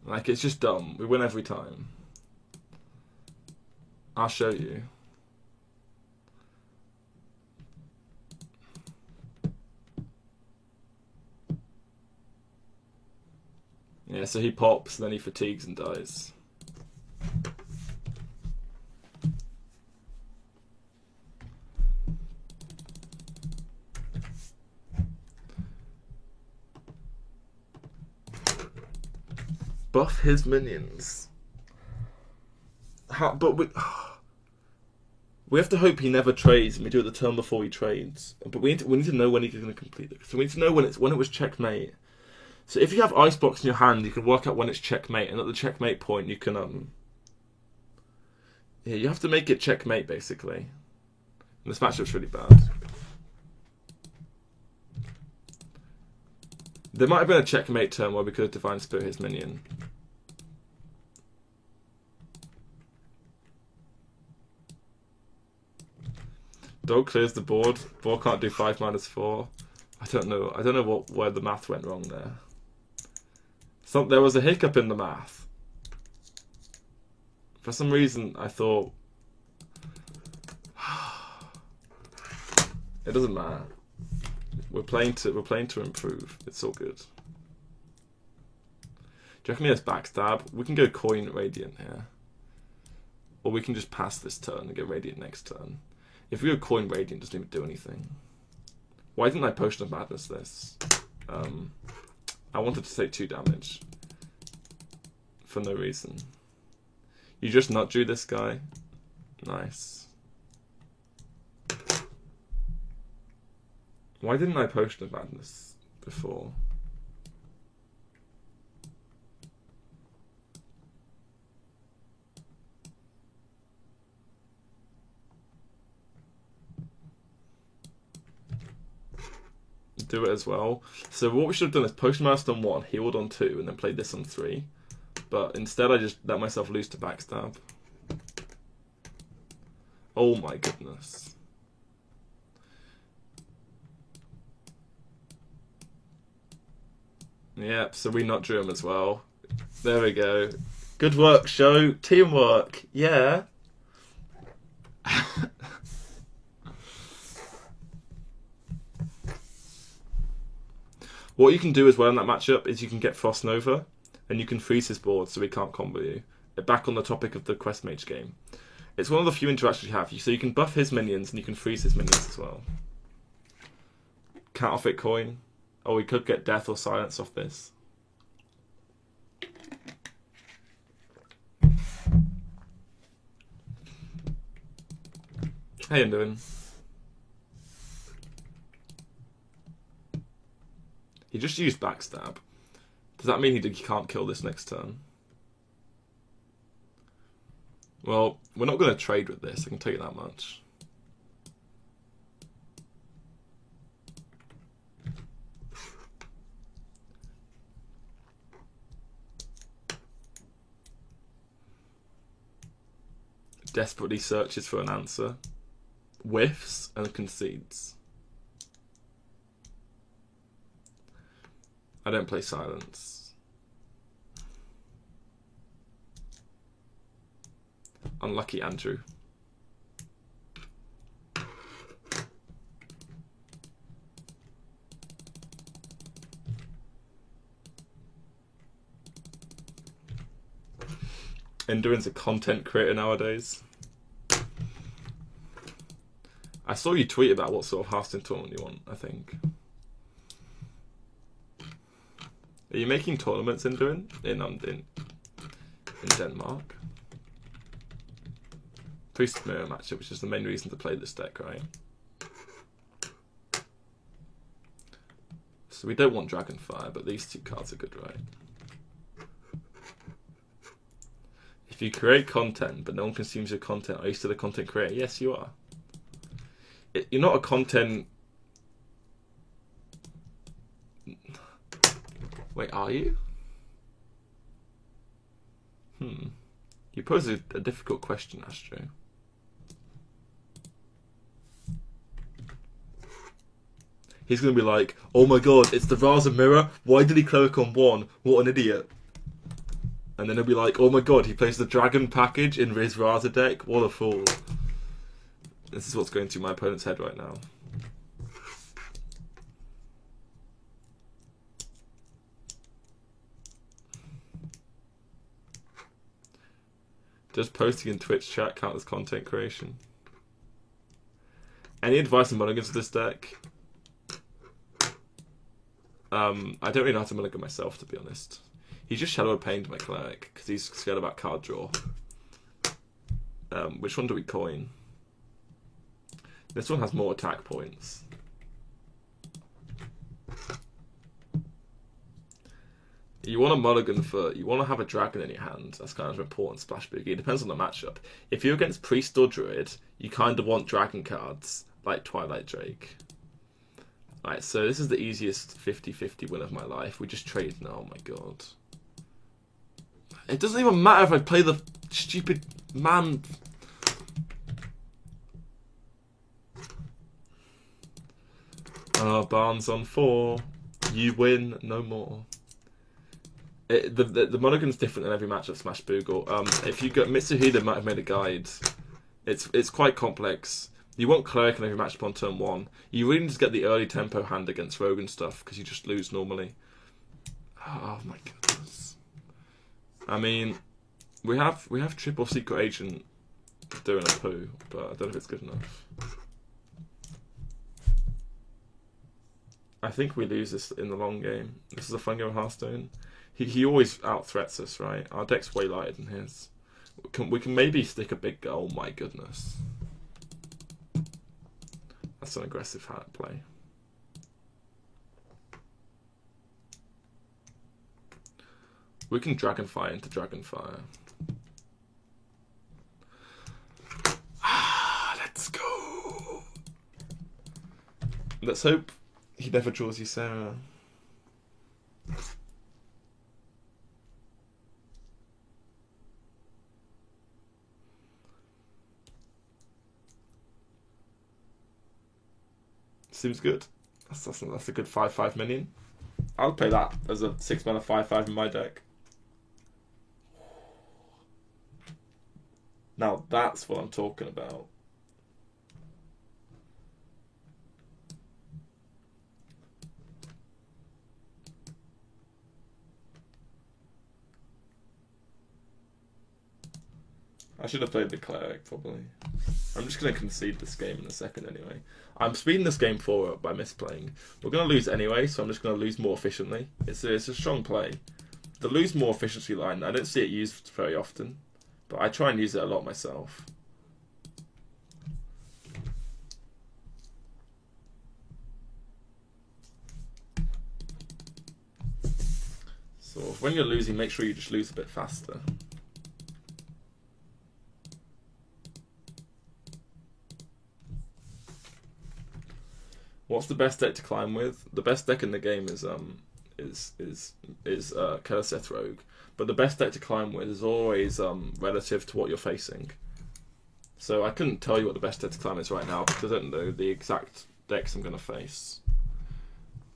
Like, it's just dumb. We win every time. I'll show you. Yeah, so he pops, then he fatigues and dies. Buff his minions. But we have to hope he never trades, and we do it the turn before he trades. But we need to know when he's going to complete it. So we need to know when it was checkmate. So if you have ice blocks in your hand, you can work out when it's checkmate, and at the checkmate point, you can yeah, you have to make it checkmate basically. And this matchup's really bad. There might have been a checkmate turn where we could have Divine Spirit his minion. Dog clears the board. Board can't do 5-4. I don't know where the math went wrong there. There was a hiccup in the math. For some reason, I thought it doesn't matter. We're playing to improve. It's all good. Do you reckon he has backstab? We can go coin Radiant here, or we can just pass this turn and get Radiant next turn. If we go coin Radiant, it doesn't even do anything. Why didn't I Potion of Madness this? I wanted to take 2 damage for no reason. You just not drew this guy. Nice. Why didn't I Potion of Madness before? Do it as well. So what we should have done is Potion of Madness on 1, healed on 2, and then played this on 3. But instead I just let myself lose to backstab. Oh my goodness. Yep, so we not drew him as well. There we go. Good work, show. Teamwork. Yeah. What you can do as well in that matchup is you can get Frost Nova, and you can freeze his board so he can't combo you. Back on the topic of the Quest Mage game. It's one of the few interactions you have. So you can buff his minions, and you can freeze his minions as well. Counterfeit coin. Oh, we could get death or silence off this. How you doing? He just used backstab. Does that mean he can't kill this next turn? Well, we're not going to trade with this, I can tell you that much. Desperately searches for an answer. Whiffs and concedes. I don't play silence. Unlucky Andrew. Endurin's a content creator nowadays. I saw you tweet about what sort of Hearthstone tournament you want, I think. Are you making tournaments, Endurin? In Denmark? Priest Mirror matchup, which is the main reason to play this deck, right? So we don't want Dragonfire, but these two cards are good, right? If you create content, but no one consumes your content, are you still a content creator? Yes, you are. You're not a content... Wait, are you? You pose a difficult question, Astro. He's going to be like, oh my god, it's the Raza Mirror? Why did he cleric on 1? What an idiot. And then he'll be like, oh my god, he plays the Dragon package in his Raza deck? What a fool. This is what's going through my opponent's head right now. Does posting in Twitch chat count as content creation? Any advice on mulligans for this deck? I don't really know how to mulligan myself, to be honest. He just Shadow Pained my cleric because he's scared about card draw. Which one do we coin? This one has more attack points. You want a mulligan for... You want to have a dragon in your hand. That's kind of an important splash boogie. It depends on the matchup. If you're against Priest or Druid, you kind of want dragon cards, like Twilight Drake. Right, so this is the easiest 50-50 win of my life. We just trade now, oh my god. It doesn't even matter if I play the stupid man... Barnes on 4. You win, no more. The mulligan's different in every matchup, Smash Boogle. If you got Mitsuhide might have made a guide. It's quite complex. You want cleric in every matchup on turn 1. You really need to get the early tempo hand against rogue and stuff because you just lose normally. Oh my goodness. I mean, we have triple secret agent doing a poo, but I don't know if it's good enough. I think we lose this in the long game. This is a fun game of Hearthstone. He always out-threats us, right? Our deck's way lighter than his. We can maybe stick a big... Oh my goodness. That's an aggressive hand play. We can Dragonfire into Dragonfire. Let's go! Let's hope he never draws you Sarah. Seems good. That's a good 5/5 minion. I'll play that as a 6-mana 5/5 in my deck. Now that's what I'm talking about. I should have played the cleric, probably. I'm just going to concede this game in a second anyway. I'm speeding this game forward by misplaying. We're going to lose anyway, so I'm just going to lose more efficiently. It's a strong play. The lose more efficiency line, I don't see it used very often, but I try and use it a lot myself. So when you're losing, make sure you just lose a bit faster. What's the best deck to climb with? The best deck in the game is Curseth Rogue, but the best deck to climb with is always relative to what you're facing. So I couldn't tell you what the best deck to climb is right now because I don't know the exact decks I'm going to face.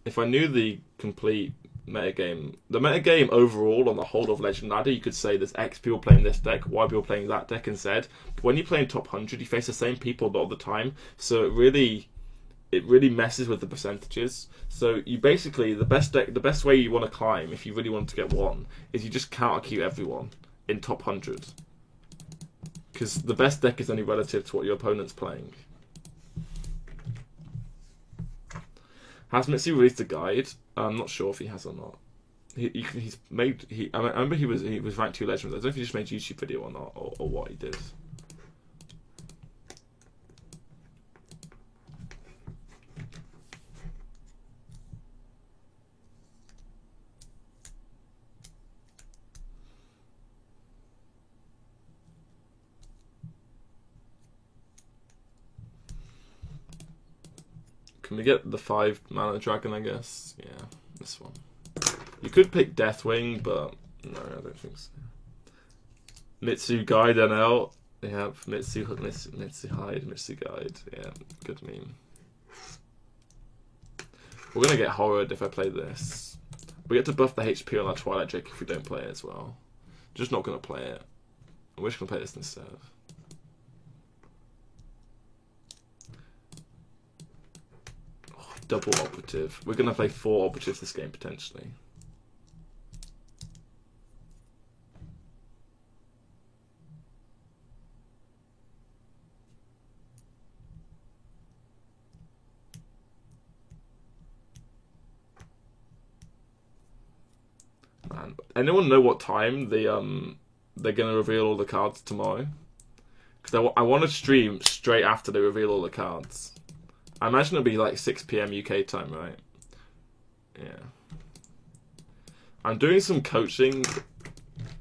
If I knew the complete metagame, the metagame overall on the whole of Legend Ladder, you could say there's X people playing this deck, Y people playing that deck, and Z. But when you play in top 100, you face the same people a lot of the time, so it really messes with the percentages. So you basically, the best way you want to climb, if you really want to get one, is you just counter queue everyone in top 100. Because the best deck is only relative to what your opponent's playing. Has Mitsu released a guide? I'm not sure if he has or not. He's made. I remember he was ranked 2 legends. I don't know if he just made a YouTube video or not, or what he did. Can we get the 5-mana dragon, I guess? Yeah, this one. You could pick Deathwing, but no, I don't think so. Mitsu Guide NL. Yeah, Mitsu Hide, Mitsu Guide. Yeah, good meme. We're going to get horrored if I play this. We get to buff the HP on our Twilight Drake if we don't play it as well. Just not going to play it. We're just going to play this instead. Double operative. We're going to play 4 operatives this game, potentially. Man, anyone know what time they're going to reveal all the cards tomorrow? Because I want to stream straight after they reveal all the cards. I imagine it'll be like 6 PM UK time, right? Yeah. I'm doing some coaching,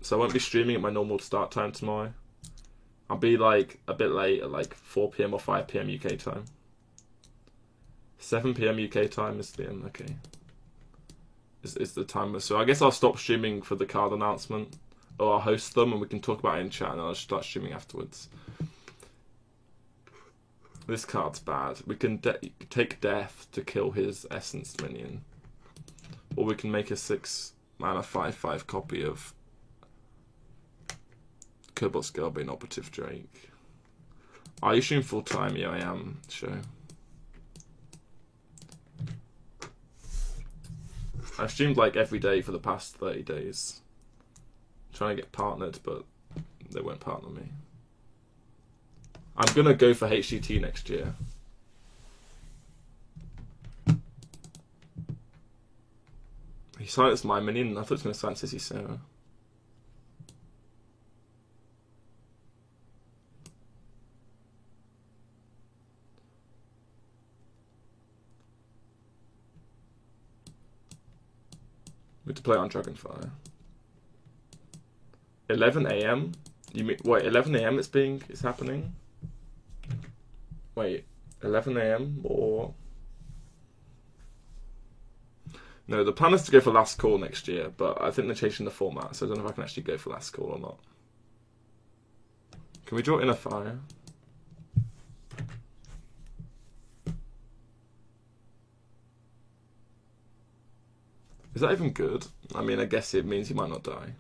so I won't be streaming at my normal start time tomorrow. I'll be like a bit late at like 4 PM or 5 PM UK time. 7 PM UK time is the end, okay. Is the timer. So I guess I'll stop streaming for the card announcement, or I'll host them and we can talk about it in chat and I'll start streaming afterwards. This card's bad. We can take Death to kill his Essence minion. Or we can make a 6-mana 5/5 copy of Cobalt Scalebane Operative Drake. Are you streaming full time? Yeah, I am. Sure. I've streamed like every day for the past 30 days. I'm trying to get partnered, but they won't partner me. I'm going to go for HCT next year. He silenced my minion. I thought he was going to silence Sissy Sarah. We have to play on Dragonfire. 11 AM? You mean, wait, 11 AM it's happening? Wait, 11 AM or... No, the plan is to go for Last Call next year, but I think they're changing the format, so I don't know if I can actually go for Last Call or not. Can we draw Inner Fire? Is that even good? I mean, I guess it means he might not die.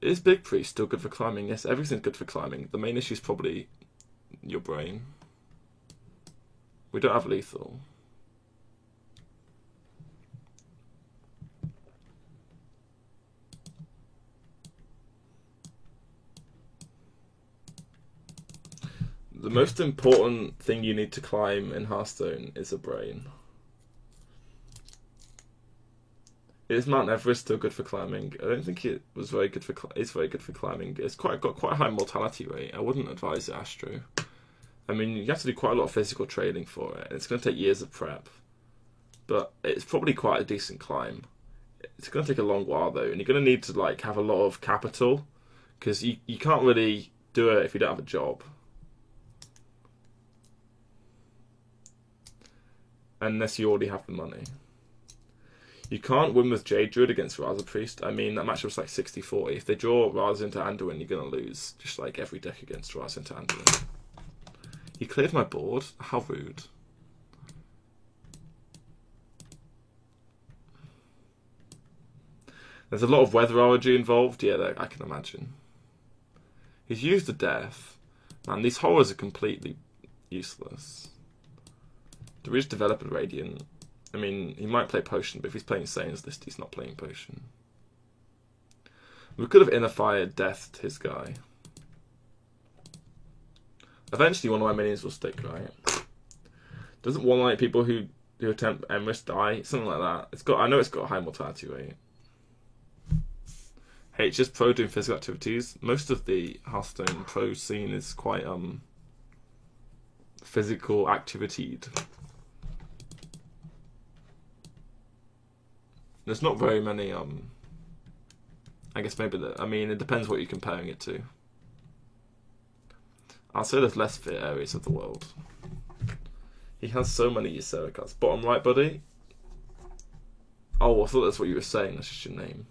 Is Big Priest still good for climbing? Yes, everything's good for climbing. The main issue is probably your brain. We don't have lethal. The most important thing you need to climb in Hearthstone is a brain. Is Mount Everest still good for climbing? I don't think it was very good for. It's very good for climbing. It's got quite a high mortality rate. I wouldn't advise it, Astro. I mean, you have to do quite a lot of physical training for it. It's going to take years of prep. But it's probably quite a decent climb. It's going to take a long while, though. And you're going to need to, like, have a lot of capital. Because you can't really do it if you don't have a job. Unless you already have the money. You can't win with Jade Druid against Raza Priest. I mean, that matchup was like 60-40. If they draw Raza into Anduin, you're going to lose. Just like every deck against Raza into Anduin. He cleared my board? How rude. There's a lot of weatherology involved. Yeah, I can imagine. He's used the death. Man, these horrors are completely useless. There is Developer Radiant. I mean, he might play Potion, but if he's playing Sane's List, he's not playing Potion. We could have Inner Fired Deathed his guy. Eventually one of my minions will stick, right? Doesn't one like people who attempt Emrys die? Something like that. I know it's got a high mortality rate. Hey, it's just pro doing physical activities. Most of the Hearthstone pro scene is quite physical activitied. There's not very many I guess maybe I mean it depends what you're comparing it to. I'll say there's less fit areas of the world. He has so many Ysera cards. Bottom right, buddy. Oh, I thought that's what you were saying. That's just your name.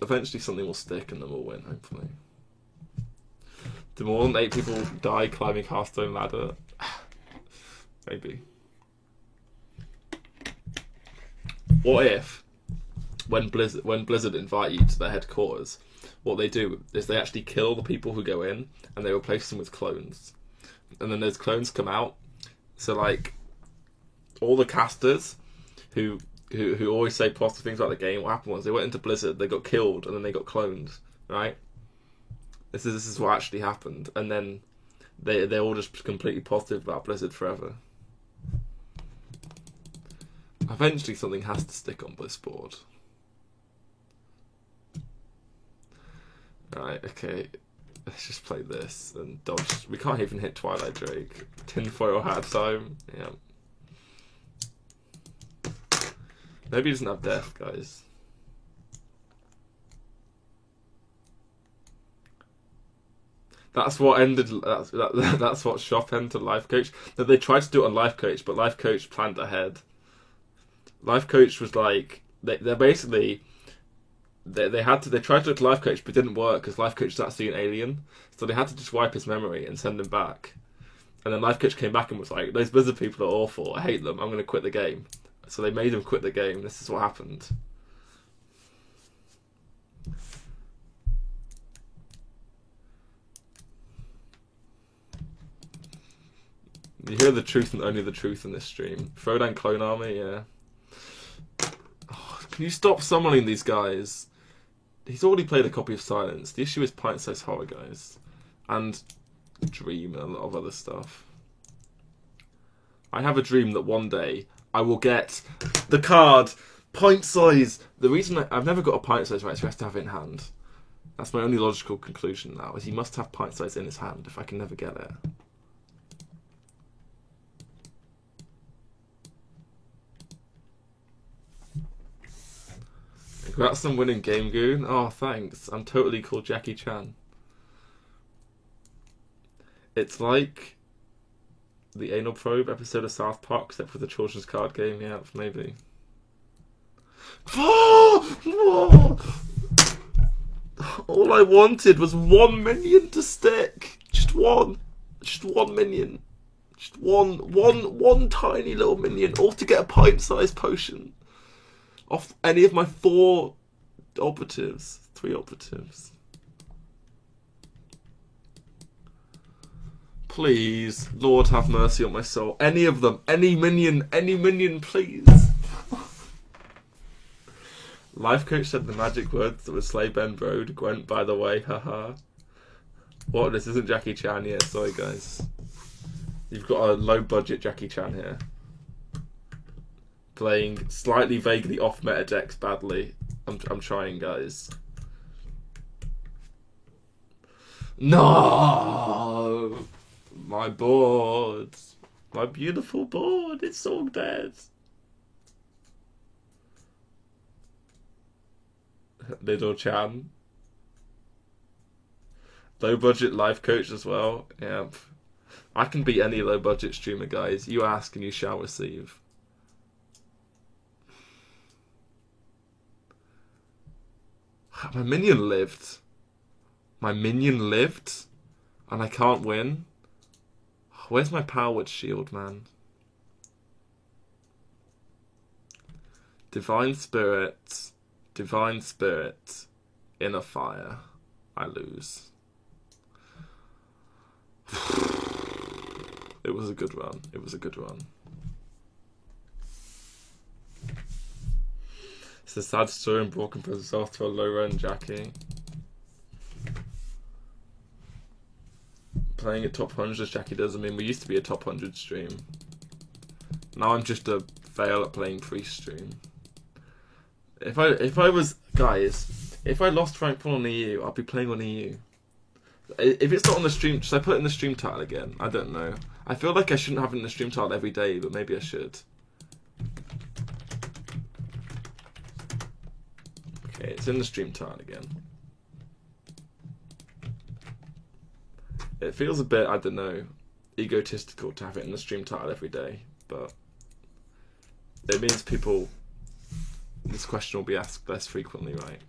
Eventually something will stick and then we'll win, hopefully. Do more than 8 people die climbing Hearthstone ladder? Maybe. What if, when Blizzard invite you to their headquarters, what they do is they actually kill the people who go in and they replace them with clones. And then those clones come out. So, like, all the casters who always say positive things about the game, what happened was they went into Blizzard, they got killed, and then they got cloned, right? This is what actually happened. And then they're all just completely positive about Blizzard forever. Eventually something has to stick on Blizzboard. Right, okay. Let's just play this and dodge. We can't even hit Twilight Drake. Tinfoil hat time. Yeah. Maybe he doesn't have death, guys. That's what ended. That's what shop ended Life Coach. That they tried to do it on Life Coach, but Life Coach planned ahead. Life Coach was like they're basically they tried to do it to Life Coach, but it didn't work because Life Coach is actually an alien. So they had to just wipe his memory and send him back. And then Life Coach came back and was like, "Those Blizzard people are awful. I hate them. I'm going to quit the game." So they made him quit the game. This is what happened. You hear the truth and only the truth in this stream. Throw down Clone Army, yeah. Oh, can you stop summoning these guys? He's already played a copy of Silence. The issue is Pint-Sized Horror, guys. And Dream and a lot of other stuff. I have a dream that one day I will get the card Pint Size. The reason I've never got a Pint Size right, so he has to have it in hand. That's my only logical conclusion now, is he must have Pint Size in his hand if I can never get it. Congrats on winning Game Goon. Oh, thanks. I'm totally called Jackie Chan. It's like the Anal Probe episode of South Park, except for the children's card game. Yeah, maybe. Oh! All I wanted was 1 minion to stick. Just one. Just 1 minion. Just one tiny little minion. All to get a pint-sized potion. Off any of my 4 operatives. 3 operatives. Please, Lord have mercy on my soul. Any of them. Any minion, please. Life Coach said the magic words that would slay Ben Brode. Gwent, by the way, haha. What, this isn't Jackie Chan? Yeah, sorry guys. You've got a low budget Jackie Chan here. Playing slightly vaguely off meta decks badly. I'm trying, guys. No! My board. My beautiful board. It's all dead. Little Chan. Low budget life coach as well. Yep. I can beat any low budget streamer, guys. You ask and you shall receive. My minion lived. My minion lived? And I can't win? Where's my Powerwood shield, man? Divine Spirit. Divine Spirit. Inner Fire. I lose. It was a good run. It was a good run. It's a sad story and Broken puts off to a low run Jackie. Playing at top 100 as Jackie does. I mean, we used to be a top 100 stream. Now I'm just a fail at playing pre-stream. If I was, guys, if I lost rank 1 on EU, I'd be playing on EU. If it's not on the stream, should I put it in the stream title again? I don't know. I feel like I shouldn't have it in the stream title every day, but maybe I should. Okay, it's in the stream title again. It feels a bit, I don't know, egotistical to have it in the stream title every day, but it means people, this question will be asked less frequently, right?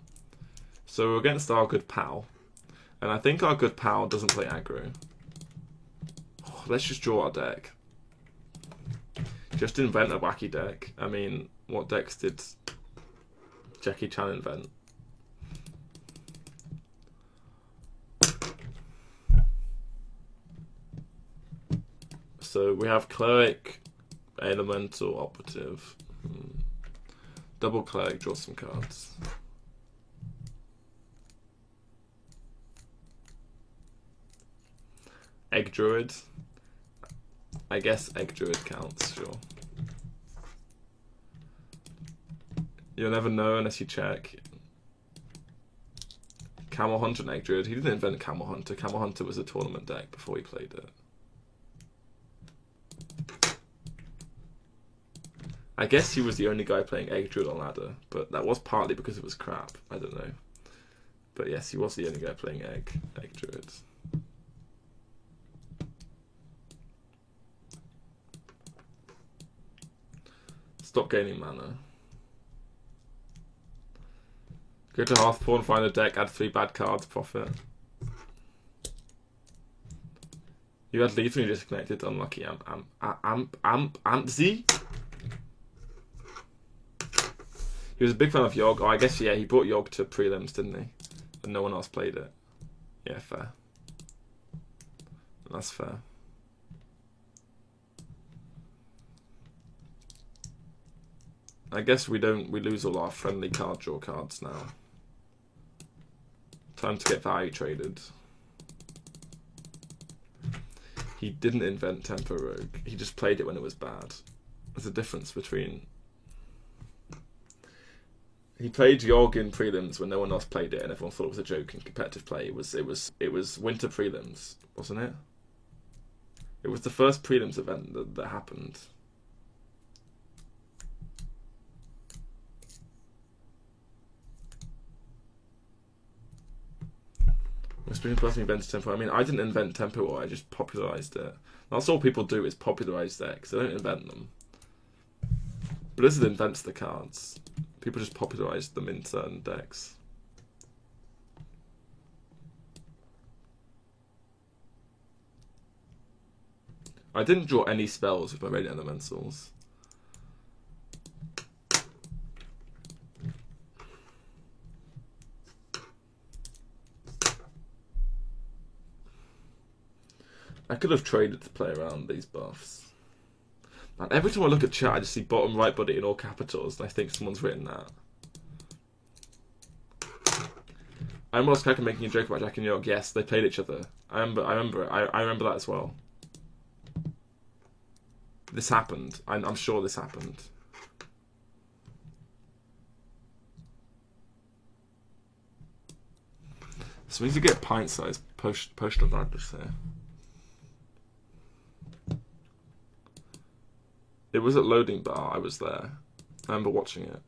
So we're against our good pal, and I think our good pal doesn't play aggro. Oh, let's just draw our deck. Just invent a wacky deck. I mean, what decks did Jackie Chan invent? So we have Cleric, Elemental, Operative. Double Cleric, draw some cards. Egg Druid. I guess Egg Druid counts, sure. You'll never know unless you check. Camel Hunter and Egg Druid. He didn't invent Camel Hunter. Camel Hunter was a tournament deck before he played it. I guess he was the only guy playing Egg Druid on ladder, but that was partly because it was crap. I don't know. But yes, he was the only guy playing Egg Druid. Stop gaining mana. Go to Hearthpawn, find a deck, add 3 bad cards, profit. You had lethal and you disconnected, unlucky. Ampzy? He was a big fan of Yogg. Oh, I guess, yeah, he brought Yogg to prelims, didn't he? And no one else played it. Yeah, fair. That's fair. I guess we lose all our friendly card draw cards now. Time to get value traded. He didn't invent Tempo Rogue. He just played it when it was bad. There's a difference between... He played Yogg in prelims when no one else played it, and everyone thought it was a joke in competitive play. It was winter prelims, wasn't it? It was the first prelims event that happened. Whispering person invented Tempo. I mean, I didn't invent Tempo War, I just popularised it. That's all people do is popularise decks. They don't invent them. Blizzard invents the cards. People just popularise them in certain decks. I didn't draw any spells with my Radiant Elementals. I could have traded to play around these buffs. Man, every time I look at chat, I just see bottom right buddy in all capitals, and I think someone's written that. I remember Oscar making a joke about Jack and Yogg. Yes, they played each other. I remember that as well. This happened. I'm sure this happened. So we need to get pint-sized potion advantage here. It was at loading bar. I was there. I remember watching it.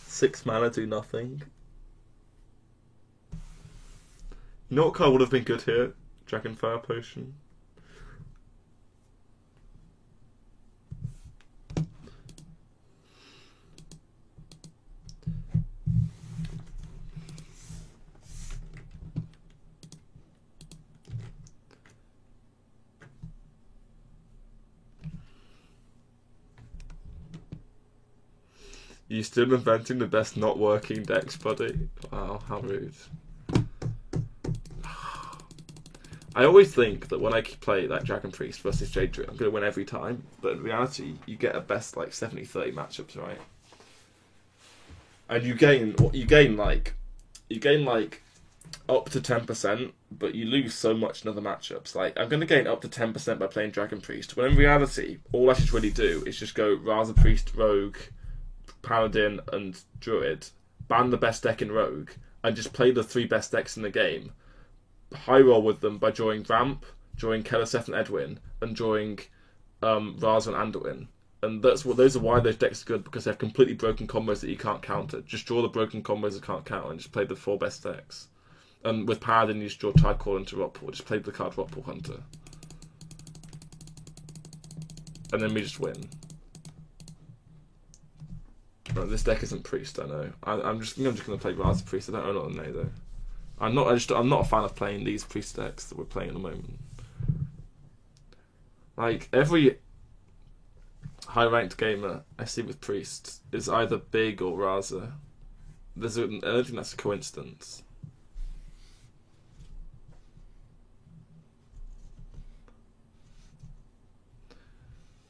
Six mana do nothing. You know what card would have been good here? Dragonfire Potion. You still inventing the best not working decks, buddy? Wow, how rude. I always think that when I play like Dragon Priest versus Jade Druid, I'm going to win every time. But in reality, you get a best like 70-30 matchups, right? And you gain like up to 10%, but you lose so much in other matchups. Like I'm going to gain up to 10% by playing Dragon Priest, when in reality, all I should really do is just go Raza Priest, Rogue, Paladin, and Druid, ban the best deck in Rogue, and just play the 3 best decks in the game. High roll with them by drawing Ramp, drawing Keleseth and Edwin, and drawing Raza and Anduin. And those are why those decks are good, because they have completely broken combos that you can't counter. Just draw the broken combos that can't counter and just play the 4 best decks. And with Paladin, you just draw Tidecaller into Rotpool. Just play the card Rotpool Hunter. And then we just win. Right, this deck isn't Priest, I know. I'm just going to play Raza Priest. I don't own it on Nay though. I'm not a fan of playing these Priest decks that we're playing at the moment. Like every high ranked gamer I see with Priest is either Big or Raza. I don't think that's a coincidence.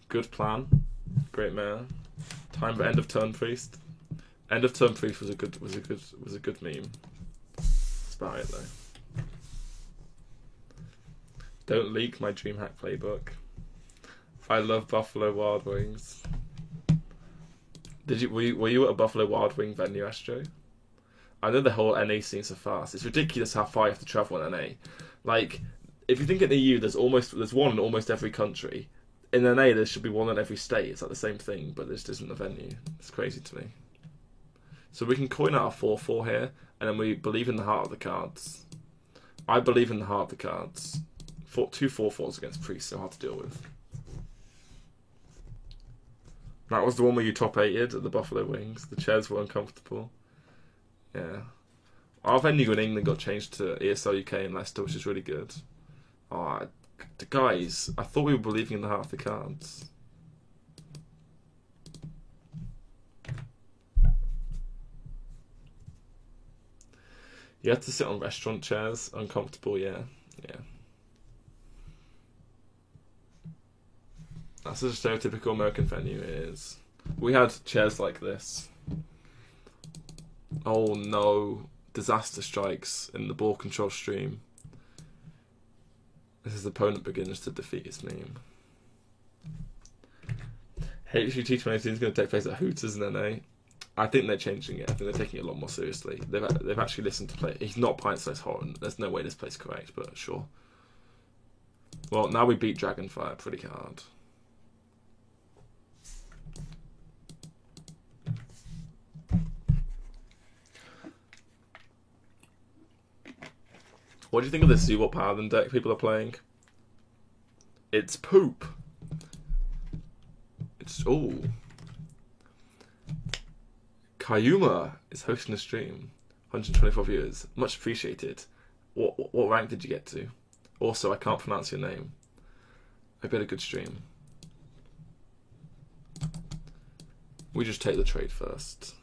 Good plan. Great man. Time for end of turn Priest. End of turn Priest was a good meme. That's about it though. Don't leak my DreamHack playbook. I love Buffalo Wild Wings. Were you at a Buffalo Wild Wing venue, Astro? I know the whole NA scene so fast. It's ridiculous how far you have to travel in NA. Like, if you think in the EU, there's one in almost every country. In NA, there should be one in every state. It's like the same thing, but there just isn't a venue. It's crazy to me. So we can coin out a 4/4 here, and then we believe in the heart of the cards. I believe in the heart of the cards. 2 4/4s against Priest, so hard to deal with. That was the one where you top 8'd at the Buffalo Wings. The chairs were uncomfortable. Yeah. Our venue in England got changed to ESL UK in Leicester, which is really good. Oh, guys, I thought we were believing in the heart of the cards. You had to sit on restaurant chairs, uncomfortable, yeah. That's a stereotypical American venue, it is. We had chairs like this. Oh no, disaster strikes in the ball control stream. This opponent begins to defeat his meme. HUT 2018 is going to take place at Hooters in NA. I think they're changing it. I think they're taking it a lot more seriously. They've actually listened to play. He's not pint-sized hot, and there's no way this plays correct, but sure. Well, now we beat Dragonfire pretty hard. What do you think of this Zewot Paladin deck people are playing? It's poop. It's... ooh. Kayuma is hosting a stream. 124 viewers. Much appreciated. What rank did you get to? Also, I can't pronounce your name. I bet a good stream. We just take the trade first.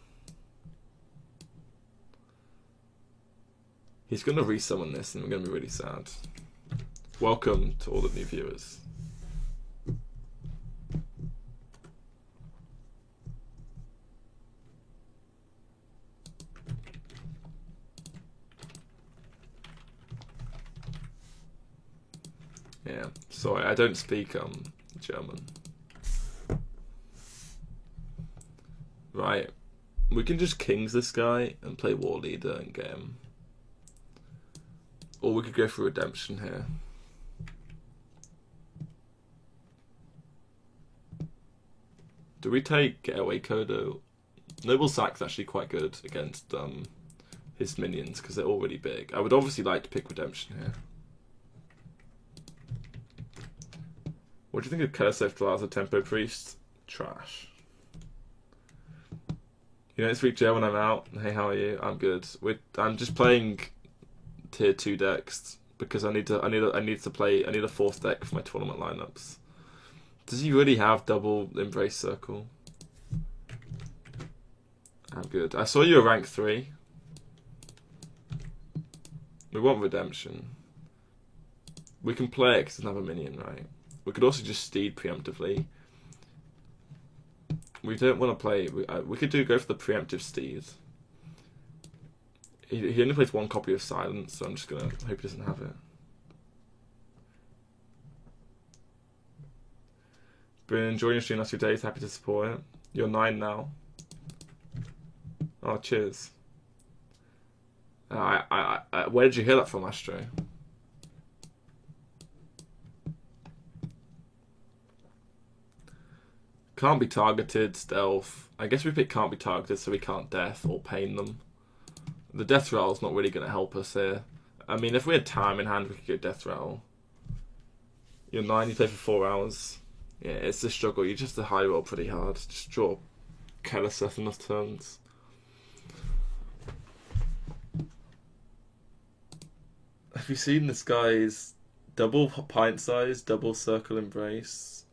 He's going to resummon this and we're going to be really sad. Welcome to all the new viewers. Yeah, sorry, I don't speak German. Right, we can just kings this guy and play war leader and get him. Or we could go for redemption here. Do we take Getaway Kodo? Noble Sack's actually quite good against his minions because they're already big. I would obviously like to pick redemption here. What do you think of Keleseth Dlaza Tempo Priest? Trash. You don't speak German, I'm out. Hey, how are you? I'm good. I'm just playing tier 2 decks because I need a 4th deck for my tournament lineups. Does he really have double Embrace Circle? I'm good. I saw you a rank 3. We want redemption. We can play it because it's another minion, right? We could also just steed preemptively. We don't want to play. We could go for the preemptive steed. He only plays 1 copy of Silence, so I'm just gonna hope he doesn't have it. Been enjoying your stream last few days. Happy to support it. You're 9 now. Oh, cheers. Where did you hear that from, Astro? Can't be targeted, stealth. I guess we pick can't be targeted so we can't death or pain them. The death rattle is not really going to help us here. I mean, if we had time in hand, we could get death rattle. You're 9, you play for 4 hours. Yeah, it's a struggle. You just have to high roll pretty hard. Just draw Keleseth enough turns. Have you seen this guy's double pint size, double circle embrace?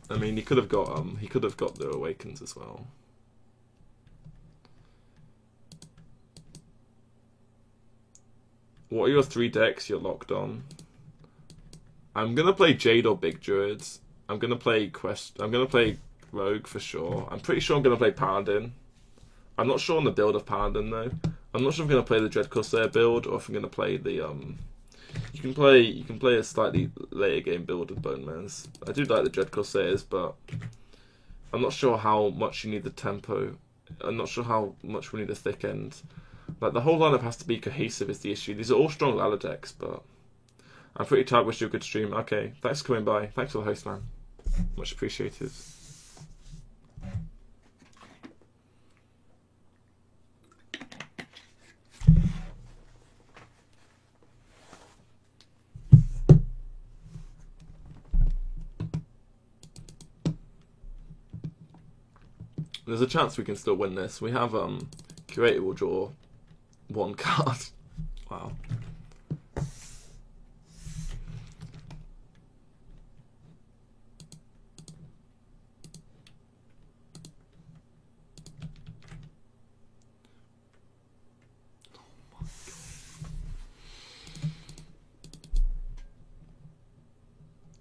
I mean, he could have got the Awakens as well. What are your 3 decks you're locked on? I'm gonna play Jade or Big Druids. I'm gonna play Rogue for sure. I'm pretty sure I'm gonna play Paladin. I'm not sure on the build of Paladin though. I'm not sure if I'm gonna play the Dread Corsair build or if I'm gonna play the You can play a slightly later game build with Bone Mares. I do like the Dread Corsairs, but I'm not sure how much you need the tempo. I'm not sure how much we need a thick end. Like, the whole lineup has to be cohesive is the issue. These are all strong Lala decks, but I'm pretty tired. Wish you a good stream. Okay, thanks for coming by. Thanks for the host, man. Much appreciated. There's a chance we can still win this. We have Curator will draw 1 card. Wow.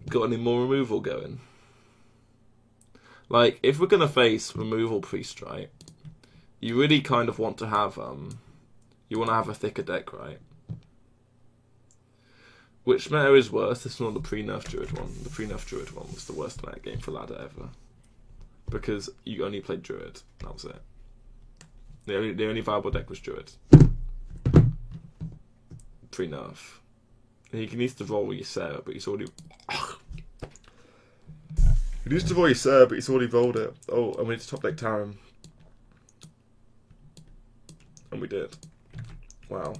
Got any more removal going? Like, if we're gonna face removal priest, right? You really kind of want to have you want to have a thicker deck, right? Which meta is worse? This one or the pre-nerf druid one? The pre-nerf druid one was the worst meta game for ladder ever, because you only played druid. That was it. The only viable deck was druid. Pre-nerf. He needs to roll with your Sarah, but he's already. He needs to roll your Sarah, but he's already rolled it. Oh, and we need to top deck Tarim. And we did. Wow.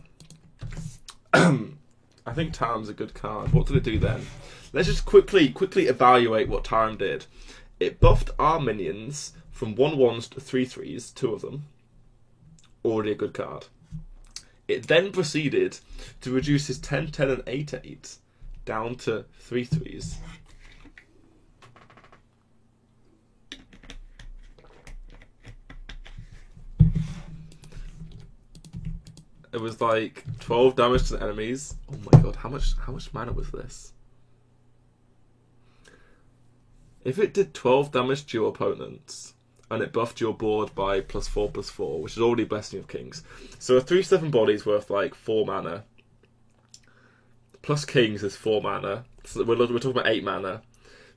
I think Tarim's a good card. What did it do then? Let's just quickly evaluate what Tarim did. It buffed our minions from 1/1s to 3/3s, 2 of them. Already a good card. It then proceeded to reduce his 10/10 and 8/8 down to 3/3s. It was like 12 damage to the enemies. Oh my god, how much mana was this? If it did 12 damage to your opponents and it buffed your board by +4/+4, which is already Blessing of Kings. So a 3/7 body is worth like 4 mana. Plus Kings is 4 mana. So we're talking about 8 mana.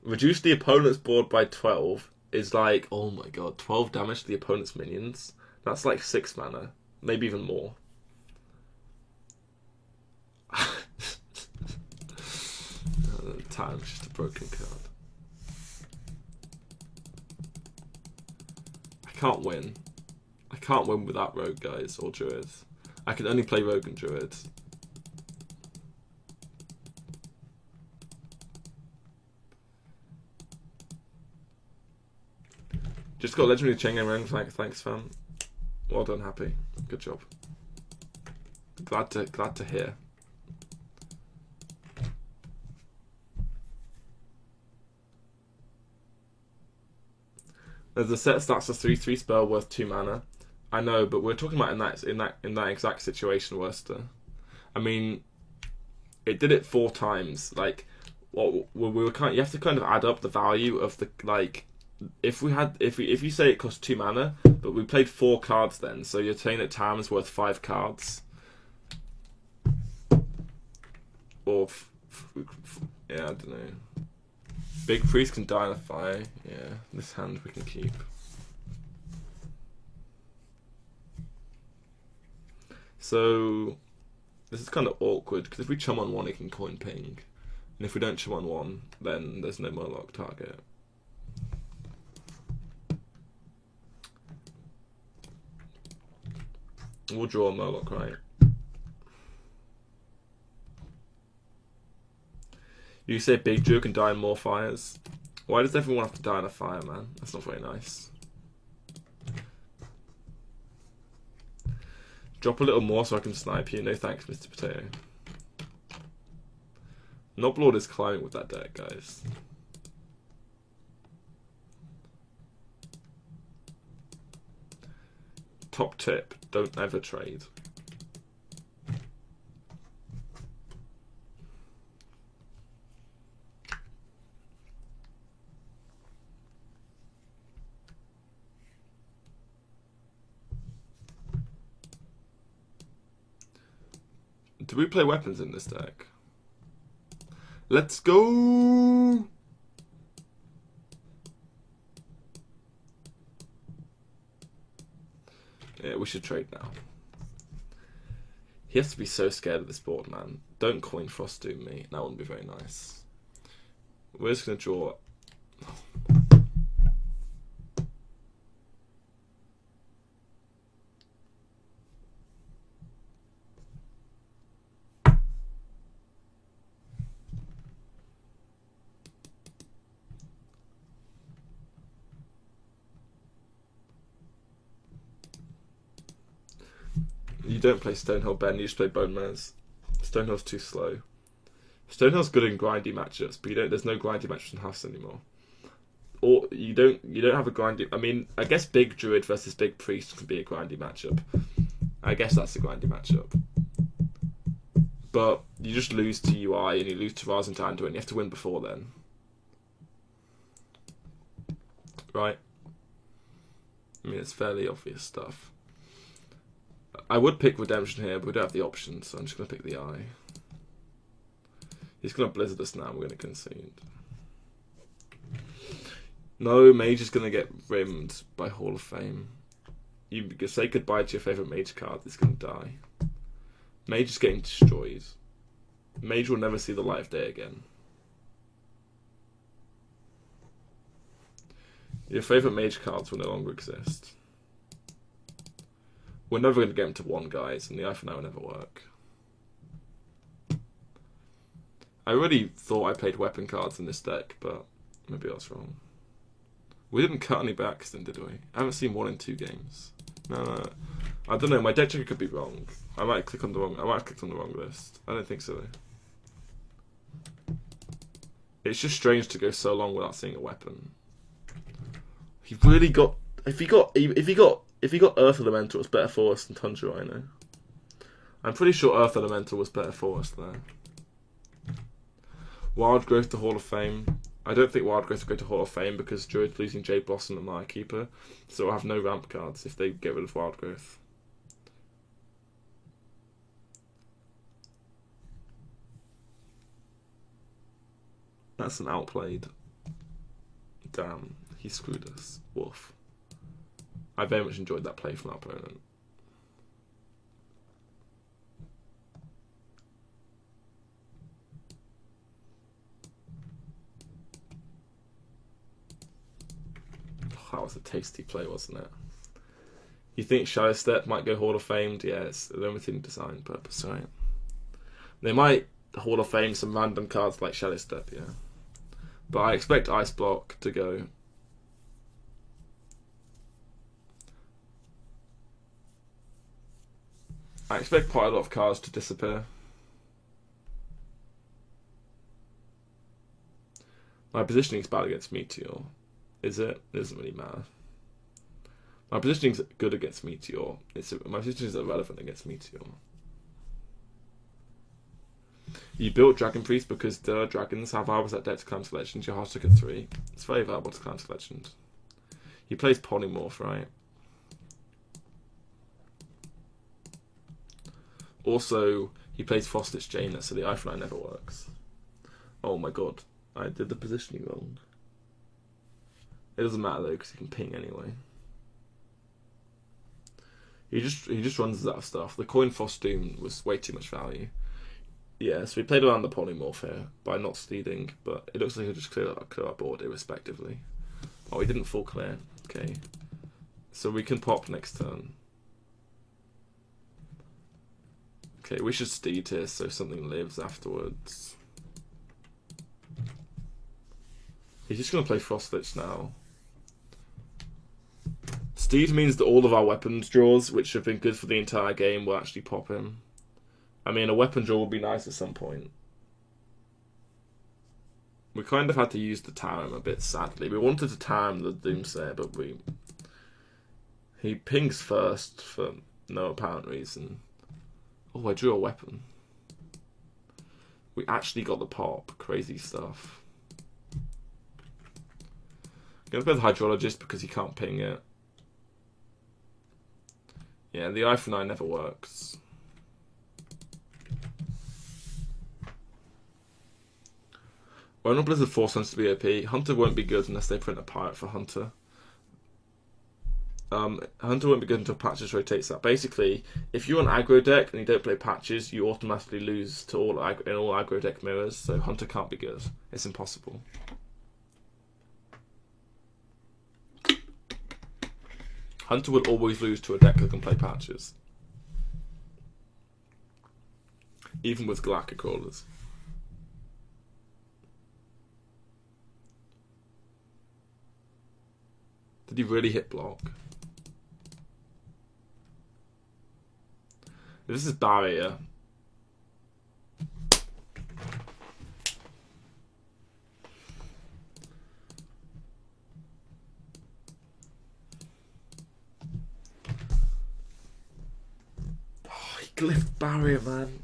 Reduce the opponent's board by 12 is like, oh my god, 12 damage to the opponent's minions. That's like 6 mana, maybe even more. Time's just a broken card. I can't win. I can't win without Rogue, guys, or Druids. I can only play Rogue and Druids. Just got Legendary Chain Gang Ring. Thanks, fam. Well done, Happy. Good job. Glad to hear. There's a set stats a 3/3 spell worth 2 mana. I know, but we're talking about in that exact situation, Worcester. I mean, it did it 4 times. Like, what we were you have to kind of add up the value of the like. If you say it costs 2 mana, but we played 4 cards then, so you're saying that Tam's worth 5 cards, or yeah, I don't know. Big Priest can die in a fire. Yeah, this hand we can keep. So this is kind of awkward because if we chum on 1, it can coin ping, and if we don't chum on 1, then there's no Murloc target. We'll draw a Murloc, right? You say Big Drew can die in more fires. Why does everyone have to die in a fire, man? That's not very nice. Drop a little more so I can snipe you. No thanks, Mr. Potato. Noblord is climbing with that deck, guys. Top tip, don't ever trade. Do we play weapons in this deck? Let's go! Yeah, we should trade now. He has to be so scared of this board, man. Don't coin Frost Doom me. That wouldn't be very nice. We're just going to draw... You don't play Stonehill, Ben. You just play Bone Mares. Stonehill's too slow. Stonehill's good in grindy matchups, but there's no grindy matchups in Huss anymore. Or you don't have a grindy. I mean, I guess Big Druid versus Big Priest could be a grindy matchup. I guess that's a grindy matchup. But you just lose to UI and you lose to Raz and Anduin, and you have to win before then. Right? I mean, it's fairly obvious stuff. I would pick Redemption here, but we don't have the option, so I'm just going to pick the Eye. He's going to Blizzard us now, we're going to concede. No, Mage is going to get rimmed by Hall of Fame. You say goodbye to your favourite Mage card, it's going to die. Mage is getting destroyed. Mage will never see the light of day again. Your favourite Mage cards will no longer exist. We're never going to get him to 1, guys, and the Eye for now will never work. I really thought I played weapon cards in this deck, but maybe I was wrong. We didn't cut any by accident, did we? I haven't seen 1 in 2 games. No. I don't know, my deck checker could be wrong. I might have clicked on the wrong list. I don't think so, though. It's just strange to go so long without seeing a weapon. He really got... If he got Earth Elemental, it was better for us than Tundra Rhino. I'm pretty sure Earth Elemental was better for us there. Wild Growth to Hall of Fame. I don't think Wildgrowth will go to Hall of Fame because Druid's losing Jade Blossom and Mire Keeper, so we'll have no ramp cards if they get rid of Wildgrowth. That's an outplayed. Damn, he screwed us. Woof. I very much enjoyed that play from our opponent. That was a tasty play, wasn't it? You think Shadow Step might go Hall of Fame? Yeah, it's limiting design purpose, right? They might Hall of Fame some random cards like Shadow Step, yeah. But I expect Ice Block to go. I expect quite a lot of cards to disappear. My positioning is bad against Meteor. Is it? It doesn't really matter. My positioning's good against Meteor. My positioning is irrelevant against Meteor. You built Dragon Priest because the dragons have hours at deck to climb to legends. Your hard to get 3. It's very valuable to climb to legend. He plays Polymorph, right? Also, he plays Frostitch Jaina, so the iPhone never works. Oh my god, I did the positioning wrong. It doesn't matter though, because he can ping anyway. He just runs out of stuff. The Coin Frost Doom was way too much value. Yeah, so we played around the Polymorph here by not stealing, but it looks like he'll just clear our board irrespectively. Oh, he didn't full clear. Okay. So we can pop next turn. Okay, we should steed here so something lives afterwards. He's just going to play Frostitch now. Steed means that all of our weapons draws, which have been good for the entire game, will actually pop him. I mean, a weapon draw would be nice at some point. We kind of had to use the Tarim a bit, sadly. We wanted to Tarim the Doomsayer, but he pings first for no apparent reason. Oh, I drew a weapon. We actually got the pop. Crazy stuff. I'm going to play the Hydrologist because he can't ping it. Yeah, the Eye for 9 never works. When Blizzard force Hunter to be OP, Hunter won't be good unless they print a pirate for Hunter. Hunter won't be good until Patches rotates that. Basically, if you're an aggro deck and you don't play Patches, you automatically lose to all aggro deck mirrors, so Hunter can't be good. It's impossible. Hunter will always lose to a deck that can play Patches. Even with Galactic Crawlers. Did he really hit block? This is barrier. Oh, he glyphed barrier, man.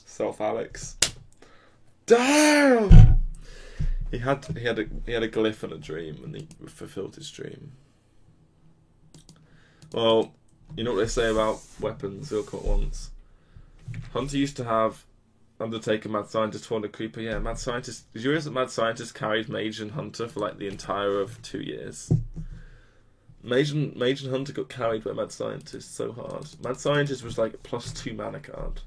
Self Alex. Damn! He had a glyph and a dream, and he fulfilled his dream. Well, you know what they say about weapons, they'll come at once. Hunter used to have Undertaker, Mad Scientist, Fallen Creeper. Yeah, Mad Scientist. Did you realize that Mad Scientist carried Mage and Hunter for like the entire of 2 years? Mage and Hunter got carried by Mad Scientist so hard. Mad Scientist was like a +2 mana card.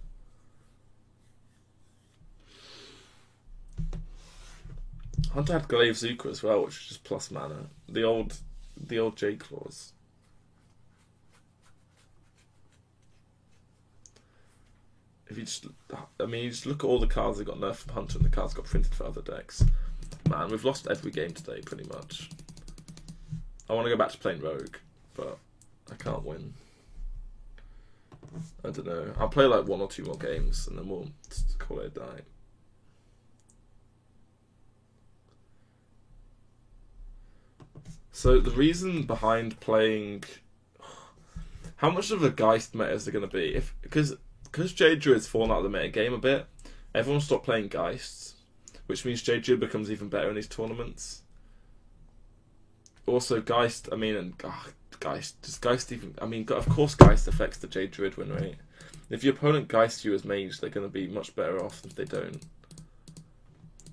Hunter had Glaive Zuka as well, which is just plus mana. The old J Claws. If you just, you just look at all the cards that got nerfed from Hunter and the cards got printed for other decks. Man, we've lost every game today, pretty much. I want to go back to playing Rogue, but I can't win. I don't know. I'll play like 1 or 2 more games and then we'll call it a night. So the reason behind playing, how much of a Geist meta is there going to be? Because because Jade Druid's fallen out of the meta game a bit, everyone stopped playing Geist, which means Jade Druid becomes even better in these tournaments. Also, Geist, I mean, Geist, does Geist even... I mean, of course Geist affects the Jade Druid win rate. If your opponent Geist you as mage, they're going to be much better off if they don't.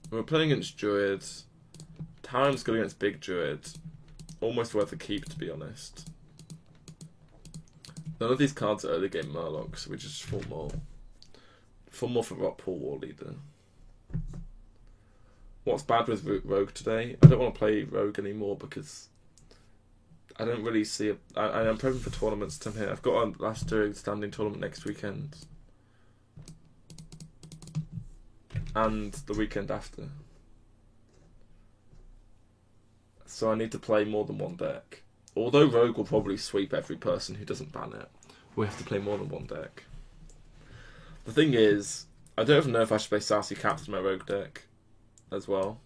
When we're playing against Druid, Talon's going against Big Druid. Almost worth a keep, to be honest. None of these cards are early game Murloc, so we just full more. Full more for Rockpool War Leader. What's bad with Rogue today? I don't want to play Rogue anymore because I don't really see it. I'm prepping for tournaments to here. I've got a last standing tournament next weekend. And the weekend after. So I need to play more than one deck. Although Rogue will probably sweep every person who doesn't ban it, we have to play more than one deck. The thing is, I don't even know if I should play Sassy Caps in my Rogue deck as well.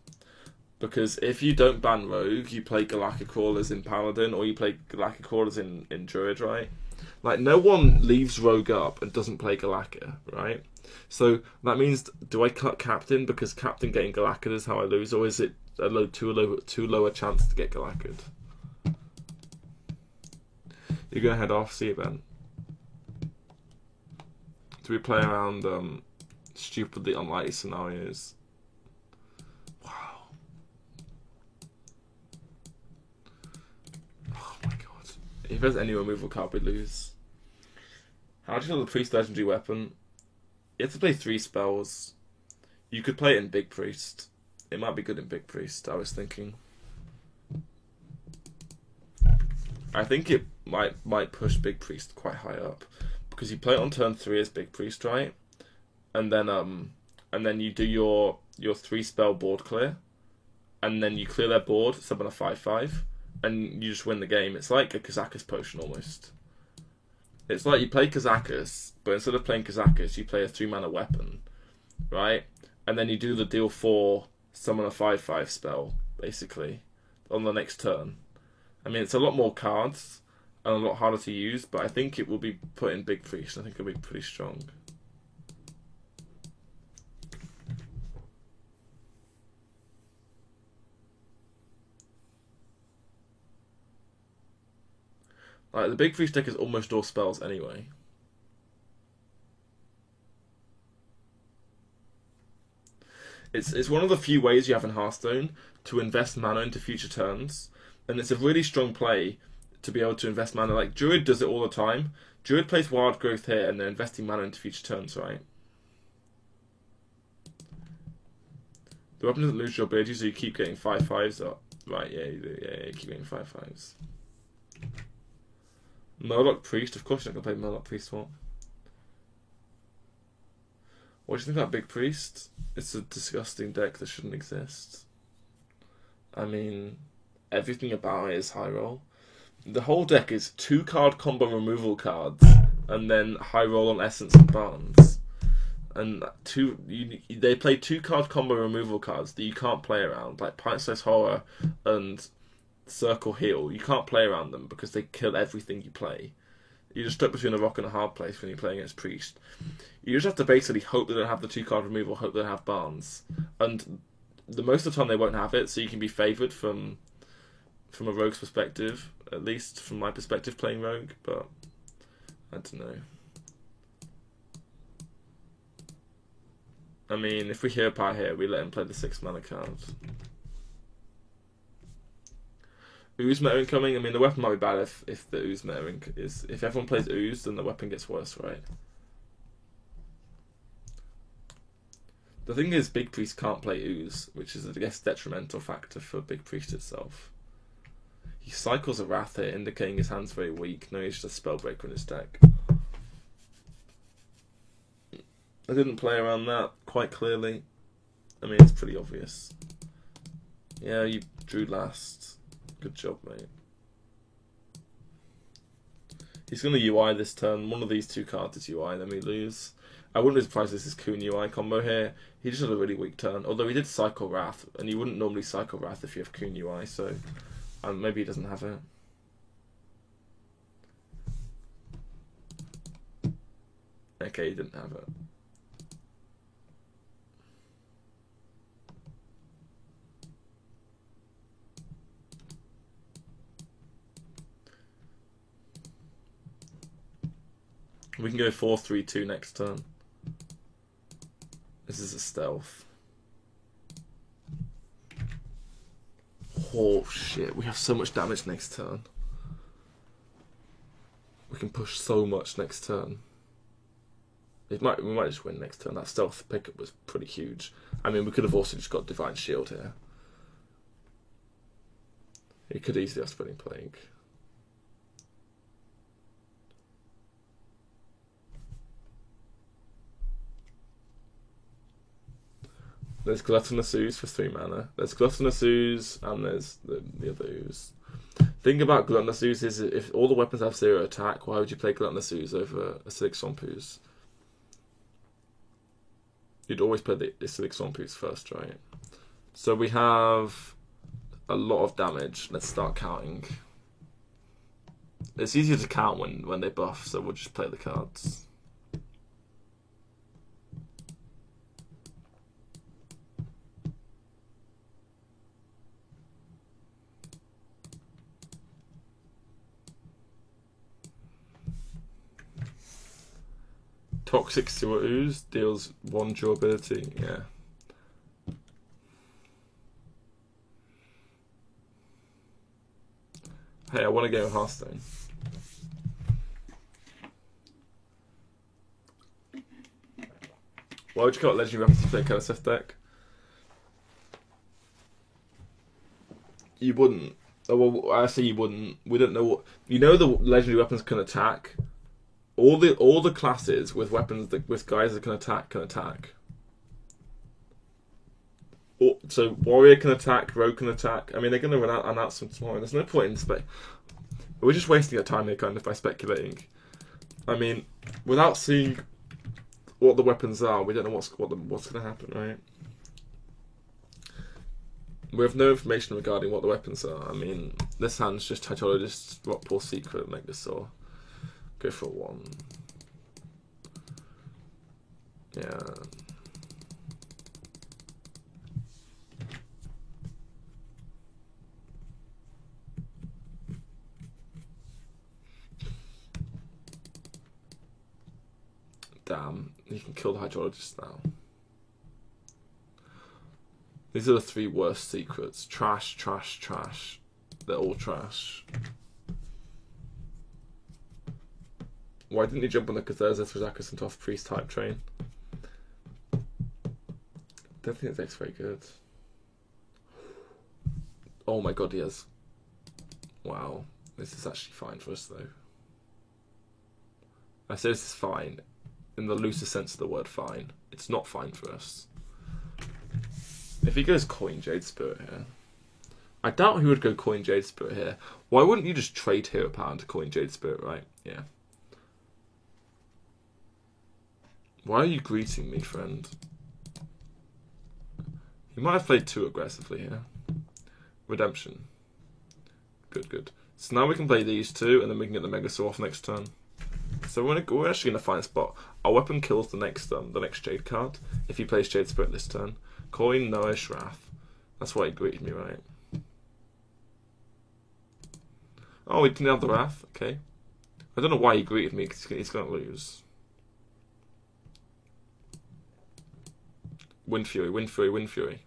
Because if you don't ban Rogue, you play Galactic Crawlers in Paladin, or you play Galactic Crawlers in Druid, right? Like, no one leaves Rogue up and doesn't play Galactica, right? So that means, do I cut Captain because Captain getting Galactica is how I lose, or is it too low a chance to get Galactica? You're going to head off, see you then. Do we play around stupidly unlikely scenarios? Wow. Oh my god. If there's any removal card, we lose. How do you feel the Priest Legendary Weapon? You have to play 3 spells. You could play it in Big Priest. It might be good in Big Priest, I was thinking. I think it might push Big Priest quite high up. Because you play it on turn 3 as Big Priest, right? And then you do your 3 spell board clear. And then you clear their board, summon a 5/5, and you just win the game. It's like a Kazakus potion almost. It's like you play Kazakus, but instead of playing Kazakus, you play a 3-mana weapon, right? And then you do the deal 4, summon a 5/5 spell, basically, on the next turn. I mean, it's a lot more cards and a lot harder to use, but I think it will be put in Big Priest. I think it'll be pretty strong. Like, the Big Priest deck is almost all spells anyway. It's one of the few ways you have in Hearthstone to invest mana into future turns, and it's a really strong play to be able to invest mana. Like, Druid does it all the time. Druid plays Wild Growth here, and they're investing mana into future turns, right? The weapon doesn't lose your ability, so you keep getting 5/5s up. Right, yeah, you do. Yeah, you keep getting 5/5s. Murloc Priest, of course you're not going to play Murloc Priest for. What do you think about Big Priest? It's a disgusting deck that shouldn't exist. I mean, everything about it is high roll. The whole deck is 2-card combo removal cards, and then high roll on Essence and Barnes. And they play 2-card combo removal cards that you can't play around, like Pint-Sized Horror and Circle Heal. You can't play around them because they kill everything you play. You're just stuck between a rock and a hard place when you're playing against Priest. You just have to basically hope they don't have the 2-card removal, hope they don't have Barnes. And the most of the time they won't have it, so you can be favoured from a Rogue's perspective, at least from my perspective playing Rogue, but I don't know. I mean, if we hear Pie here, we let him play the 6-mana card. Ooze meta incoming. I mean, the weapon might be bad if the Ooze meta is... If everyone plays Ooze, then the weapon gets worse, right? The thing is, Big Priest can't play Ooze, which is, I guess, a detrimental factor for Big Priest itself. He cycles a Wrath here, indicating his hand's very weak. No, he's just a Spellbreaker in his deck. I didn't play around that quite clearly. I mean, it's pretty obvious. Yeah, you drew last. Good job, mate. He's going to UI this turn. One of these 2 cards is UI, then we lose. I wouldn't be surprised if this is Kuhn UI combo here. He just had a really weak turn. Although he did cycle Wrath, and you wouldn't normally cycle Wrath if you have Kuhn UI, so maybe he doesn't have it. Okay, he didn't have it. We can go 4-3-2 next turn. This is a stealth. Oh shit, we have so much damage next turn. We can push so much next turn. We might just win next turn. That stealth pickup was pretty huge. I mean, we could have also just got Divine Shield here. He could easily have Spreading Plague. There's Gluttonous Ooze for 3 mana. There's Gluttonous Ooze, and there's the other Ooze. The thing about Gluttonous Ooze is if all the weapons have 0 attack, why would you play Gluttonous Ooze over Acidic Swamp Ooze? You'd always play the Acidic Swamp Ooze first, right? So we have a lot of damage. Let's start counting. It's easier to count when they buff, so we'll just play the cards. Toxic Sewer Ooze deals 1 durability, yeah. Hey, I want to go with Hearthstone. Why would you call it Legendary Weapons to play Kaliseth deck? You wouldn't. Oh, well, I say you wouldn't. We don't know what... You know the Legendary Weapons can attack. All the classes with weapons with guys that can attack. So Warrior can attack, Rogue can attack. I mean, they're going to run out some tomorrow. There's no point in we're just wasting our time here, kind of, by speculating. I mean, without seeing what the weapons are, we don't know what's going to happen, right? We have no information regarding what the weapons are. I mean, this hand's just Hydrologist, Rockpool Secret, make this all. Go for 1. Yeah. Damn, you can kill the Hydrologist now. These are the 3 worst secrets. Trash, trash, trash. They're all trash. Why didn't he jump on the Katherzis, Razakus, and Toth Priest type train? Don't think that deck's very good. Oh my god, he has. Wow. This is actually fine for us, though. I say this is fine. In the loosest sense of the word fine. It's not fine for us. If he goes Coin Jade Spirit here. I doubt he would go Coin Jade Spirit here. Why wouldn't you just trade Hero Power to Coin Jade Spirit, right? Yeah. Why are you greeting me, friend? You might have played too aggressively here. Redemption. Good, good. So now we can play these 2, and then we can get the Megasaur off next turn. So we're actually going to find a spot. Our weapon kills the next Jade card. If he plays Jade Spirit this turn. Coin, Nourish, Wrath. That's why he greeted me, right? Oh, he didn't have the Wrath. Okay. I don't know why he greeted me, because he's going to lose. Wind Fury, Wind Fury, Wind Fury.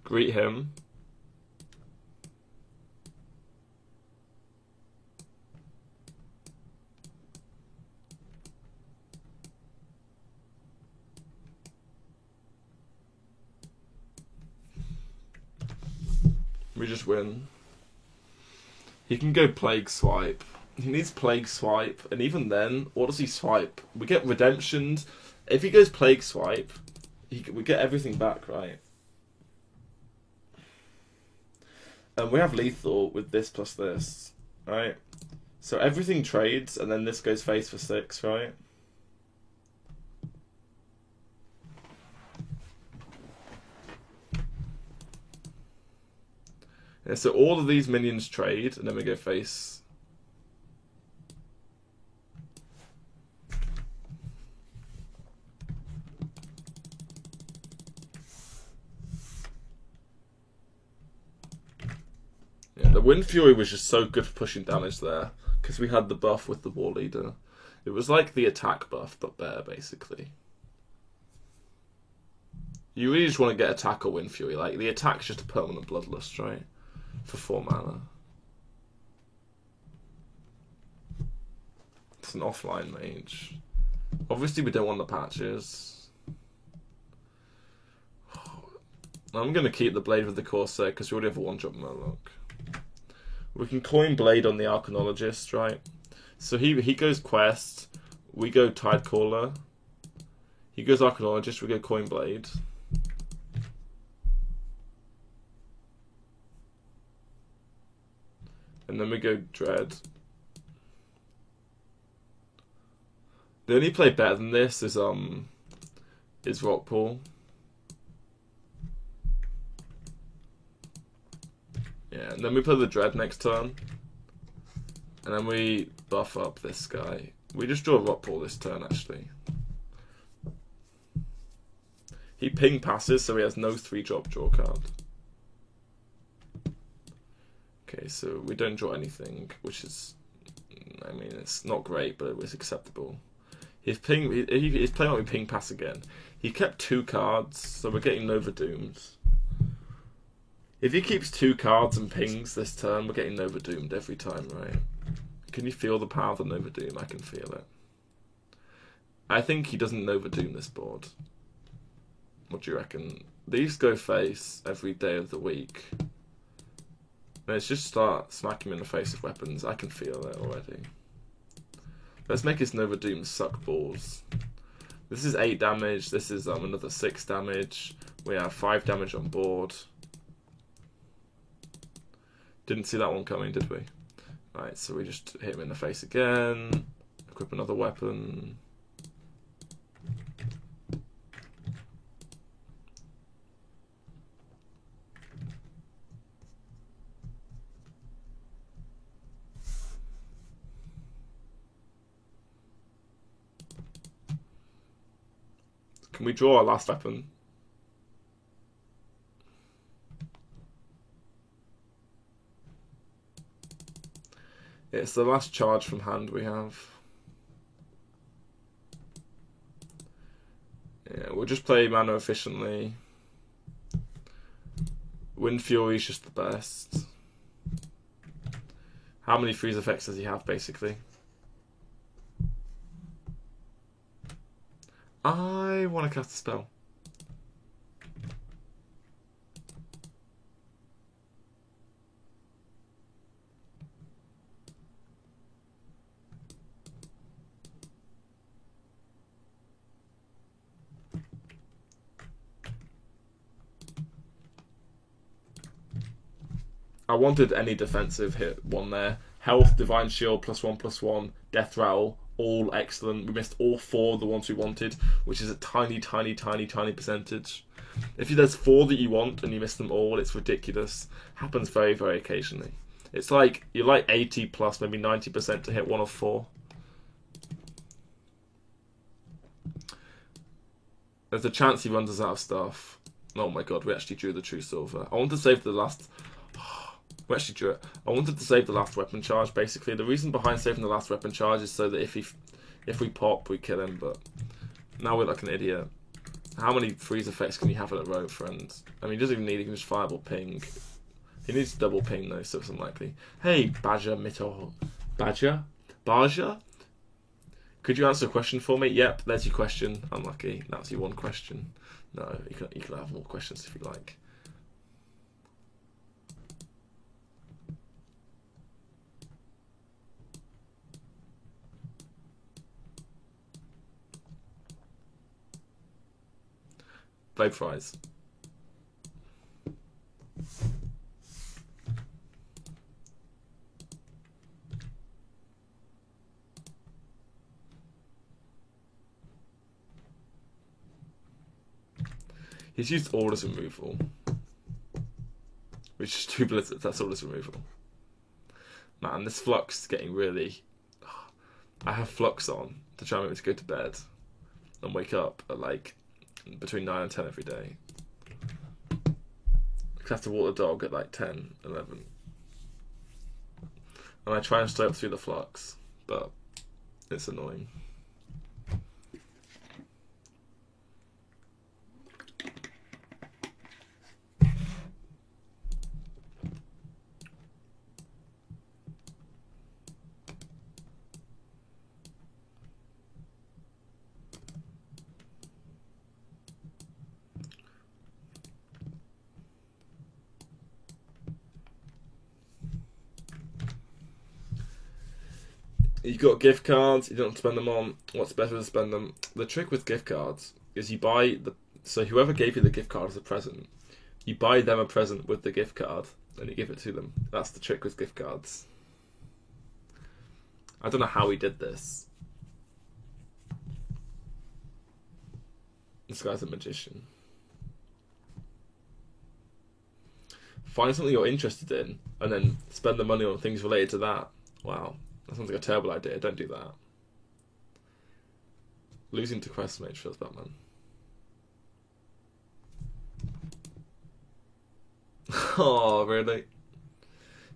Greet him. We just win. He can go Plague Swipe. He needs Plague Swipe, and even then, what does he swipe? We get Redemptioned. If he goes Plague Swipe, we get everything back, right? And we have Lethal with this plus this, right? So everything trades, and then this goes face for 6, right? Yeah, so all of these minions trade, and then we go face. Yeah, the Wind Fury was just so good for pushing damage there, because we had the buff with the War Leader. It was like the attack buff, but better, basically. You really just want to get attack or Wind Fury. Like, the attack's just a permanent Bloodlust, right? For 4 mana. It's an offline mage. Obviously, we don't want the patches. I'm going to keep the Blade with the Corsair because we already have a 1-drop Murloc. We can coin Blade on the Arcanologist, right? So he goes Quest, we go Tidecaller. He goes Arcanologist, we go coin Blade. And then we go Dread. The only play better than this is Rockpool. Yeah, and then we play the Dread next turn. And then we buff up this guy. We just draw Rockpool this turn, actually. He ping passes, so he has no 3-drop draw card. Okay, so we don't draw anything, which is, I mean, it's not great, but it was acceptable. He's playing on me ping pass again. He kept 2 cards, so we're getting Nova Doomed. If he keeps 2 cards and pings this turn, we're getting Nova Doomed every time, right? Can you feel the power of the Nova Doom? I can feel it. I think he doesn't Nova Doom this board. What do you reckon? These go face every day of the week. Let's just start smacking him in the face with weapons. I can feel it already. Let's make his Nova Doom suck balls. This is 8 damage. This is another 6 damage. We have 5 damage on board. Didn't see that one coming, did we? Right, so we just hit him in the face again. Equip another weapon. Can we draw our last weapon? It's the last charge from hand we have. Yeah, we'll just play mana efficiently. Wind Fury is just the best. How many freeze effects does he have, basically? I want to cast a spell. I wanted any defensive hit one there. Health, Divine Shield, +1/+1, Death Rattle, all excellent. We missed all 4 of the ones we wanted, which is a tiny percentage. If there's 4 that you want and you miss them all, it's ridiculous. Happens very, very occasionally. It's like, you're like 80 plus, maybe 90% to hit 1 of 4. There's a chance he runs us out of stuff. Oh my god, we actually drew the True Silver. I want to save the last... We actually drew it. I wanted to save the last weapon charge, basically. The reason behind saving the last weapon charge is so that if we pop, we kill him, but now we're like an idiot. How many freeze effects can you have in a row, friends? I mean, he doesn't even need, he can just fireball ping. He needs double ping, though, so it's unlikely. Hey, Badger Mito... Badger? Baja? Could you answer a question for me? Yep, there's your question. Unlucky. That's your one question. No, you can have more questions if you like. Vape fries. He's used Aura's removal. Which is 2 blizzards, that's Aura's removal. Man, this Flux is getting really... I have Flux on to try and make me to go to bed and wake up at like between 9 and 10 every day. I have to walk the dog at like 10, 11. And I try and stay up through the Flux, but it's annoying. You got gift cards, you don't spend them on. What's better to spend them? The trick with gift cards is you buy the... So whoever gave you the gift card as a present, you buy them a present with the gift card, and you give it to them. That's the trick with gift cards. I don't know how he did this. This guy's a magician. Find something you're interested in, and then spend the money on things related to that. Wow. That sounds like a terrible idea. Don't do that. Losing to Quest Mage feels bad, man. Oh, really?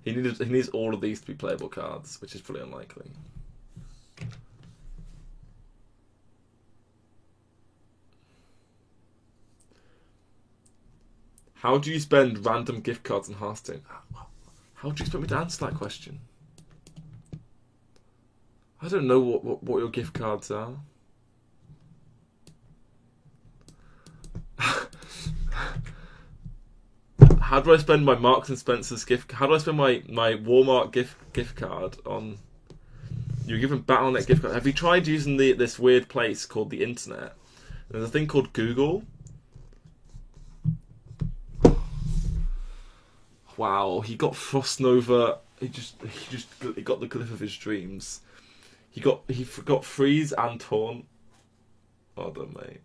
He needs all of these to be playable cards, which is pretty unlikely. How do you spend random gift cards in Hearthstone? How do you expect me to answer that question? I don't know what your gift cards are. How do I spend my Marks and Spencer's gift? How do I spend my Walmart gift card on? You're given Battle.net gift card. Have you tried using this weird place called the internet? There's a thing called Google. Wow, he got Frost Nova. He got the glyph of his dreams. He got Freeze and Taunt. Well done, mate.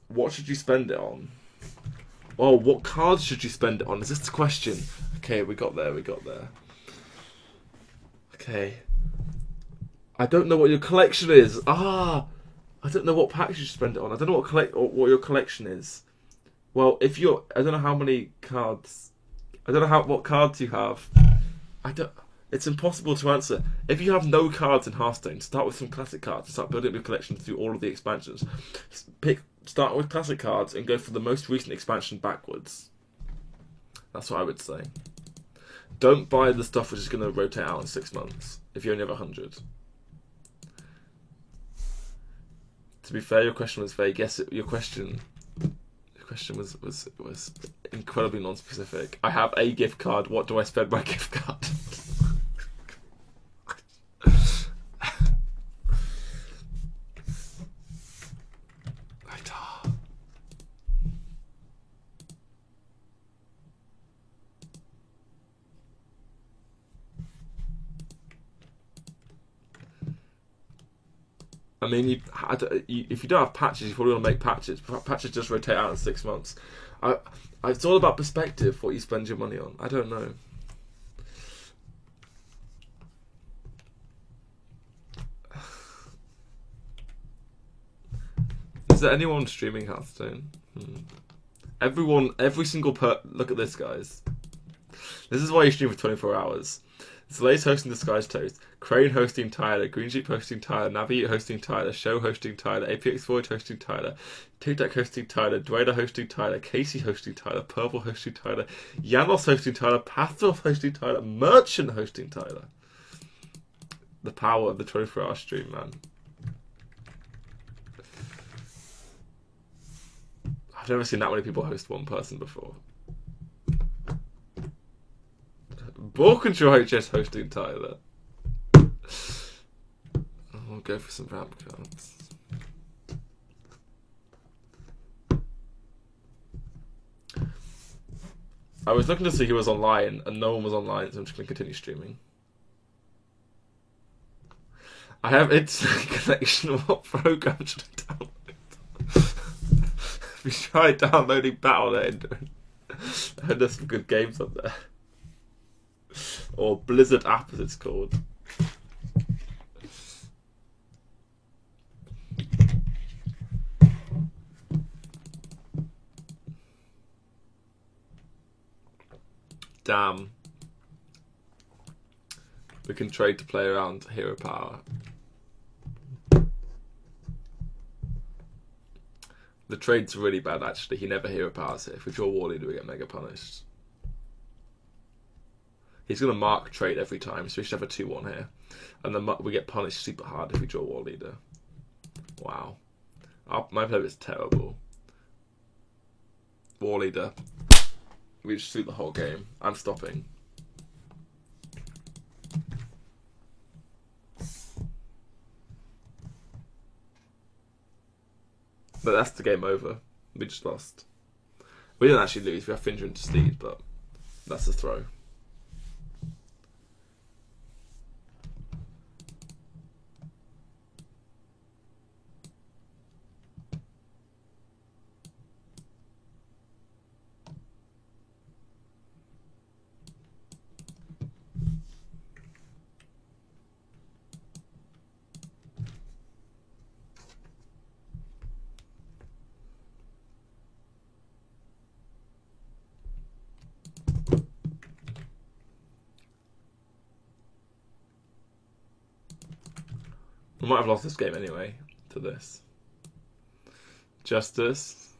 What should you spend it on? Oh, what cards should you spend it on? Is this the question? Okay, we got there. Okay. I don't know what your collection is. I don't know what packs you should spend it on. I don't know what your collection is. Well, I don't know how many cards. I don't know what cards you have. It's impossible to answer. If you have no cards in Hearthstone, start with some classic cards and start building up your collection through all of the expansions. Start with classic cards and go for the most recent expansion backwards. That's what I would say. Don't buy the stuff which is going to rotate out in 6 months if you only have 100. To be fair, your question was vague. Yes, your question was incredibly non-specific. I have a gift card. What do I spend my gift card? I mean, if you don't have patches, you probably want to make patches. Patches just rotate out in 6 months. It's all about perspective, what you spend your money on. I don't know. Is there anyone streaming Hearthstone? Every single look at this, guys. This is why you stream for 24 hours. Slays hosting Disguised Toast, Crane hosting Tyler, Green Sheep hosting Tyler, Navi hosting Tyler, Show hosting Tyler, APX Void hosting Tyler, TikTok hosting Tyler, Dwayla hosting Tyler, Casey hosting Tyler, Purple hosting Tyler, Janos hosting Tyler, Pathos hosting Tyler, Merchant hosting Tyler. The power of the 24-hour stream, man. I've never seen that many people host one person before. Ball Control HS hosting Tyler. I'll go for some ramp cards. I was looking to see who was online, and no one was online, so I'm just going to continue streaming. I have internet connection. What program should I download? Have you tried downloading Battle.net? I heard there's some good games up there. Or Blizzard app, as it's called. Damn. We can trade to play around Hero Power. The trade's really bad, actually. He never hero powers it. If we draw War Leader, we get mega punished. He's going to mark trade every time, so we should have a 2-1 here. And then we get punished super hard if we draw War Leader. Wow. My play is terrible. War Leader. We just shoot the whole game. I'm stopping. But that's the game over. We just lost. We didn't actually lose. We have Finger into Steed, but that's a throw. We might have lost this game anyway to this. Justice.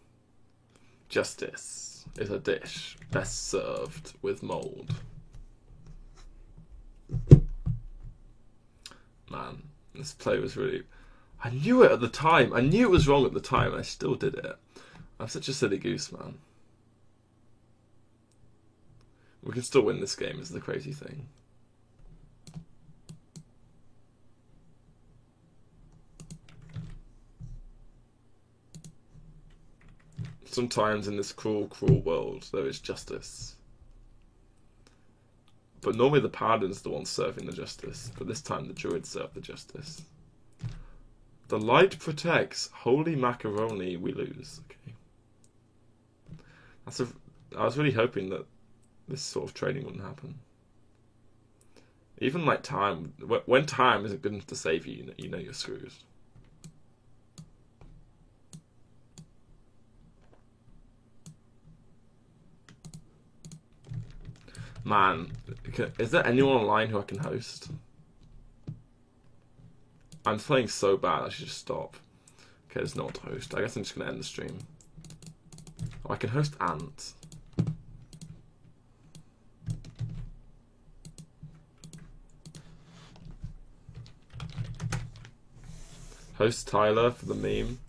Justice is a dish best served with mould. Man, this play was really... I knew it at the time. I knew it was wrong at the time, and I still did it. I'm such a silly goose, man. We can still win this game, is the crazy thing. Sometimes in this cruel, cruel world, there is justice. But normally the Paladin's the one serving the justice. But this time the Druids serve the justice. The light protects. Holy macaroni, we lose. Okay. I was really hoping that this sort of trading wouldn't happen. Even like time, when time isn't good enough to save you, you know you're screwed. Man, is there anyone online who I can host? I'm playing so bad, I should just stop. Okay, there's no one to host. I guess I'm just going to end the stream. Oh, I can host Ant. Host Tyler for the meme.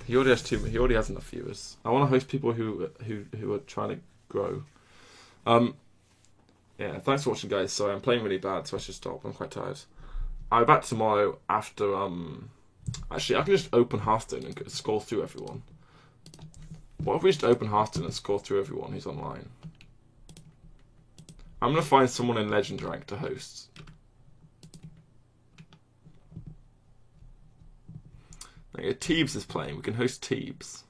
He already has he already has enough viewers. I want to host people who are trying to grow. Yeah, thanks for watching, guys. Sorry, I'm playing really bad, so I should stop. I'm quite tired. I'll be back tomorrow after, Actually, I can just open Hearthstone and scroll through everyone. What if we just open Hearthstone and scroll through everyone who's online? I'm going to find someone in Legend rank to host. Okay, Teebs is playing. We can host Teebs.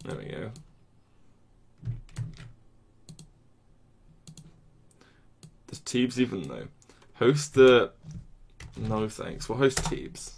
There we go. Does Teebs even know? Host the... No thanks. We'll host Teebs.